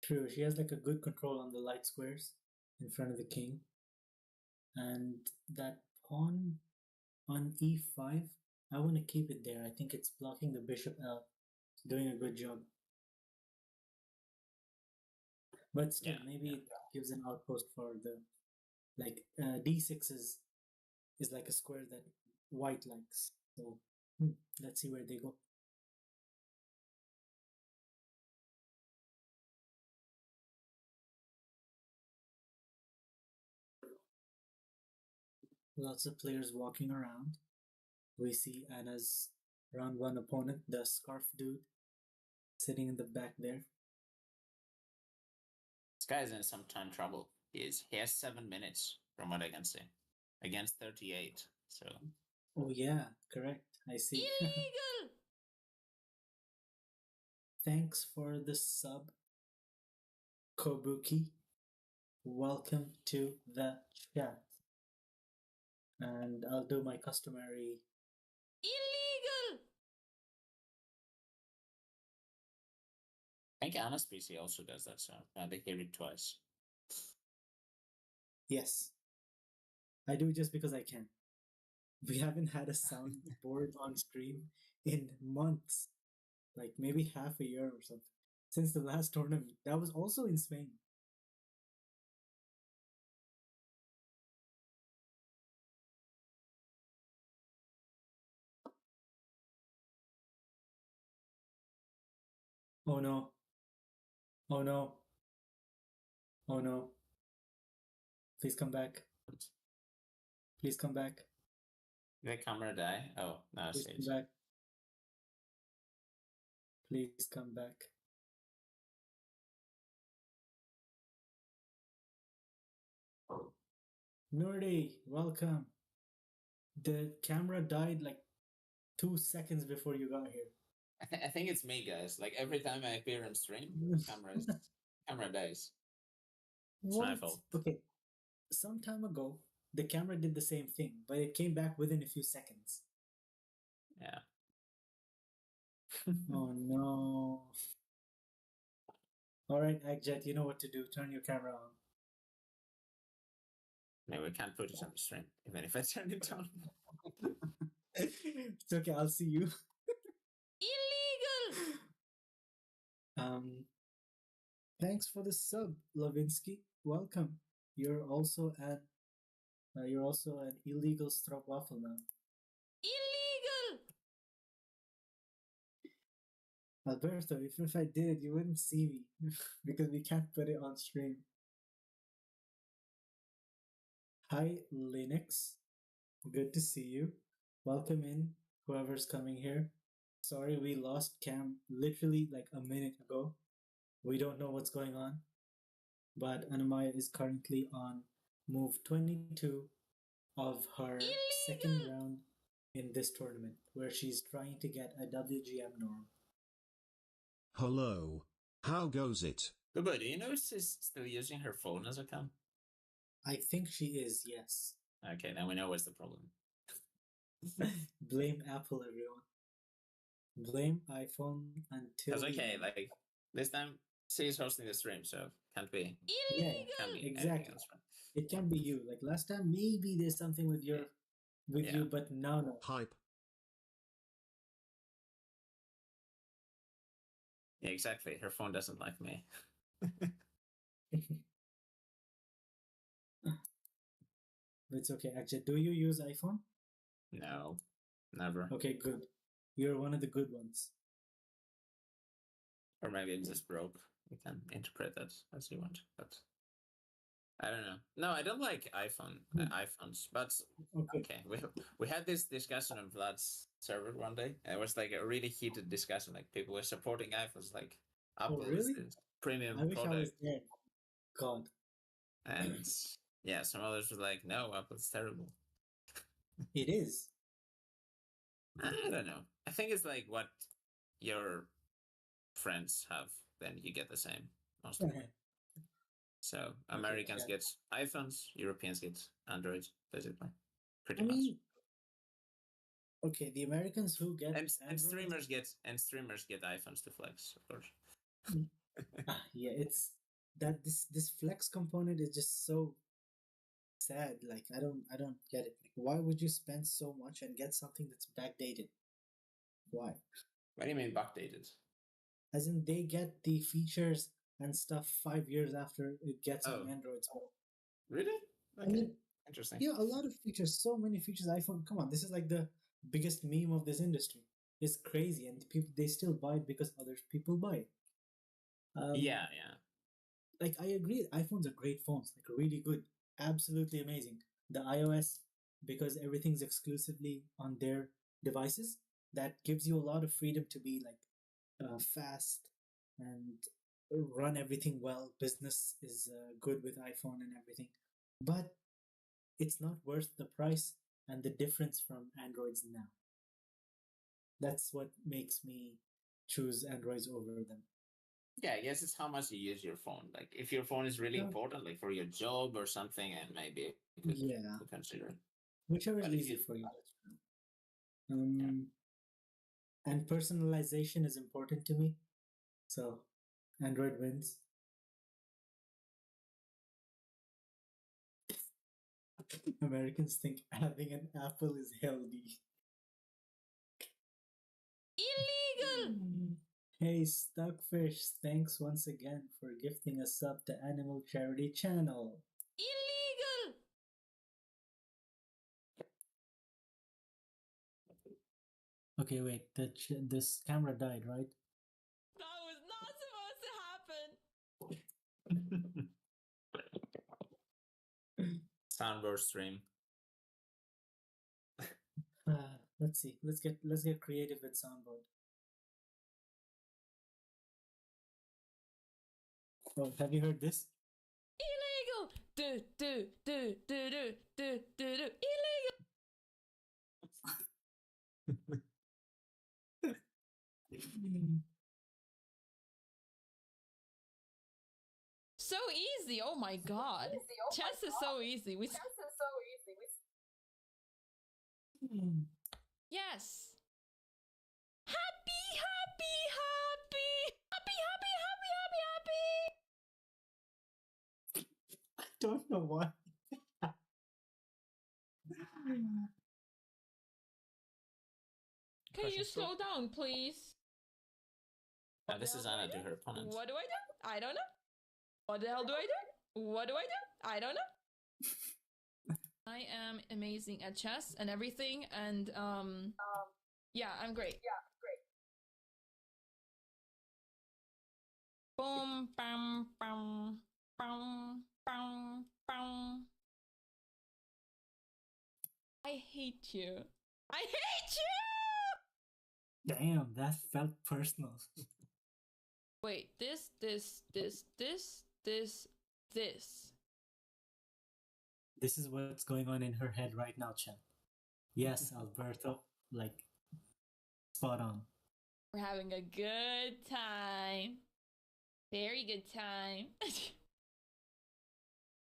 true. She has like a good control on the light squares in front of the king, and that pawn on e5. I want to keep it there. I think it's blocking the bishop out. It's doing a good job. But still, maybe it gives an outpost for the like d6 is like a square that white likes. So let's see where they go. Lots of players walking around. We see Anna's round one opponent, the scarf dude, sitting in the back there. This guy's in some time trouble. He has 7 minutes from what I can see, against 38. So. Oh yeah, correct. I see. Illegal! Thanks for the sub, Kobuki. Welcome to the chat. And I'll do my customary. Illegal! I think Anna's PC also does that, so they hear it twice. Yes. I do just because I can. We haven't had a soundboard on stream in months. Like maybe half a year or something. Since the last tournament. That was also in Spain. Oh no. Oh no. Oh no. Please come back. Please come back. Did the camera die? Oh, no, Please it's come back. Please come back. Nurdi, welcome. The camera died like 2 seconds before you got here. I think it's me, guys. Like every time I appear on stream, camera dies. It's my fault. Okay, some time ago, the camera did the same thing, but it came back within a few seconds. Yeah. Oh no. Alright, Agjet, you know what to do. Turn your camera on. No, we can't put it on the stream, even if I turn it on. It's okay, I'll see you. Illegal! Thanks for the sub, Lavinsky. Welcome. You're also an illegal stroopwafel now. Illegal! Alberto, if I did, you wouldn't see me because we can't put it on stream. Hi, Linux. Good to see you. Welcome in, whoever's coming here. Sorry, we lost Cam literally like a minute ago. We don't know what's going on. But Anna-Maja is currently on move 22 of her second round in this tournament, where she's trying to get a WGM norm. Hello. How goes it? But do you know she's still using her phone as a cam? I think she is, yes. Okay, now we know what's the problem. Blame Apple, everyone. Blame iPhone until. That's okay. Like this time, she's hosting the stream, so can't be. Yeah, Can't be exactly. else, right? It can be you. Like last time, maybe there's something with you, but now no. Hype. Yeah, exactly. Her phone doesn't like me. It's okay. Actually, do you use iPhone? No, never. Okay, good. You're one of the good ones. Or maybe it's just broke. You can interpret that as you want, but I don't know. No, I don't like iPhones, but okay. We had this discussion on Vlad's server one day. And it was like a really heated discussion. Like people were supporting iPhones, like Apple is this premium I wish product. I was there. God. And yeah, some others were like, no, Apple's terrible. It is. I don't know. I think it's like what your friends have, then you get the same most of the time. So Americans get iPhones, Europeans get Androids, basically, pretty much. Okay, the Americans who get and streamers get iPhones to flex, of course. Yeah, it's that this flex component is just so sad. Like I don't get it. Like, why would you spend so much and get something that's backdated? Why? What do you mean backdated? As in they get the features and stuff 5 years after it gets on Android. So, really? Okay. I mean, interesting. yeah, a lot of features, so many features. iPhone, come on, this is like the biggest meme of this industry. It's crazy, and people they still buy it because other people buy it. Yeah. Like I agree, iPhones are great phones, like really good, absolutely amazing. The iOS, because everything's exclusively on their devices, that gives you a lot of freedom to be like fast and run everything well. Business is good with iPhone and everything, but it's not worth the price and the difference from Androids now. That's what makes me choose Androids over them. Yeah, I guess it's how much you use your phone. Like, if your phone is really important, like for your job or something, and maybe you could consider it. Whichever is easy for you. And personalization is important to me, so Android wins. Americans think having an apple is healthy. Illegal! Hey, Stuckfish, thanks once again for gifting a sub to Animal Charity Channel. Illegal! Okay, wait, this camera died, right? That was not supposed to happen! Soundboard stream. Let's see. Let's get creative with soundboard. Oh, have you heard this? Illegal! Do, do, do, do, do, do, do, do. Illegal! So easy, oh my god. Chess is so easy. Yes. Happy, happy, happy. Happy, happy, happy, happy, happy. I don't know why. Can you slow down, please? This is Anna to her opponent. What do I do? I don't know. What the hell do I do? What do I do? I don't know. I am amazing at chess and everything, and yeah, I'm great. Boom, bam, bam, bam, bam, bam. I hate you. I hate you! Damn, that felt personal. Wait, this. This is what's going on in her head right now, Chan. Yes, Alberto, like, spot on. We're having a good time. Very good time.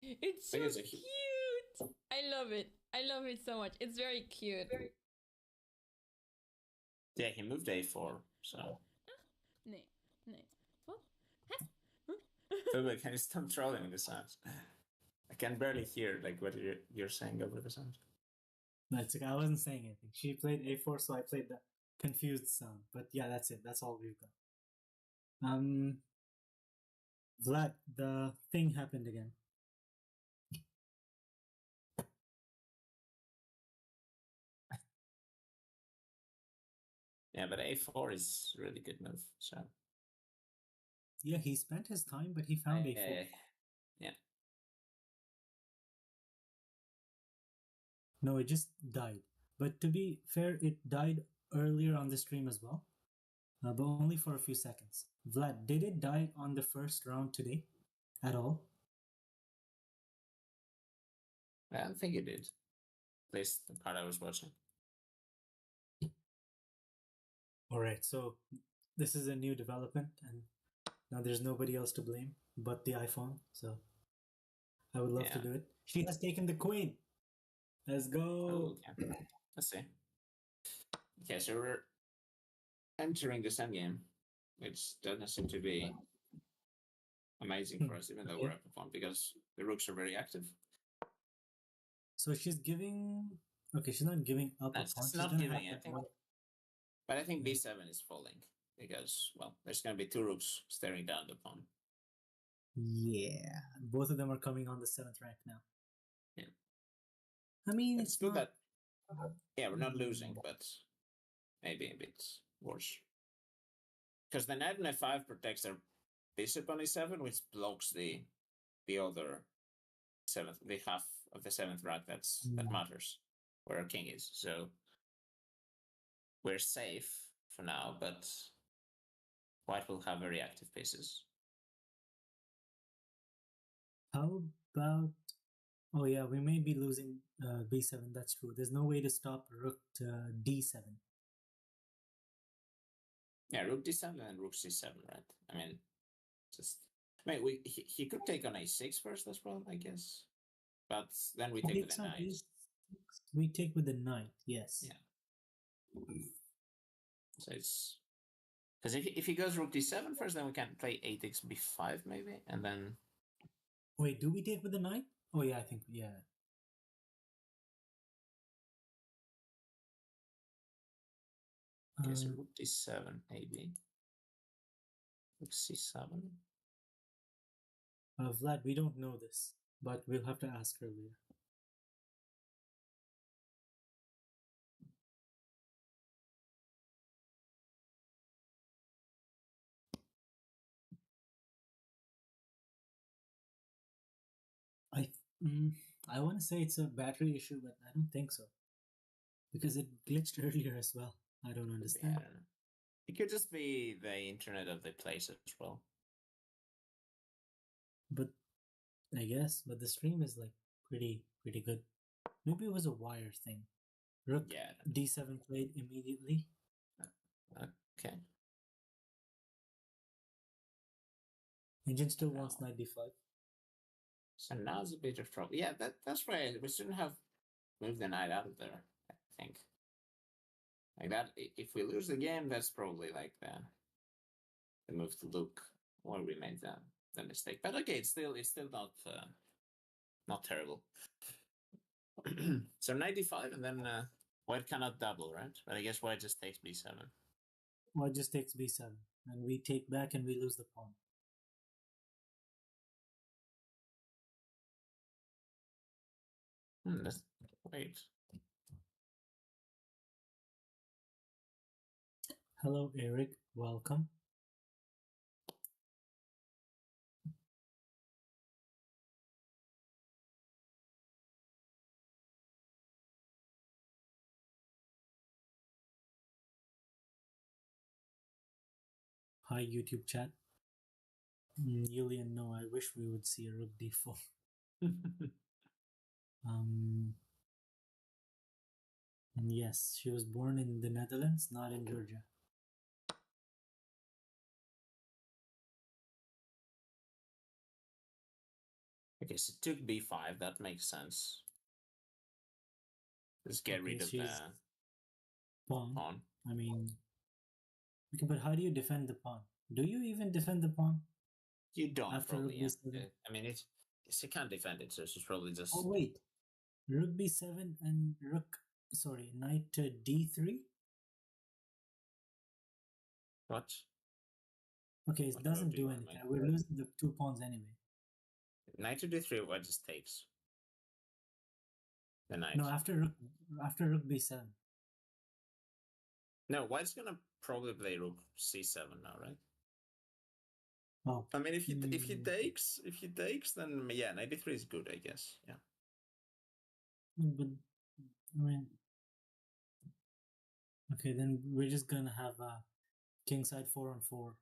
It's so cute. I love it. I love it so much. It's very cute. Yeah, he moved A4, so. Nee. But can you stop trolling the sounds? I can barely hear like what you're saying over the sound. No, it's okay. I wasn't saying anything. She played A4, so I played the confused sound. But yeah, that's it. That's all we've got. Vlad, the thing happened again. Yeah, but A4 is a really good move, so. Yeah, he spent his time, but he found A4. Yeah. No, it just died. But to be fair, it died earlier on the stream as well. But only for a few seconds. Vlad, did it die on the first round today? At all? I don't think it did. At least the part I was watching. Alright, so this is a new development, and now there's nobody else to blame but the iPhone. So I would love to do it. She has taken the queen. Let's go. Oh, okay. Let's see. Okay, so we're entering this endgame, which doesn't seem to be amazing for us, even though we're up a pawn, because the rooks are very active. So she's giving. Okay, she's not giving up a pawn. It's not giving anything. But I think b7 is falling because, well, there's going to be two rooks staring down the pawn. Yeah, both of them are coming on the 7th rank now. Yeah. I mean, it's still not... that. Yeah, we're not losing, but maybe a bit worse. Because the knight on f5 protects our bishop on e7, which blocks the other 7th, the half of the 7th rank that matters, where our king is. So we're safe for now, but white will have very active pieces. How about... Oh yeah, we may be losing b7, that's true. There's no way to stop rook d7. Yeah, rook d7 and rook c7, right? I mean, he could take on a6 first as well, I guess. But then we take with the knight. We take with the knight, yes. Yeah. So it's... Because if he goes rook d7 first, then we can play a takes b5 maybe, and then... Wait, do we take with the knight? Oh yeah, I think, yeah. Okay, so rook d7 maybe. Rook c7. Vlad, we don't know this, but we'll have to ask her later. I want to say it's a battery issue, but I don't think so. Because it glitched earlier as well. I don't understand. Yeah, I don't know. It could just be the internet of the place as well. But I guess, but the stream is like pretty good. Maybe it was a wire thing. Rook d7 played immediately. Okay. Engine still wants knight d5. So now it's a bit of trouble. Yeah, that's right. We shouldn't have moved the knight out of there, I think. Like that, if we lose the game, that's probably like the move to Luke, or we made the mistake. But okay, it's still not terrible. So knight d5, and then white cannot double, right? But I guess white just takes b7. White just takes b7, and we take back and we lose the pawn. Let's wait. Hello, Eric. Welcome. Hi, YouTube chat. Yulian, no, I wish we would see a rook d4. Yes, she was born in the Netherlands, not in Georgia. Okay, so took b5, that makes sense. Let's get rid of the pawn. I mean, okay, but how do you defend the pawn? Do you even defend the pawn? You don't, after probably. rook b7? I mean, she can't defend it, so she's probably just... Oh, wait. Rook b7 and knight to d3? What? Okay, it doesn't do anything. We're losing the 2 pawns anyway. Knight to d3, white just takes the knight. No, after rook b7. No, white's gonna probably play rook c7 now, right? Oh. I mean, if he takes, then yeah, knight d3 is good, I guess. Yeah. But I mean, okay, then we're just gonna have kingside 4-on-4.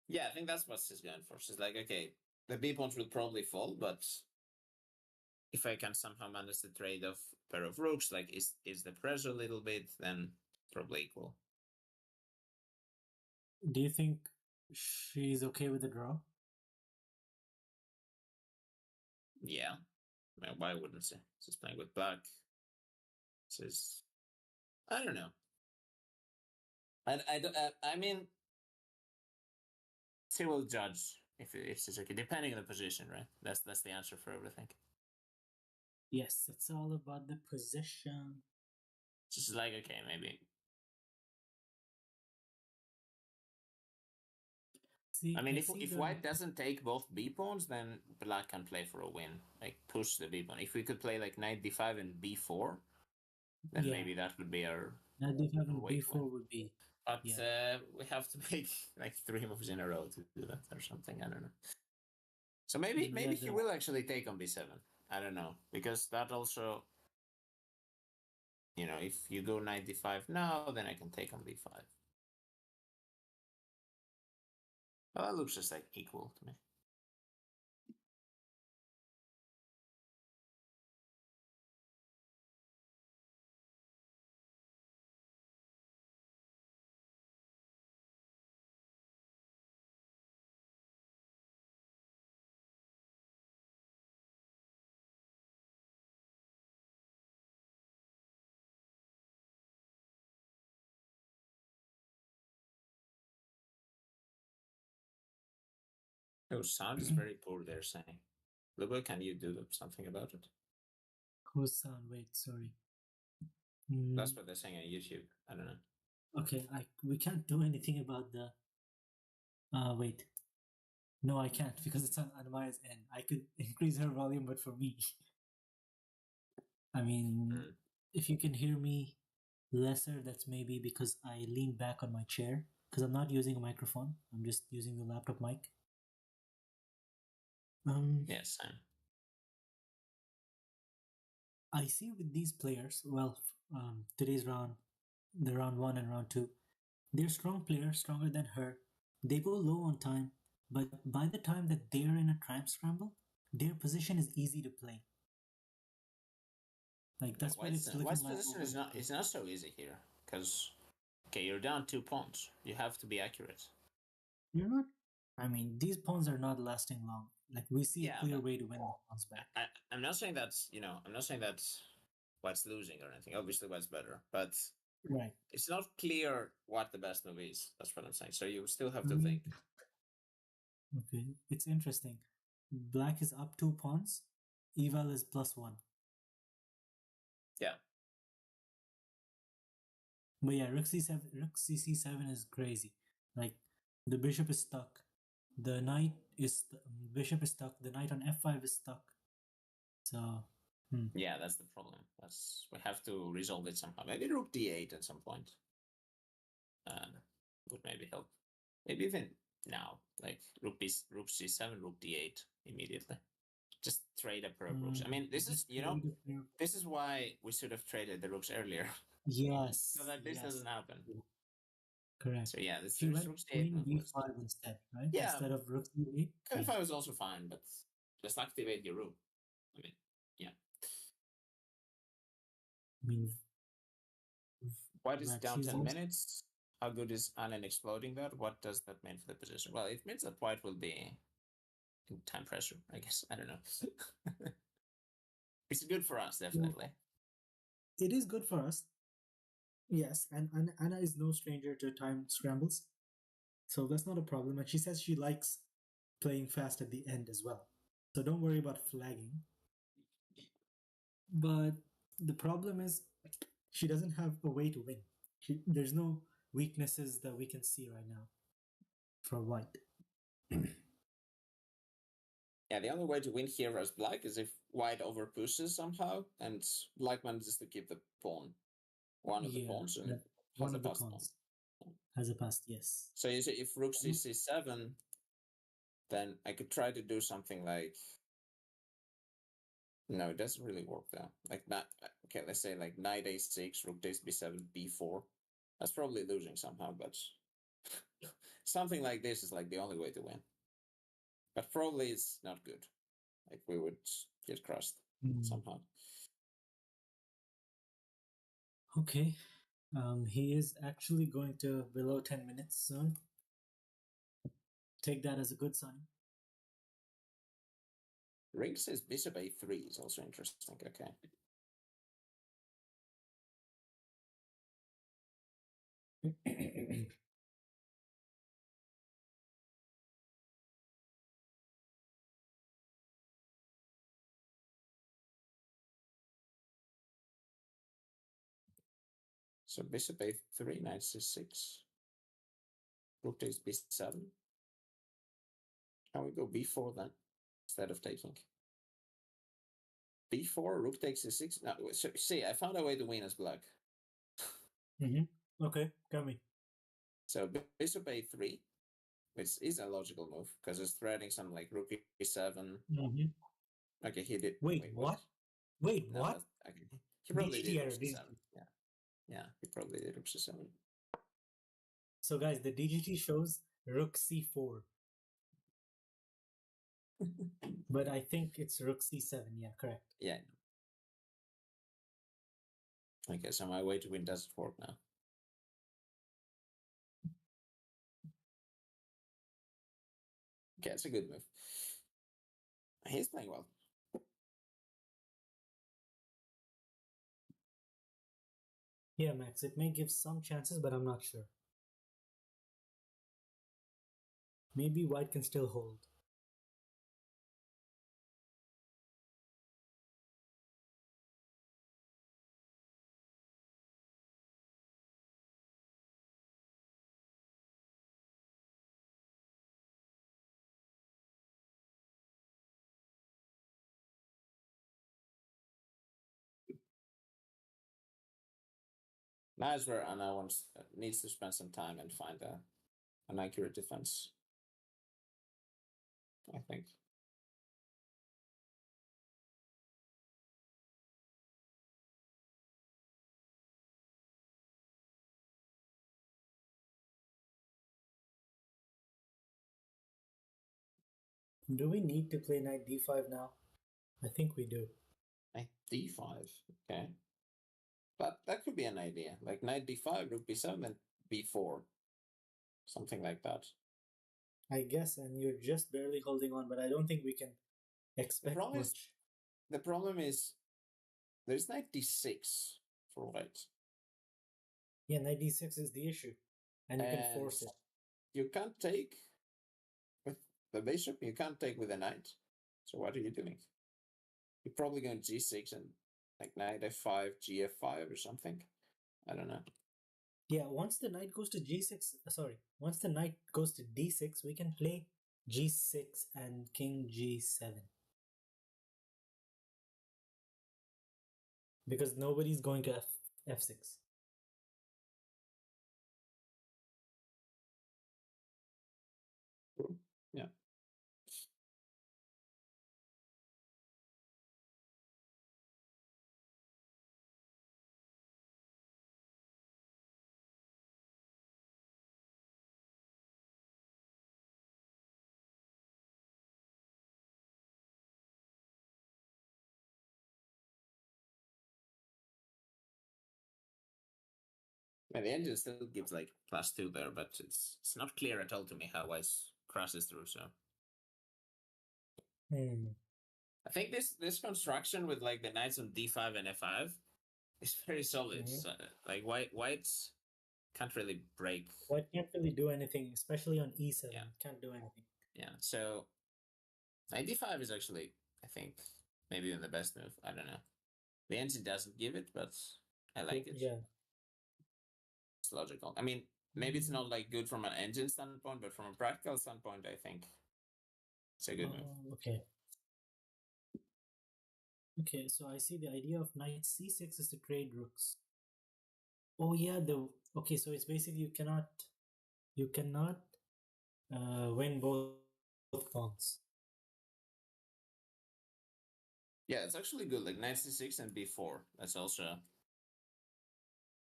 Yeah, I think that's what she's going for. She's like, okay, the b pawns will probably fall, but if I can somehow manage the trade of pair of rooks, like is the pressure a little bit, then probably equal. Do you think she's okay with the draw? Yeah. I mean, why wouldn't she? She's playing with black. She's, I don't know. I mean, she will judge if she's okay, depending on the position, right? That's the answer for everything. Yes, it's all about the position. Just like, okay, maybe. See, I mean, if see white doesn't take both b pawns, then black can play for a win. Like push the b pawn. If we could play like knight d5 and b4, then maybe that would be our knight d5 and way to win. b4 would be. But we have to make like 3 moves in a row to do that or something. I don't know. So maybe he will actually take on b7. I don't know, because that also, you know, if you go knight d5 now, then I can take on b5. Well, that looks just like equal to me. Your sound is very poor there, saying. Lubo, can you do something about it? Whose sound? Wait, sorry. That's what they're saying on YouTube. I don't know. Okay, we can't do anything about the. Wait. No, I can't because it's on Anna-Maja's end. I could increase her volume, but for me, I mean, if you can hear me lesser, that's maybe because I lean back on my chair because I'm not using a microphone. I'm just using the laptop mic. Yes, Sam. I see with these players, well, today's round, the round 1 and round 2, they're strong players, stronger than her. They go low on time, but by the time that they're in a triumph scramble, their position is easy to play. Like that's what it's looking White's like. position is not so easy here because you're down 2 pawns. You have to be accurate. You're not. I mean, these pawns are not lasting long. Like we see a clear way to win the pawns back. I'm not saying that's I'm not saying that White's losing or anything. Obviously, White's better, but it's not clear what the best move is. That's what I'm saying. So you still have to think. Okay, it's interesting. Black is up 2 pawns. Eval is +1. Yeah. But yeah, rook c7 is crazy. Like the bishop is stuck. The bishop is stuck. The knight on f5 is stuck. So yeah, that's the problem. We have to resolve it somehow. Maybe rook d8 at some point. Would maybe help. Maybe even now, like rook c7, rook d8 immediately. Just trade a pair of rooks. I mean, this is why we should have traded the rooks earlier. Yes. So that this doesn't happen. Correct. So yeah, this she went rook queen b5 instead, right? Yeah. Instead of rook d8. Queen 5 is also fine, but just activate your rook. I mean, yeah. I mean, White is down 10 minutes. How good is Anna in exploding that? What does that mean for the position? Well, it means that White will be in time pressure, I guess. I don't know. It's good for us, definitely. It is good for us. Yes, and Anna is no stranger to time scrambles. So that's not a problem. And she says she likes playing fast at the end as well. So don't worry about flagging. But the problem is she doesn't have a way to win. There's no weaknesses that we can see right now for White. Yeah, the only way to win here as Black is if White overpushes somehow and Black manages to keep the pawn. One of the pawns. And one of the pawns has a passed, yes. So you say if rook c7, then I could try to do something like... No, it doesn't really work though. Like that. Okay, let's say like knight a6, rook takes b7, b4. That's probably losing somehow, but something like this is like the only way to win. But probably it's not good. Like we would get crushed somehow. Okay. He is actually going to below 10 minutes soon. take that as a good sign. Ring says bishop a3 is also interesting. Okay. So bishop a3, knight c6. Rook takes b7. And we go b4 then, instead of taking. b4, rook takes c6. No, so, see, I found a way to win as black. Okay, tell me. So bishop a3, which is a logical move, because it's threatening some like rook e7. Okay, he did. Wait, what? Wait, No, what? Okay. He probably DGT did error, rook c7. Yeah, he probably did rook c7. So guys, the DGT shows rook c4. But I think it's rook c7, yeah, correct. Yeah. Okay, so my way to win doesn't work now. Okay, it's a good move. He's playing well. Yeah, Max, it may give some chances, but I'm not sure. Maybe white can still hold. Now is where Anna needs to spend some time and find an accurate defense. I think. Do we need to play knight d5 now? I think we do. Knight d5, okay. But that could be an idea. Like knight d5, rook b7, and b4. Something like that. I guess, and you're just barely holding on, but I don't think we can expect much. The problem is there's knight d6 for white. Yeah, knight d6 is the issue. And you can force it. You can't take with the bishop, you can't take with the knight. So what are you doing? You're probably going g6 and like knight f5, gf5 or something. I don't know. Yeah, once the knight goes to g6, once the knight goes to d6, we can play g6 and king g7. Because nobody's going to f6. Yeah. Yeah, the engine still gives like +2 there, but it's not clear at all to me how White crosses through. So I think this construction with like the knights on d5 and f5 is very solid. So, like White's can't really break. White can't really do anything, especially on e7. Yeah. Can't do anything. Yeah, so knight d5 is actually, I think, maybe even the best move. I don't know. The engine doesn't give it, but I like it. Yeah. It's logical. I mean, maybe it's not like good from an engine standpoint, but from a practical standpoint, I think it's a good move. Okay. Okay, so I see the idea of knight c6 is to trade rooks. Oh yeah, okay, so it's basically you cannot win both pawns. Yeah, it's actually good. Like knight c6 and b4. That's also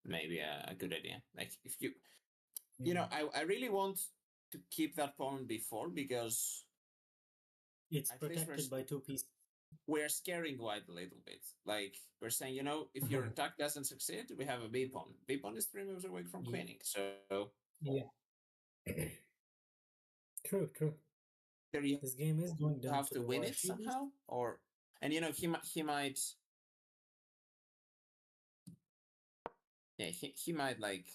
maybe a good idea. Like if you know, I really want to keep that pawn b4 because it's protected by 2 pieces. We're scaring white a little bit. Like we're saying, you know, if your attack doesn't succeed, we have a b pawn. B pawn is 3 moves away from queening. So yeah. True, true. There you This game is going down have to to the win wire. it somehow, or and he might yeah he might like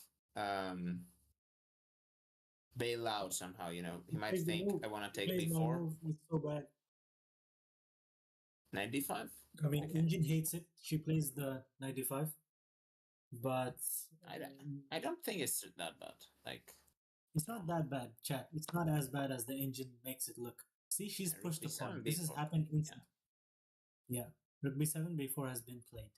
bail out somehow. He might Plays the think move. I want to He take plays my b4 move. It's so bad. 95. I mean, Okay. Engine hates it. She plays the 95, but I don't think it's that bad. Like it's not that bad, chat. It's not as bad as the engine makes it look. See, she's rook pushed a pawn. b7 This has b4. happened Yeah. instantly. Yeah. Rook b7 b4 has been played.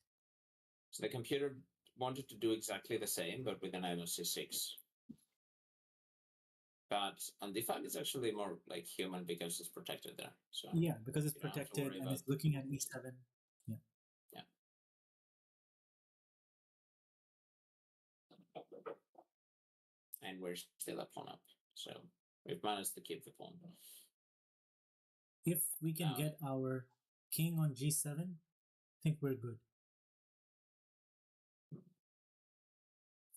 So the computer wanted to do exactly the same, but with an knight on c6. But on d5, it's actually more like human because it's protected there. So Yeah, because it's you don't have to protected worry and about it's looking at e7. Yeah. yeah. And we're still a pawn up, so we've managed to keep the pawn. If we can get our king on g7, I think we're good.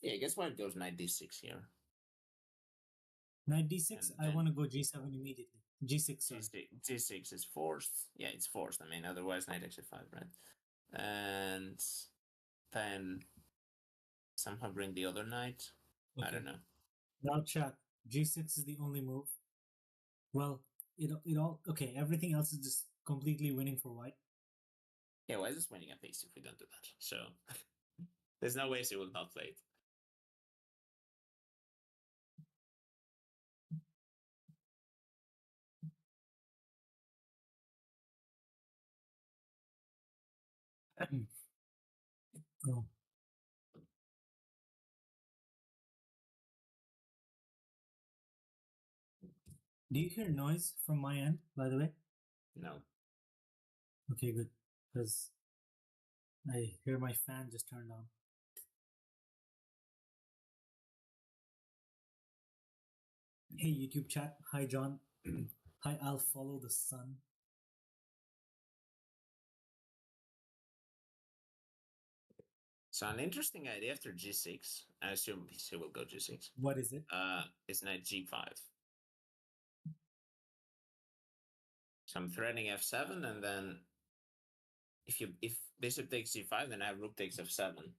Yeah, I guess why it goes knight d6 here. Knight d6, I want to go g7 immediately. G6, sorry. G6 is forced. Yeah, it's forced. I mean, otherwise knight h5, right? And then somehow bring the other knight. Okay. I don't know. Now chat, g6 is the only move. Well, it all okay. Everything else is just completely winning for white. Yeah, why is this winning a piece if we don't do that? So there's no way she will not play it. Oh. Do you hear noise from my end, by the way? No. Okay, good. Because I hear my fan just turned on. Hey, YouTube chat. Hi, John. Hi, I'll follow the sun. So an interesting idea after g6, I assume she will go g6. What is it? Is knight g5. So I'm threatening f7, and then if bishop takes g5, then I have rook takes f7.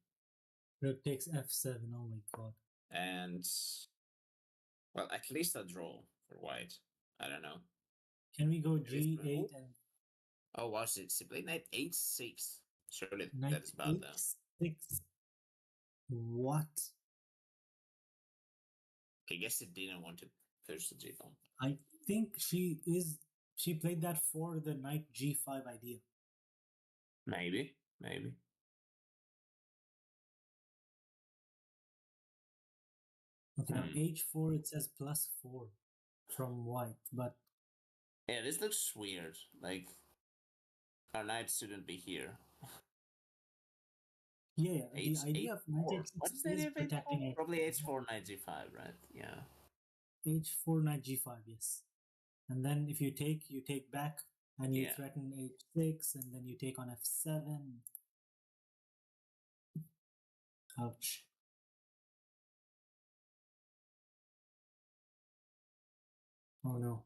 Rook takes f7. Oh my god. And well, at least a draw for white. I don't know. Can we go g8 and? Oh, wow! She played knight h6. Surely Knight that is bad though. h6. What? I guess she didn't want to push the g pawn. I think she played that for the knight g5 idea. Maybe. Okay, now h4 it says +4 from white, but yeah, this looks weird. Like our knight shouldn't be here. Yeah, the idea of knight h6 is protecting it. Probably h4 knight g5, right? Yeah. h4 knight g5, yes. And then if you take back and you threaten h6, and then you take on f7. Ouch. Oh no.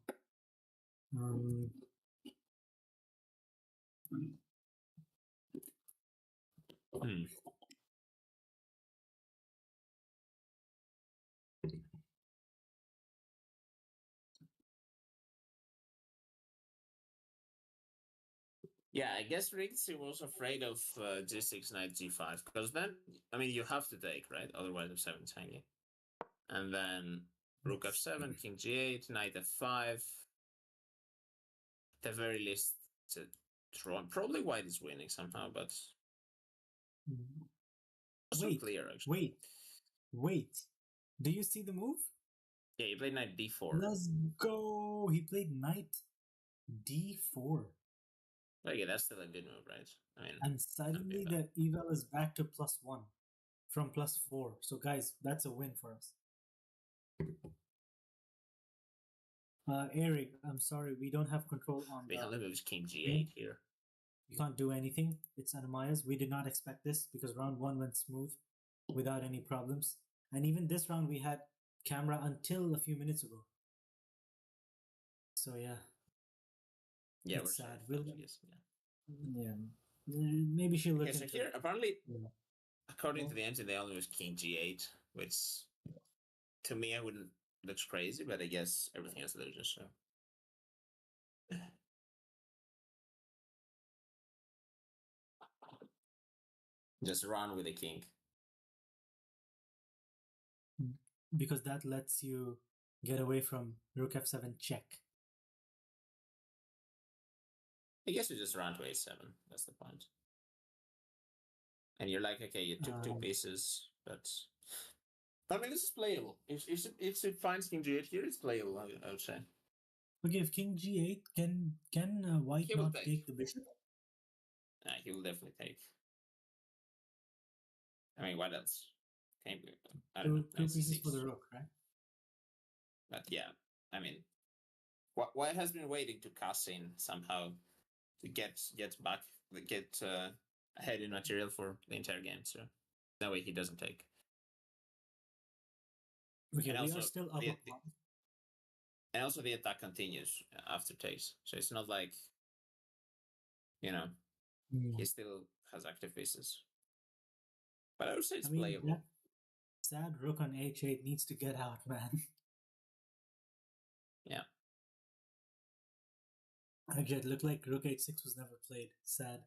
Yeah, I guess Rixie was afraid of g6 knight g5 because then, I mean, you have to take, right? Otherwise, f7 is hanging. And then rook f7, king g8, knight f5. At the very least, it's a draw. Probably white is winning somehow, but Wait, clear actually. Wait. Do you see the move? Yeah, he played knight d4. Let's go. He played knight d4. But yeah, that's still a good move, right? I mean, and suddenly the eval is back to +1 from +4. So guys, that's a win for us. Eric, I'm sorry, we don't have control on the only move is king g8 here. You can't do anything. It's Anna-Maja's. We did not expect this because round 1 went smooth without any problems. And even this round we had camera until a few minutes ago. So yeah, Yeah, it's we're sad. safe, I guess. Yeah, maybe she'll look Okay, so into here it. apparently, Yeah. according to the engine, they only use King G8, which to me I wouldn't looks crazy, but I guess everything else loses. So just run with the king. Because that lets you get away from rook f7 check. I guess you just run to a7. That's the point. And you're like, okay, you took two pieces, but I mean, this is playable. If it finds King G8 here, it's playable. I would say. Okay, if King G8, can White He will not take. take the bishop? He will definitely take. I mean, what else? I don't know. Two pieces for the rook, right? But yeah, I mean, White has been waiting to cast in somehow to get back, get ahead in material for the entire game. So that way he doesn't take. Okay, And we also are still up. And also the attack continues after takes. So it's not like, he still has active pieces. But I would say it's playable. That sad rook on h8 needs to get out, man. Yeah. Actually, it looked like rook h6 was never played. Sad.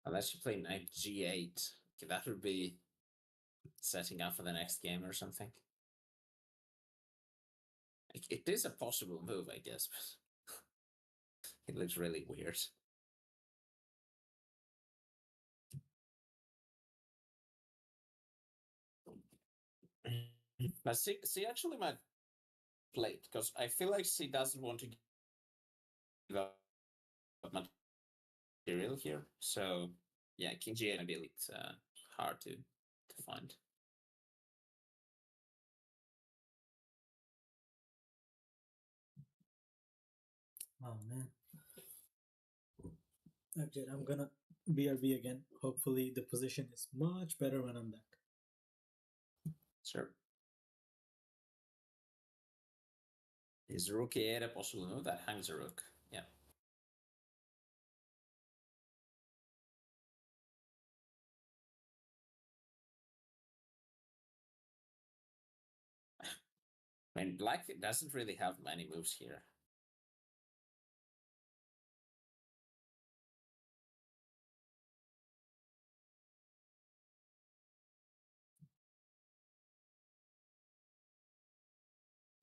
Unless you play knight g8, that would be setting up for the next game or something. It is a possible move, I guess, but it looks really weird. But she actually might play it, because I feel like she doesn't want to give up material here. So yeah, King G8 might be a bit hard to find. Oh man. Okay, I'm gonna BRB again. Hopefully the position is much better when I'm back. Sure. Is rook e8 a possible move? That hangs a rook. Yeah. I mean, black doesn't really have many moves here.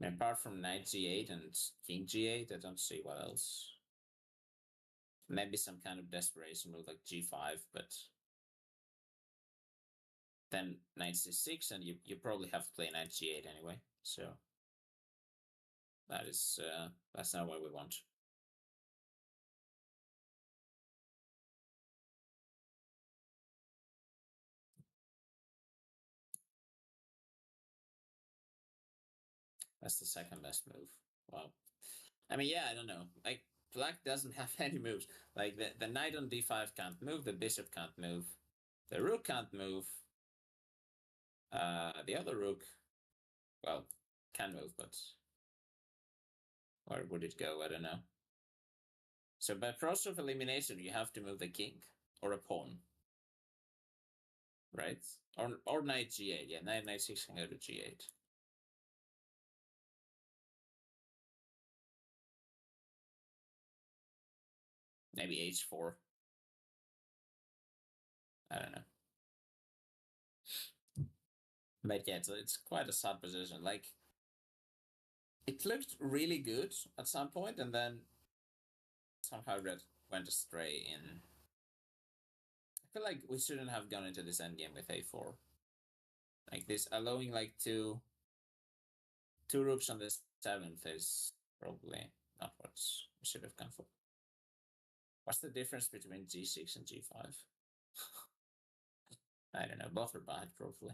I mean, apart from knight g8 and king g8, I don't see what else. Maybe some kind of desperation move like g5, but then knight c6, and you probably have to play knight g8 anyway. So that's not what we want. That's the second best move. Wow. I mean, yeah, I don't know. Like, black doesn't have any moves. Like, the knight on d5 can't move, the bishop can't move, the rook can't move. The other rook, well, can move, but where would it go? I don't know. So by process of elimination, you have to move the king or a pawn, right? Or knight g8. Yeah, knight 6 can go to g8. Maybe h4. I don't know. But yeah, it's quite a sad position. Like, it looked really good at some point, and then somehow red went astray in. I feel like we shouldn't have gone into this endgame with a4. Like this, allowing like two rooks on the 7th is probably not what we should have gone for. What's the difference between g6 and g5? I don't know. Both are bad, probably.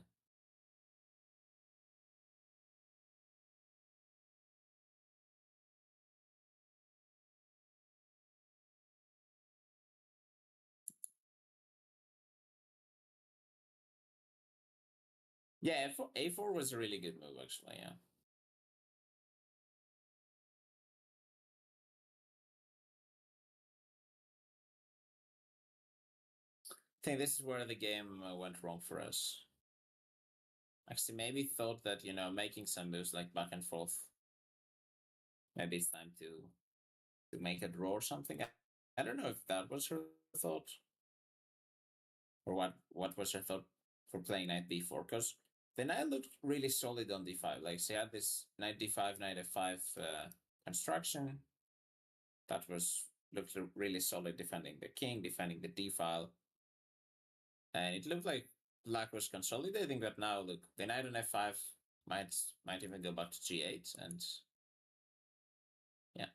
Yeah, A4 was a really good move, actually, yeah. I think this is where the game went wrong for us. Actually, maybe thought that, making some moves like back and forth, maybe it's time to make a draw or something. I don't know if that was her thought, or what was her thought for playing knight b4, because the knight looked really solid on d5. Like, she had this knight d5, knight f5 construction that looked really solid, defending the king, defending the d file, and it looked like black was consolidating. But now, look, the knight on f5 might even go back to g8, and yeah.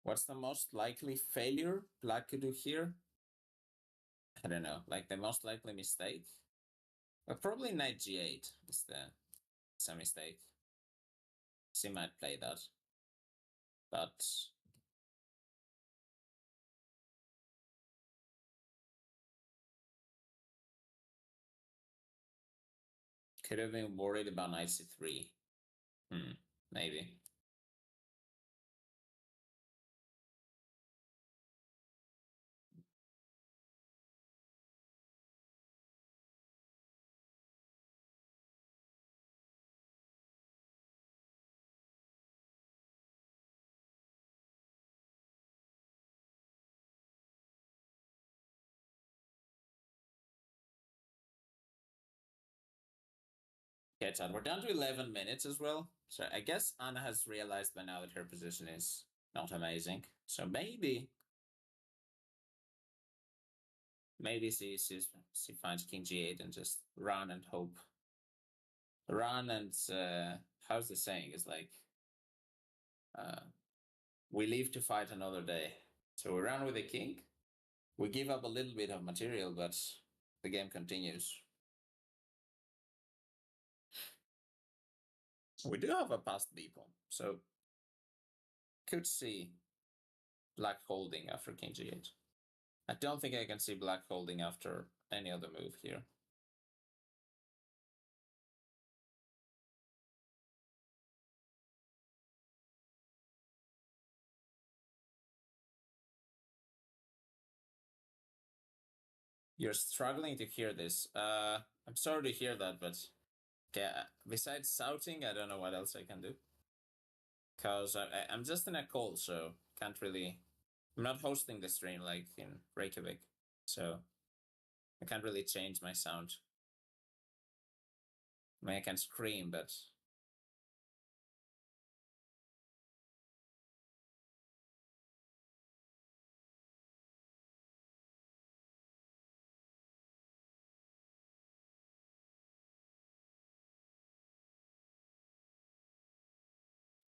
What's the most likely failure black could do here? I don't know. Like, the most likely mistake? Well, probably knight g8 is a mistake. She might play that. But could have been worried about knight c3. Maybe. Okay, Chad, we're down to 11 minutes as well. So I guess Anna has realized by now that her position is not amazing. So maybe she finds king g8 and just run and hope. Run and how's the saying? It's like we live to fight another day. So we run with the king. We give up a little bit of material, but the game continues. We do have a passed b pawn, so could see black holding after king g8. I don't think I can see black holding after any other move here. You're struggling to hear this. I'm sorry to hear that, but okay, besides shouting, I don't know what else I can do. Because I'm just in a call, so can't really... I'm not hosting the stream like in Reykjavik, so I can't really change my sound. I mean, I can scream, but...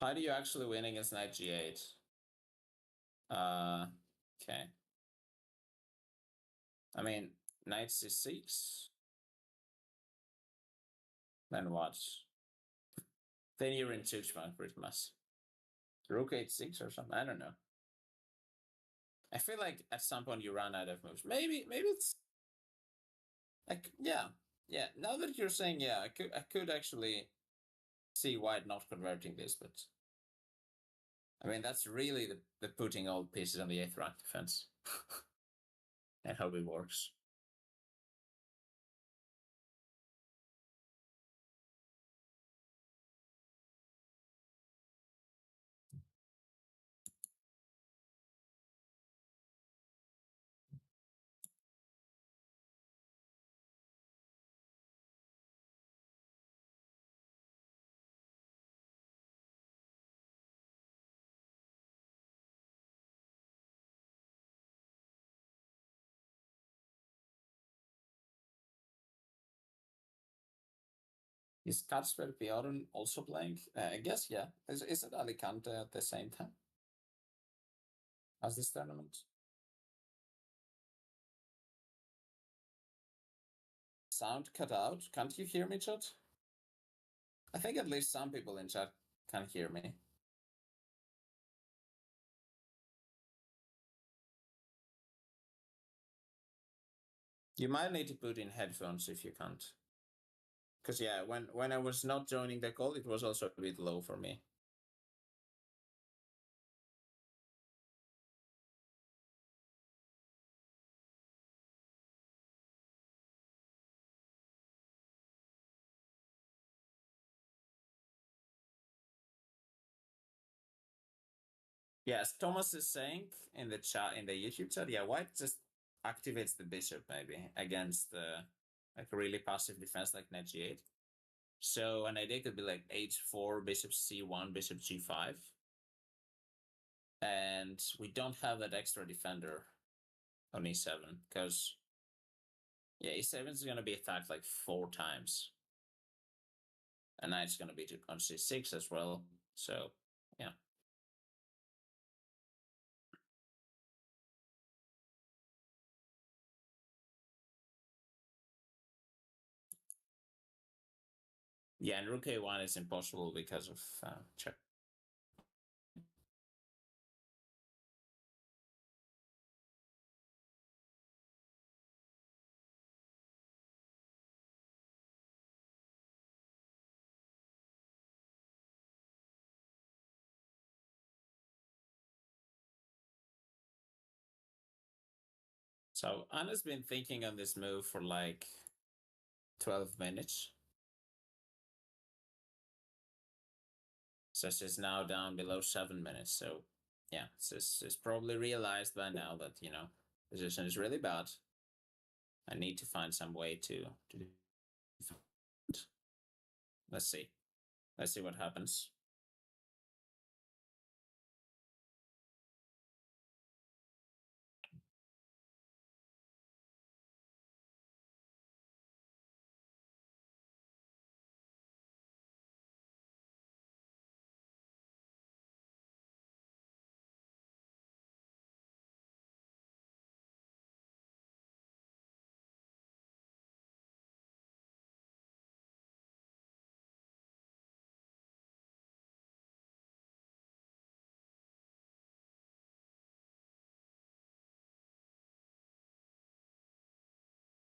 How do you actually win against knight g8? Okay. I mean, knight c6. Then what? Then you're in Chukchman pretty much. Rook h6 or something. I don't know. I feel like at some point you run out of moves. Maybe it's like yeah. Now that you're saying yeah, I could actually see White not converting this, but I mean that's really the putting all pieces on the 8th rank defense. And hope it works. Is Kacper Bjorn also playing? I guess, yeah. Is it Alicante at the same time as this tournament? Sound cut out. Can't you hear me, chat? I think at least some people in chat can hear me. You might need to put in headphones if you can't. Because yeah, when I was not joining the call, it was also a bit low for me. Yes, Thomas is saying in the chat, in the YouTube chat, yeah, white just activates the bishop maybe against like a really passive defense like knight g8. So an idea could be like h4, bishop c1, bishop g5. And we don't have that extra defender on e7 because yeah, e7 is going to be attacked like 4 times. And knight's going to be on c6 as well. So yeah. Yeah, and rook a1 is impossible because of check. So Anna's been thinking on this move for like 12 minutes. So she's now down below 7 minutes. So yeah, she's probably realized by now that, you know, position is really bad. I need to find some way to let's see. Let's see what happens.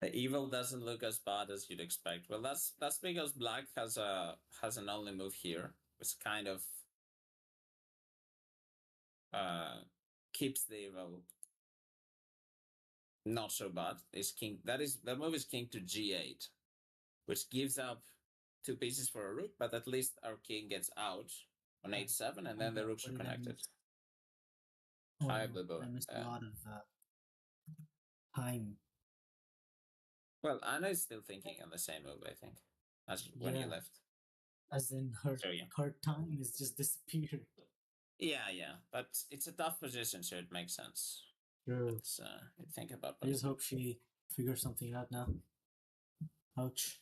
The evil doesn't look as bad as you'd expect. Well, that's because black has an only move here, which kind of keeps the evil not so bad. Is king that move is king to g8, which gives up 2 pieces for a rook, but at least our king gets out on h7, and then the rooks are connected. Hi, Blibo. I missed a lot of time. Well, Anna is still thinking on the same move, I think, as when you left. As in her time is just disappeared. Yeah, but it's a tough position, so it makes sense. True. Let's think about I just hope she figures something out now. Ouch.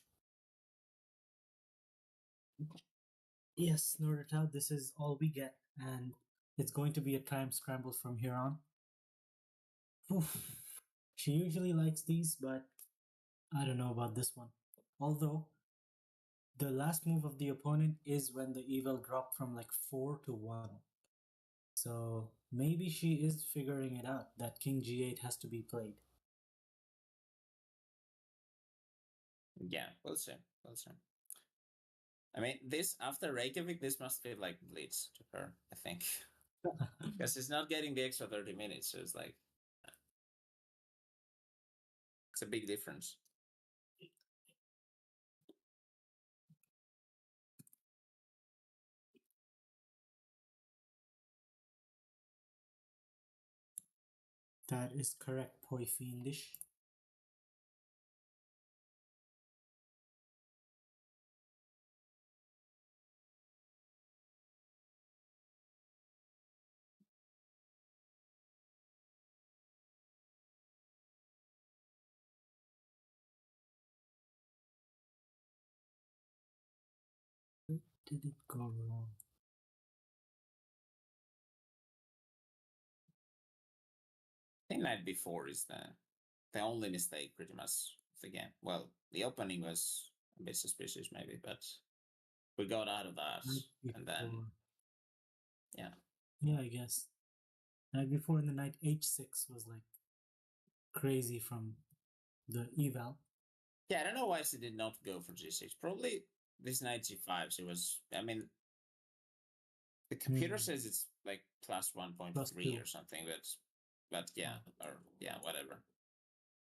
Yes, Nordertau, this is all we get, and it's going to be a time scramble from here on. Oof. She usually likes these, but I don't know about this one. Although, the last move of the opponent is when the evil dropped from like 4 to 1. So maybe she is figuring it out that king g8 has to be played. Yeah, we'll see. I mean, this after Reykjavik, this must feel like Blitz to her, I think. Because it's not getting the extra 30 minutes, so it's like it's a big difference. That is correct, Poi Fiendish. did it go wrong? I think knight b4 is the only mistake pretty much of the game. Well, the opening was a bit suspicious maybe, but we got out of that, and then yeah. Yeah, I guess. Knight before in the knight h6 was like crazy from the eval. Yeah, I don't know why she did not go for g6. Probably this knight g5. She was. I mean, the computer says it's like plus 1.3 or something, but yeah, or yeah, whatever.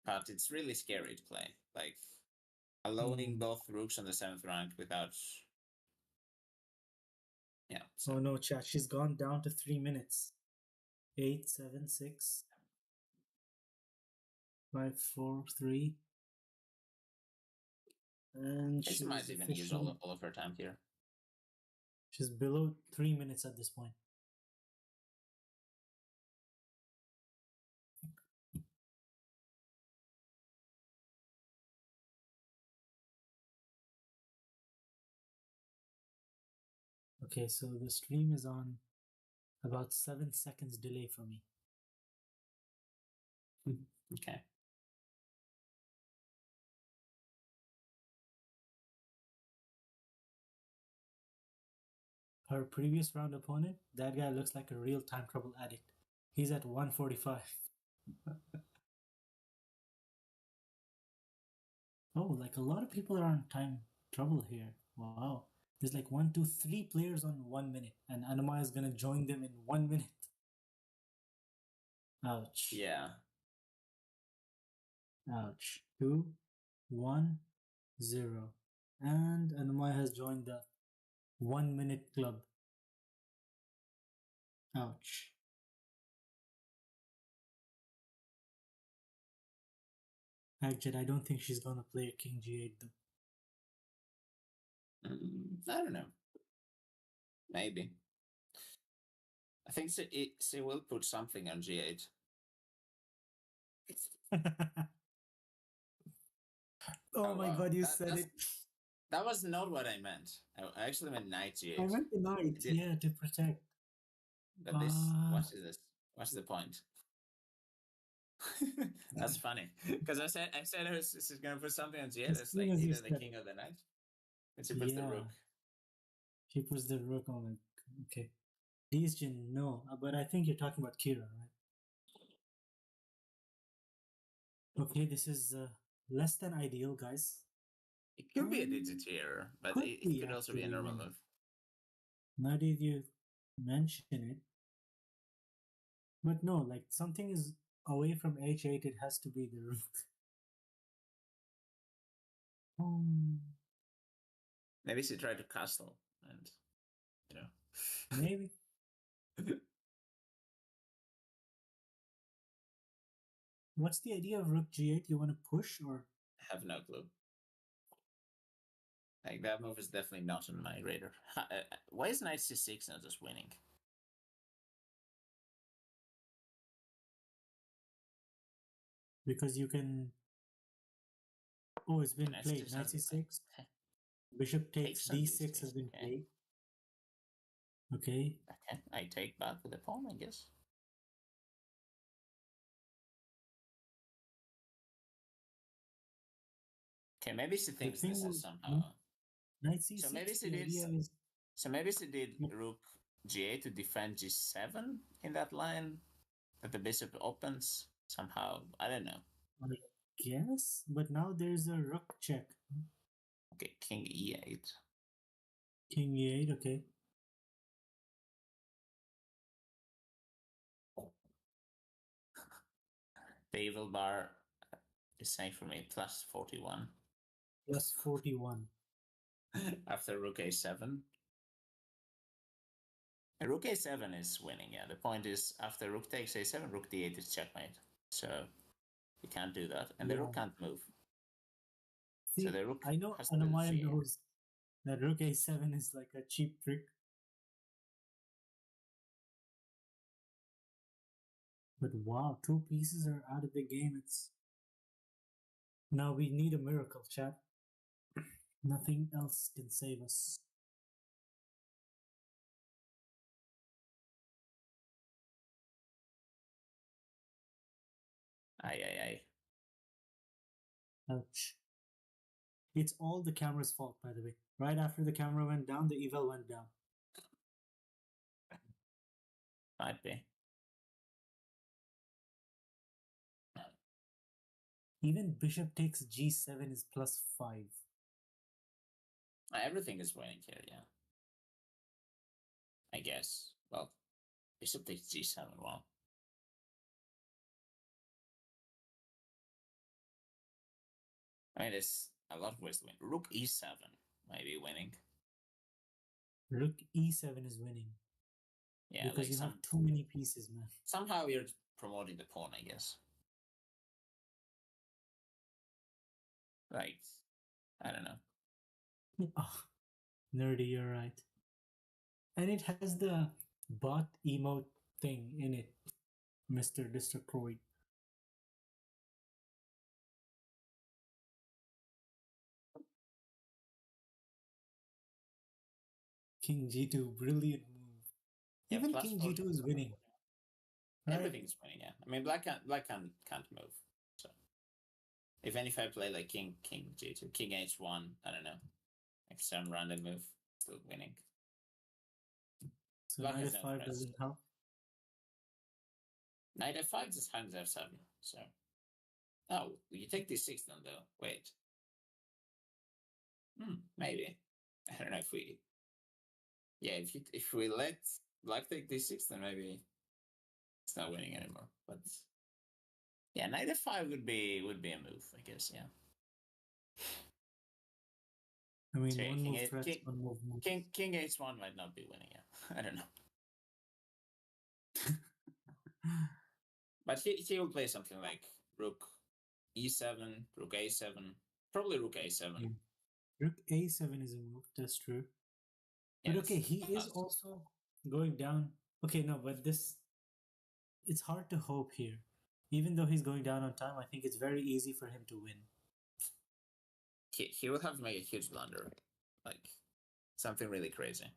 But it's really scary to play. Like allowing both rooks on the 7th rank without. Yeah. So. Oh no, chat. She's gone down to 3 minutes. 8, 7, 6, 5, 4, 3. And she might even use all of her time here. She's below 3 minutes at this point. Okay, so the stream is on about 7 seconds delay for me. Okay. Her previous round opponent, that guy looks like a real time trouble addict. He's at 145. Oh, like a lot of people are on time trouble here. Wow. There's like 1, 2, 3 players on 1 minute, and Anna-Maja is gonna join them in 1 minute. Ouch. Yeah. Ouch. 2, 1, 0. And Anna-Maja has joined the 1 minute club. Ouch. Actually, I don't think she's gonna play a King G8 though. I don't know. Maybe. I think she will put something on G8. Oh my god, you said it. That was not what I meant. I actually meant knight G8. I meant the knight, yeah, to protect. But this, what's the point? That's funny. Because I said she's going to put something on G8. It's like either the king or the knight. And she puts the rook. She puts the rook on it. Okay. Jin, no. But I think you're talking about Kira, right? Okay, this is less than ideal, guys. It could be a digit error, but it could also be a normal move. Now did you mention it? But no, like something is away from h8, it has to be the rook. Maybe she tried to castle and, you know. Maybe. What's the idea of rook g8? You want to push or? I have no clue. Like that move is definitely not on my radar. Why is knight c6 not just winning? Because you can. Oh, it's been played. Knight c6. Bishop takes d6 has been played. Okay. Okay, I take back with the pawn, I guess. Okay, maybe she thinks this is somehow. Knight c6. So maybe she did. So maybe she did rook g8 to defend g7 in that line that the bishop opens somehow. I don't know. I guess, but now there's a rook check. Okay, king e8. King e8. Okay. The evil bar is saying for me plus 41. Plus 41. After rook a7. And rook a7 is winning, yeah. The point is, after rook takes a7, rook d8 is checkmate. So, you can't do that. And the rook can't move. See, so the rook I know Anna-Maja knows that rook a7 is like a cheap trick. But wow, 2 pieces are out of the game. Now we need a miracle, chat. Nothing else can save us. Aye, aye, aye. Ouch. It's all the camera's fault, by the way. Right after the camera went down, the eval went down. Might be. Even bishop takes g7 is +5. Everything is winning here, yeah. I guess. Well, bishop takes g7, well. I mean, there's a lot of ways to win. Rook e7 might be winning. Rook e7 is winning. Yeah, because like you have too many pieces, man. somehow you're promoting the pawn, I guess. Like, I don't know. Oh, nerdy, you're right. And it has the bot emote thing in it, Mr. Destroy. King g2, brilliant move. Yeah, Even plus King four. g2 is winning. Right? Everything's winning, yeah. I mean, black can't move. So if I play like king g2, king h1, I don't know, like some random move, still winning. So Black knight has no f5 threats. doesn't help. Knight f5 just hangs f7. So, oh, you take d6 then though. Wait, maybe. I don't know if we. Yeah, if we let black take d6, then maybe it's not winning anymore. But yeah, knight f5 would be a move, I guess. Yeah. I mean, So, one move threats, one move moves. King h1 might not be winning. Yeah, I don't know. But he will play something like rook e7, rook a7, probably rook a7. Yeah. Rook a7 is a move, that's true. Yeah, but okay, he is fast. also going down. Okay, no, but this, it's hard to hope here. Even though he's going down on time, I think it's very easy for him to win. He would have to make a huge blunder, like something really crazy.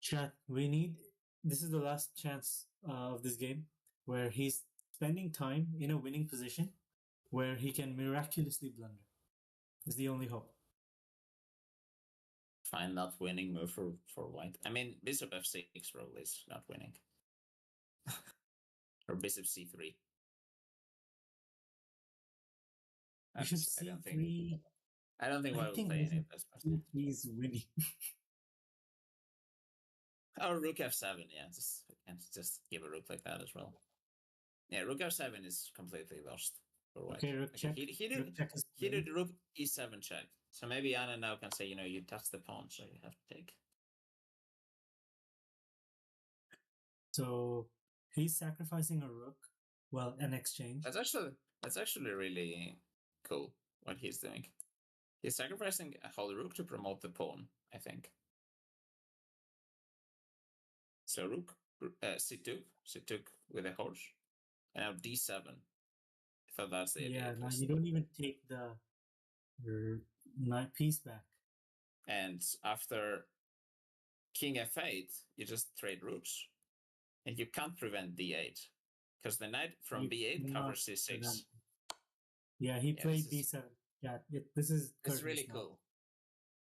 Chat, we need. This is the last chance of this game where he's spending time in a winning position where he can miraculously blunder. It's the only hope. Fine, not winning move for white. I mean, bishop f6 probably is not winning. Or bishop c3. Bishop c3. I don't think white will play any of this. C3 is winning. Or rook f7, yeah. Just give a rook like that as well. Yeah, rook f7 is completely lost for white. Okay, rook check. He did rook e7 check. So maybe Anna now can say, you touch the pawn, so you have to take. So he's sacrificing a rook. Well, an exchange. That's actually really cool what he's doing. He's sacrificing a whole rook to promote the pawn, I think. So rook c2 with a horse, and now d7. I thought that's the idea. Yeah, now you don't even take the knight piece back. And after king f8, you just trade rooks, and you can't prevent d8 because the knight from b8 covers c6. Yeah, he played b7. Yeah, this is really cool.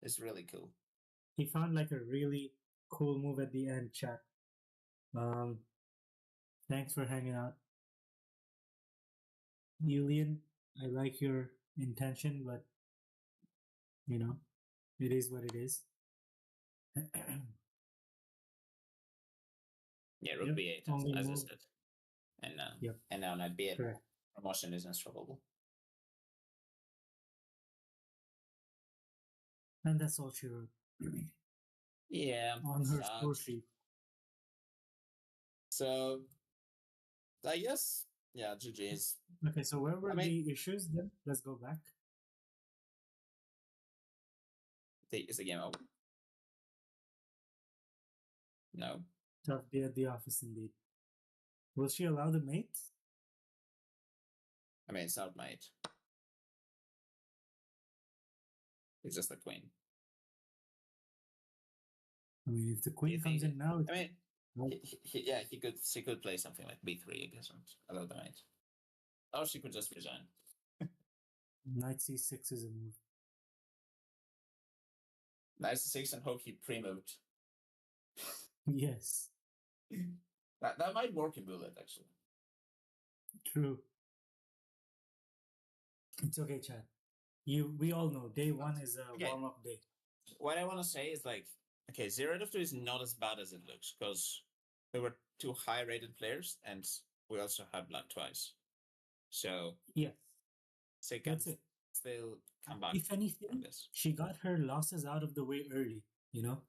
It's really cool. He found like a really cool move at the end, chat. Thanks for hanging out. Julian, I like your intention, but it is what it is. Yeah, rook b8, as I said. And now knight b8. Correct. Promotion is unstoppable. And that's all she wrote. Yeah. On her score sheet. So, I guess, yeah, GG's. Okay, so where were the issues then? Let's go back. Is the game over? No. Tough day at the office indeed. Will she allow the mate? I mean, it's not mate. It's just the queen. I mean, if the queen comes in now... I mean, she could play something like b3, I guess, and allow the mate. Or she could just resign. Knight c6 is a move. Knight c6 and hope he pre-moved. Yes, That might work in bullet, actually. true. It's okay, Chad. We all know day one is a Okay. warm-up day. What I want to say is like, okay, 0-2 is not as bad as it looks because we were two high-rated players and we also had black twice. So Yes, they can that's it. still come back If anything, from this. she got her losses out of the way early. You know.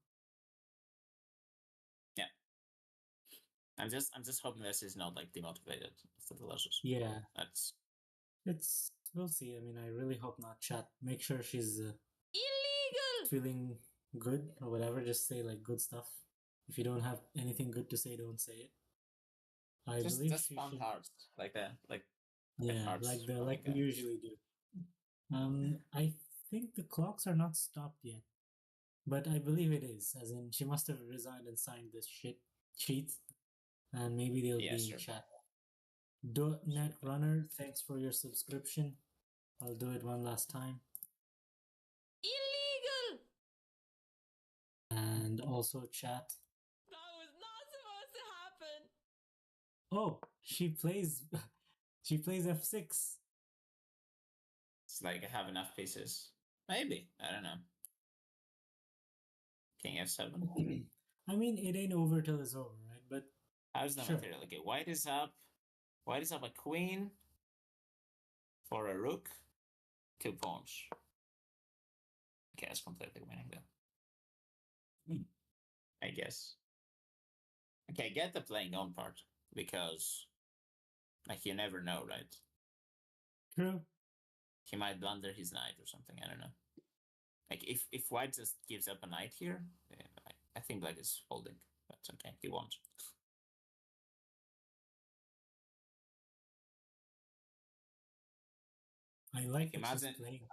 Yeah. I'm just hoping this is not like demotivated for the losses. Yeah, That's we'll see. I mean, I really hope not. Chat. Make sure she's Illegal! feeling good or whatever. Just say like good stuff. If you don't have anything good to say, don't say it. I believe just she spam should. hard like that, like Yeah, hearts like we spamming, usually do. I think the clocks are not stopped yet, but I believe it is. As in, she must have resigned and signed this sheet, and maybe they'll Yeah, be sure. in chat. .net Runner, thanks for your subscription. I'll do it one last time. Illegal! And also chat. That was not supposed to happen. Oh, she plays f6. It's like I have enough pieces. Maybe. I don't know. King f7. I mean, it ain't over till it's over, right? But How's the sure. material? Okay, white is up. White is up a queen for a rook. 2 pawns. Okay, it's completely winning though. I guess. Okay, get the playing on part because like you never know, right? True. He might blunder his knight or something. I don't know. Like if white just gives up a knight here, I think black is folding. That's okay. He won't. I like that Imagine- she's playing.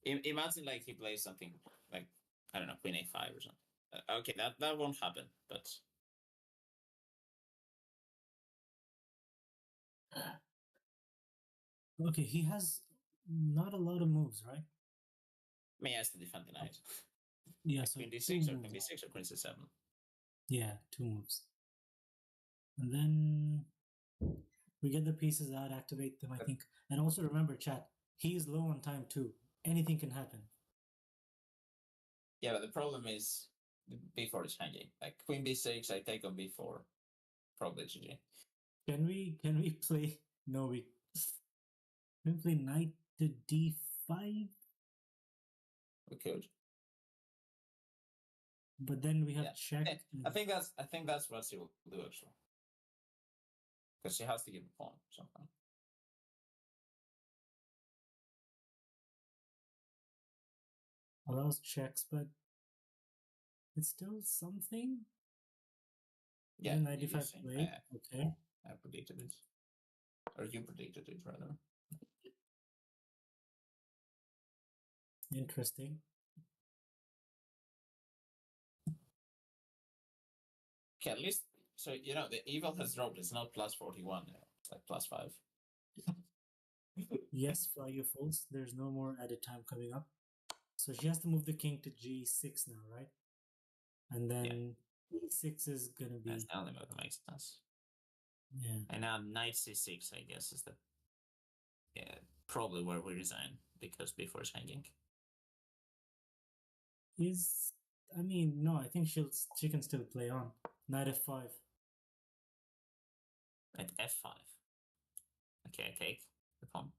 Imagine like he plays something like I don't know, queen a5 or something. Okay, that won't happen. But Okay, he has not a lot of moves, right? I mean, he has to defend the knight. Yeah, so Queen two d6 or moves. queen b6 or queen c7. Yeah, 2 moves. And then we get the pieces out, activate them, I think. And also remember, chat, he's low on time too. Anything can happen. Yeah, but the problem is b4 is hanging. Like queen b6, I take on b4, probably GG. Can we play? No, we can we play knight to d5, We could. but then we have Yeah. check. I think that's what she will do actually. Because she has to give a pawn somehow. Allows checks, but it's still something. Yeah, Knight d5 play. Okay. I predicted it. Or you predicted it, rather. Interesting. Okay, at least, so, you know, the evil has dropped. It's not plus 41 now. It's like plus 5. Yes, Flyer falls. There's no more added time coming up. So she has to move the king to g6 now, right? And then e6 is gonna be That's the only move that makes sense. yeah. And now knight c6, I guess, is the probably where we resign because b4 is hanging. I mean, no, I think she can still play on. Knight f5. Knight f5. Okay, I take the pawn.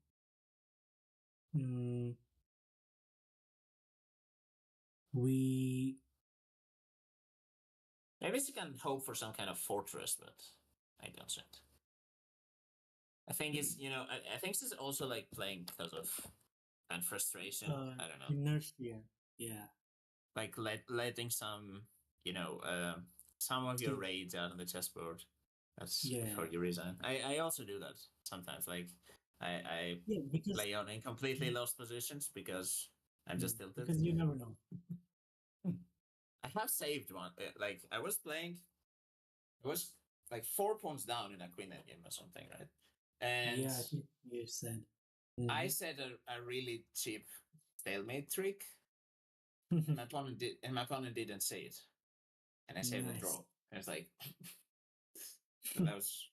We Maybe she can hope for some kind of fortress, but I don't see it. I think it's, you know, I think this is also like playing because of and frustration. I don't know. Inertia. Yeah. Like letting some, you know, some of your raids out on the chessboard. That's before you resign. I also do that sometimes. Like I play on in completely lost positions because I'm just tilted. Because you never know. I have saved one. Like I was playing, it was like 4 pawns down in a queen endgame or something, right? And Yeah, I think you said. I said a really cheap stalemate trick. My opponent didn't say it, and I saved the Nice. draw. And it's like that was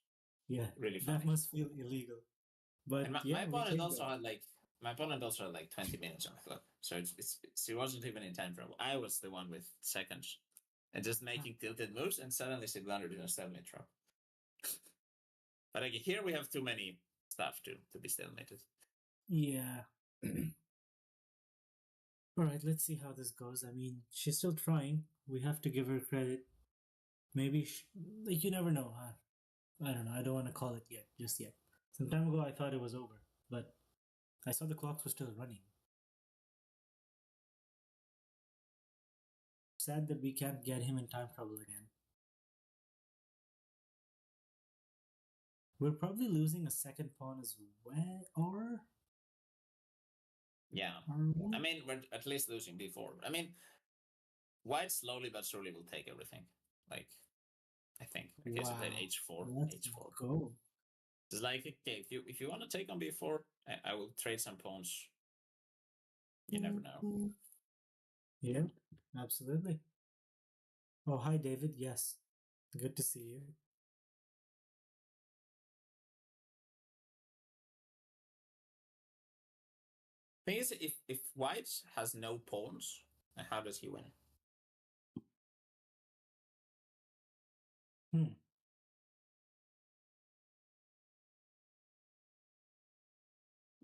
Yeah, really funny. that must feel illegal. But And yeah, my we opponent take also that. had like 20 minutes on the clock, so she wasn't even in time trouble. I was the one with seconds, and just making tilted moves, and suddenly she blundered in a stalemate trap. But like here we have too many stuff to be stalemated. Yeah. All right, let's see how this goes. I mean, she's still trying. We have to give her credit. Maybe, like, you never know. I don't know. I don't want to call it yet, just yet. Some time ago, I thought it was over, but I saw the clocks were still running. Sad that we can't get him in time trouble again. We're probably losing a second pawn as well, or? Yeah. I mean, we're at least losing b4. I mean, white slowly but surely will take everything. Like, I think. Okay, so then h4. Let's h4. go. It's like, okay, if you want to take on b4, I will trade some pawns. You never know. Yeah, absolutely. Oh, hi, David. Yes. Good to see you. Thing is, if white has no pawns, how does he win?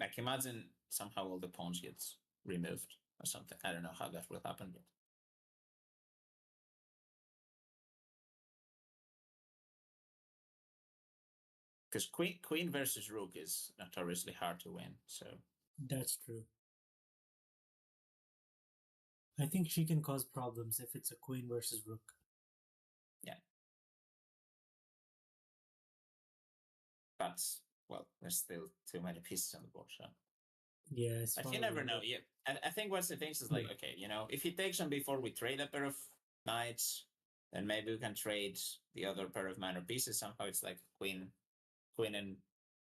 Like, imagine somehow all the pawns gets removed or something. I don't know how that will happen, but because queen versus rook is notoriously hard to win. So That's true. I think she can cause problems if it's a queen versus rook. yeah, but well, there's still too many pieces on the board. So Yeah, but you never know. Yeah, and I think what's the thing is like, okay, if he takes on before we trade a pair of knights, then maybe we can trade the other pair of minor pieces. Somehow it's like queen and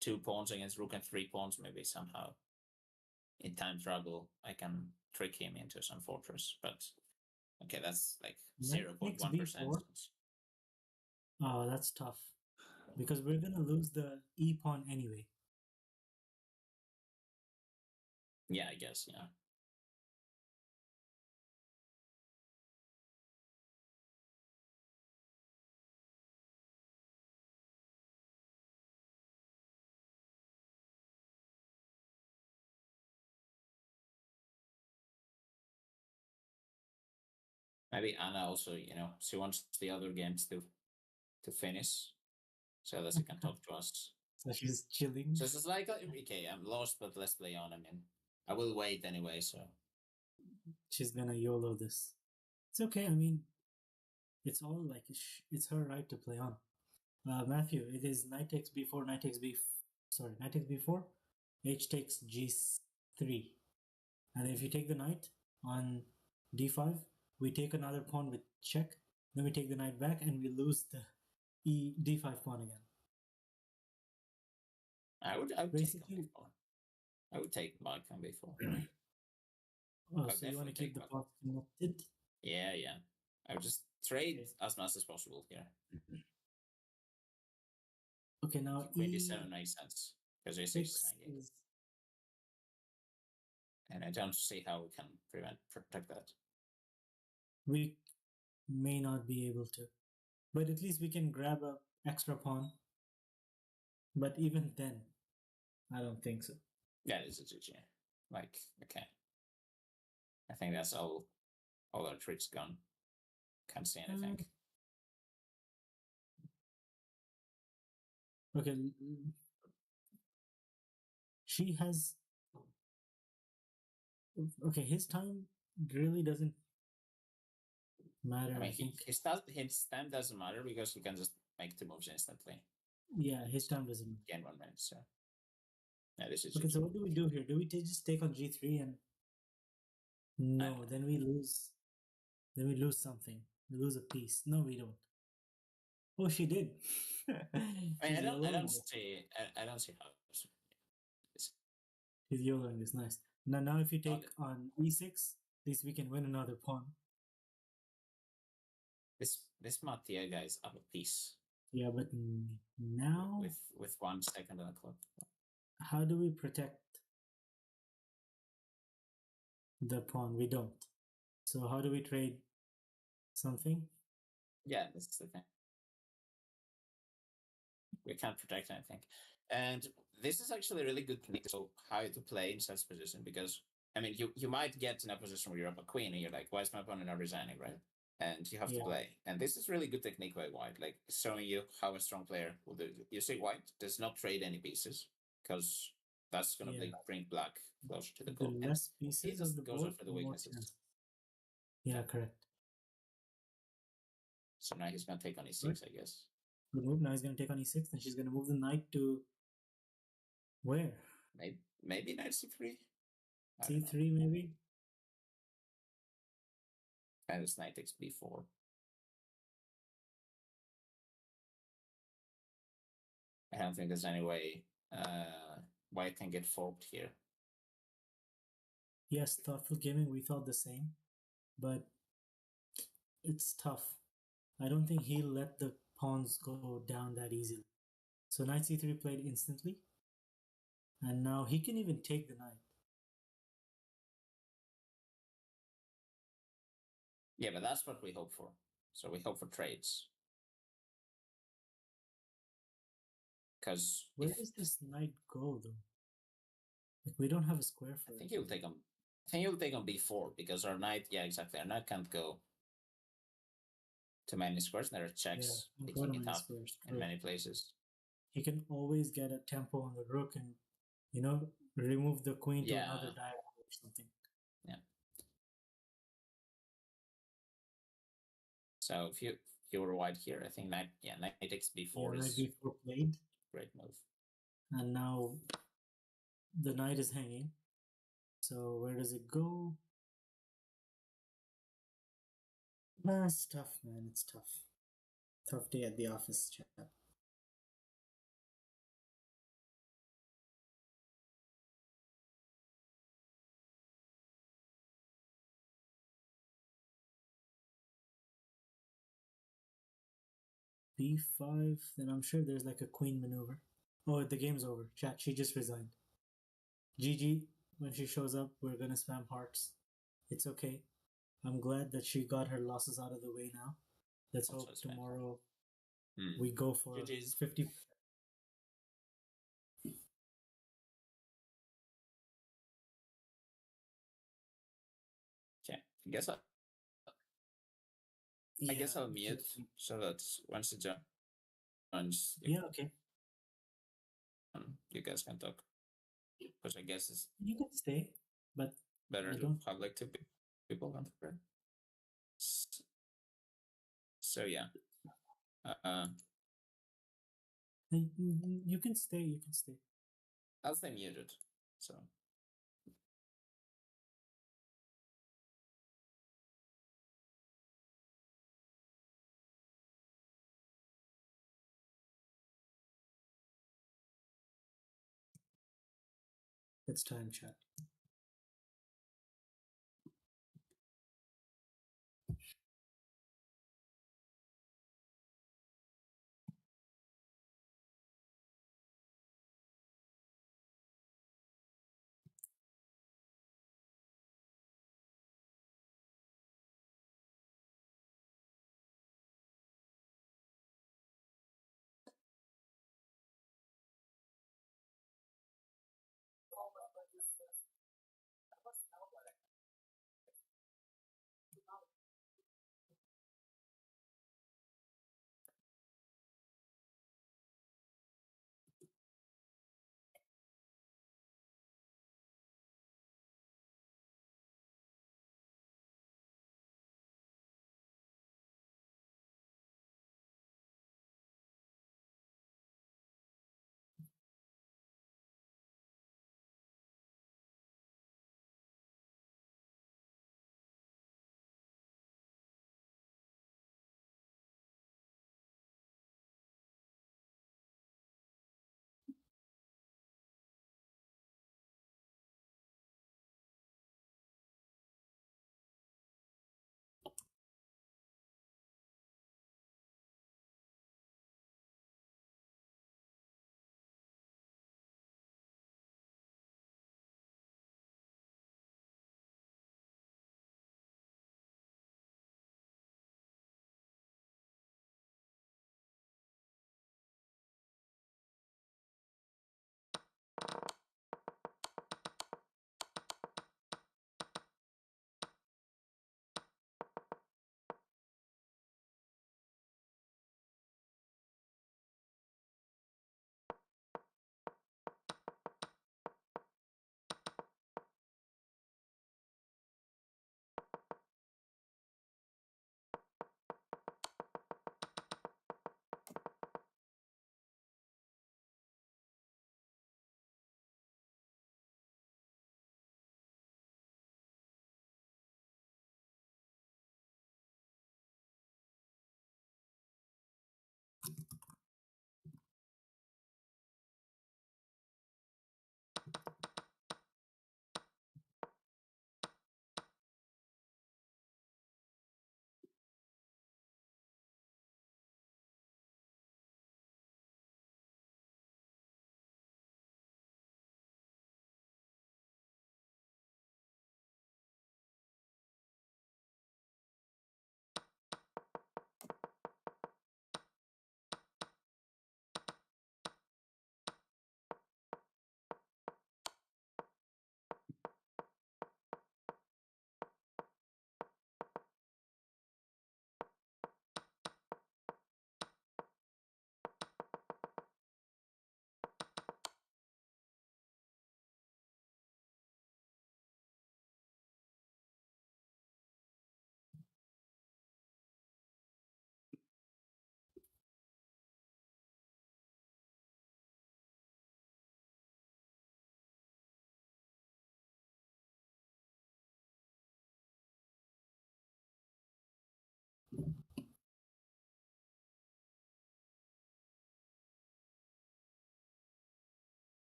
2 pawns against rook and 3 pawns. Maybe somehow in time trouble I can trick him into some fortress. But okay, that's like 0.1%. Oh, that's tough. Because we're gonna lose the e pawn anyway. Yeah, I guess, yeah. Maybe Anna also, she wants the other games to finish so that she can talk to us. So she's chilling. So it's like, okay, I'm lost, but let's play on. I mean, I will wait anyway, so. She's gonna YOLO this. It's okay. I mean, it's all like it's her right to play on. Matthew, it is knight takes b4, knight takes knight takes b4, h takes g3, and if you take the knight on d5, we take another pawn with check. Then we take the knight back, and we lose the d5 pawn again. I would basically. I would take Mark on b4. Oh, so you want to keep the pawn connected? Yeah. I would just trade as much as possible here. Okay, now queen d7 makes sense because a6 is. And I don't see how we can protect that. We may not be able to, but at least we can grab a extra pawn. But even then, I don't think so. Yeah, it's a GG. Like, okay. I think that's all our tricks gone. Can't see anything. Okay. She has. Okay, his time really doesn't matter. I think his time doesn't matter because he can just make 2 moves instantly. Yeah, his time doesn't gain 1 minute. So yeah, this is okay. So what do we do here? Do we just take on g3 and no? Then we lose. Then we lose something. We lose a piece. No, we don't. Oh, she did. I mean, She's I don't YOLOing. I don't see how. She's YOLOing. It's nice. Now, if you take Okay. on e6, at least we can win another pawn. This Mattia guy is up a piece Yeah, but now, with 1 second on the clock. how do we protect the pawn? We don't. So how do we trade something? Yeah, this is the thing. We can't protect anything, and this is actually a really good technique. So how to play in such position, because I mean, you might get in a position where you're up a queen and you're like, why is my opponent not resigning, right? And you have to Yeah. play. And this is really good technique by white, like showing you how a strong player will do. You see, white does not trade any pieces because that's going to Yeah. bring black closer to the The goal. And less he pieces just on the goes board, after the the more weaknesses. chances. Yeah, correct. So now he's going to take on e6, Right. I guess. Good move. Now he's going to take on e6, and she's going to move the knight to where? Maybe knight c3. c3 maybe. And this knight takes b4. I don't think there's any way white can get forked here. Yes, thoughtful gaming. We thought the same, but it's tough. I don't think he'll let the pawns go down that easily. So knight c3 played instantly, and now he can even take the knight. Yeah, but that's what we hope for. So we hope for trades. Because where does this knight go though? Like, we don't have a square for I it. think he'll take on. I think he'll take on b4 because our knight. Yeah, exactly. Our knight can't go to many squares. There are checks picking it up in many places. He can always get a tempo on the rook and, remove the queen to another diagonal or something. Yeah. So if you were white here, I think knight takes b4 is knight b4 played. Great move. And now the knight is hanging. So where does it go? It's tough, man. It's tough. Tough day at the office, chat. b5, then I'm sure there's like a queen maneuver. Oh, the game's over. Chat, she just resigned. GG, when she shows up, we're gonna spam hearts. It's okay. I'm glad that she got her losses out of the way now. Let's hope tomorrow we go for GG's. 50. Okay, I guess I'll mute so that once it joins, okay. You guys can talk. Because I guess it's You can stay, but better to have like 2 people on the prayer. So yeah. You can stay. You can stay. I'll stay muted. So. It's time, chat.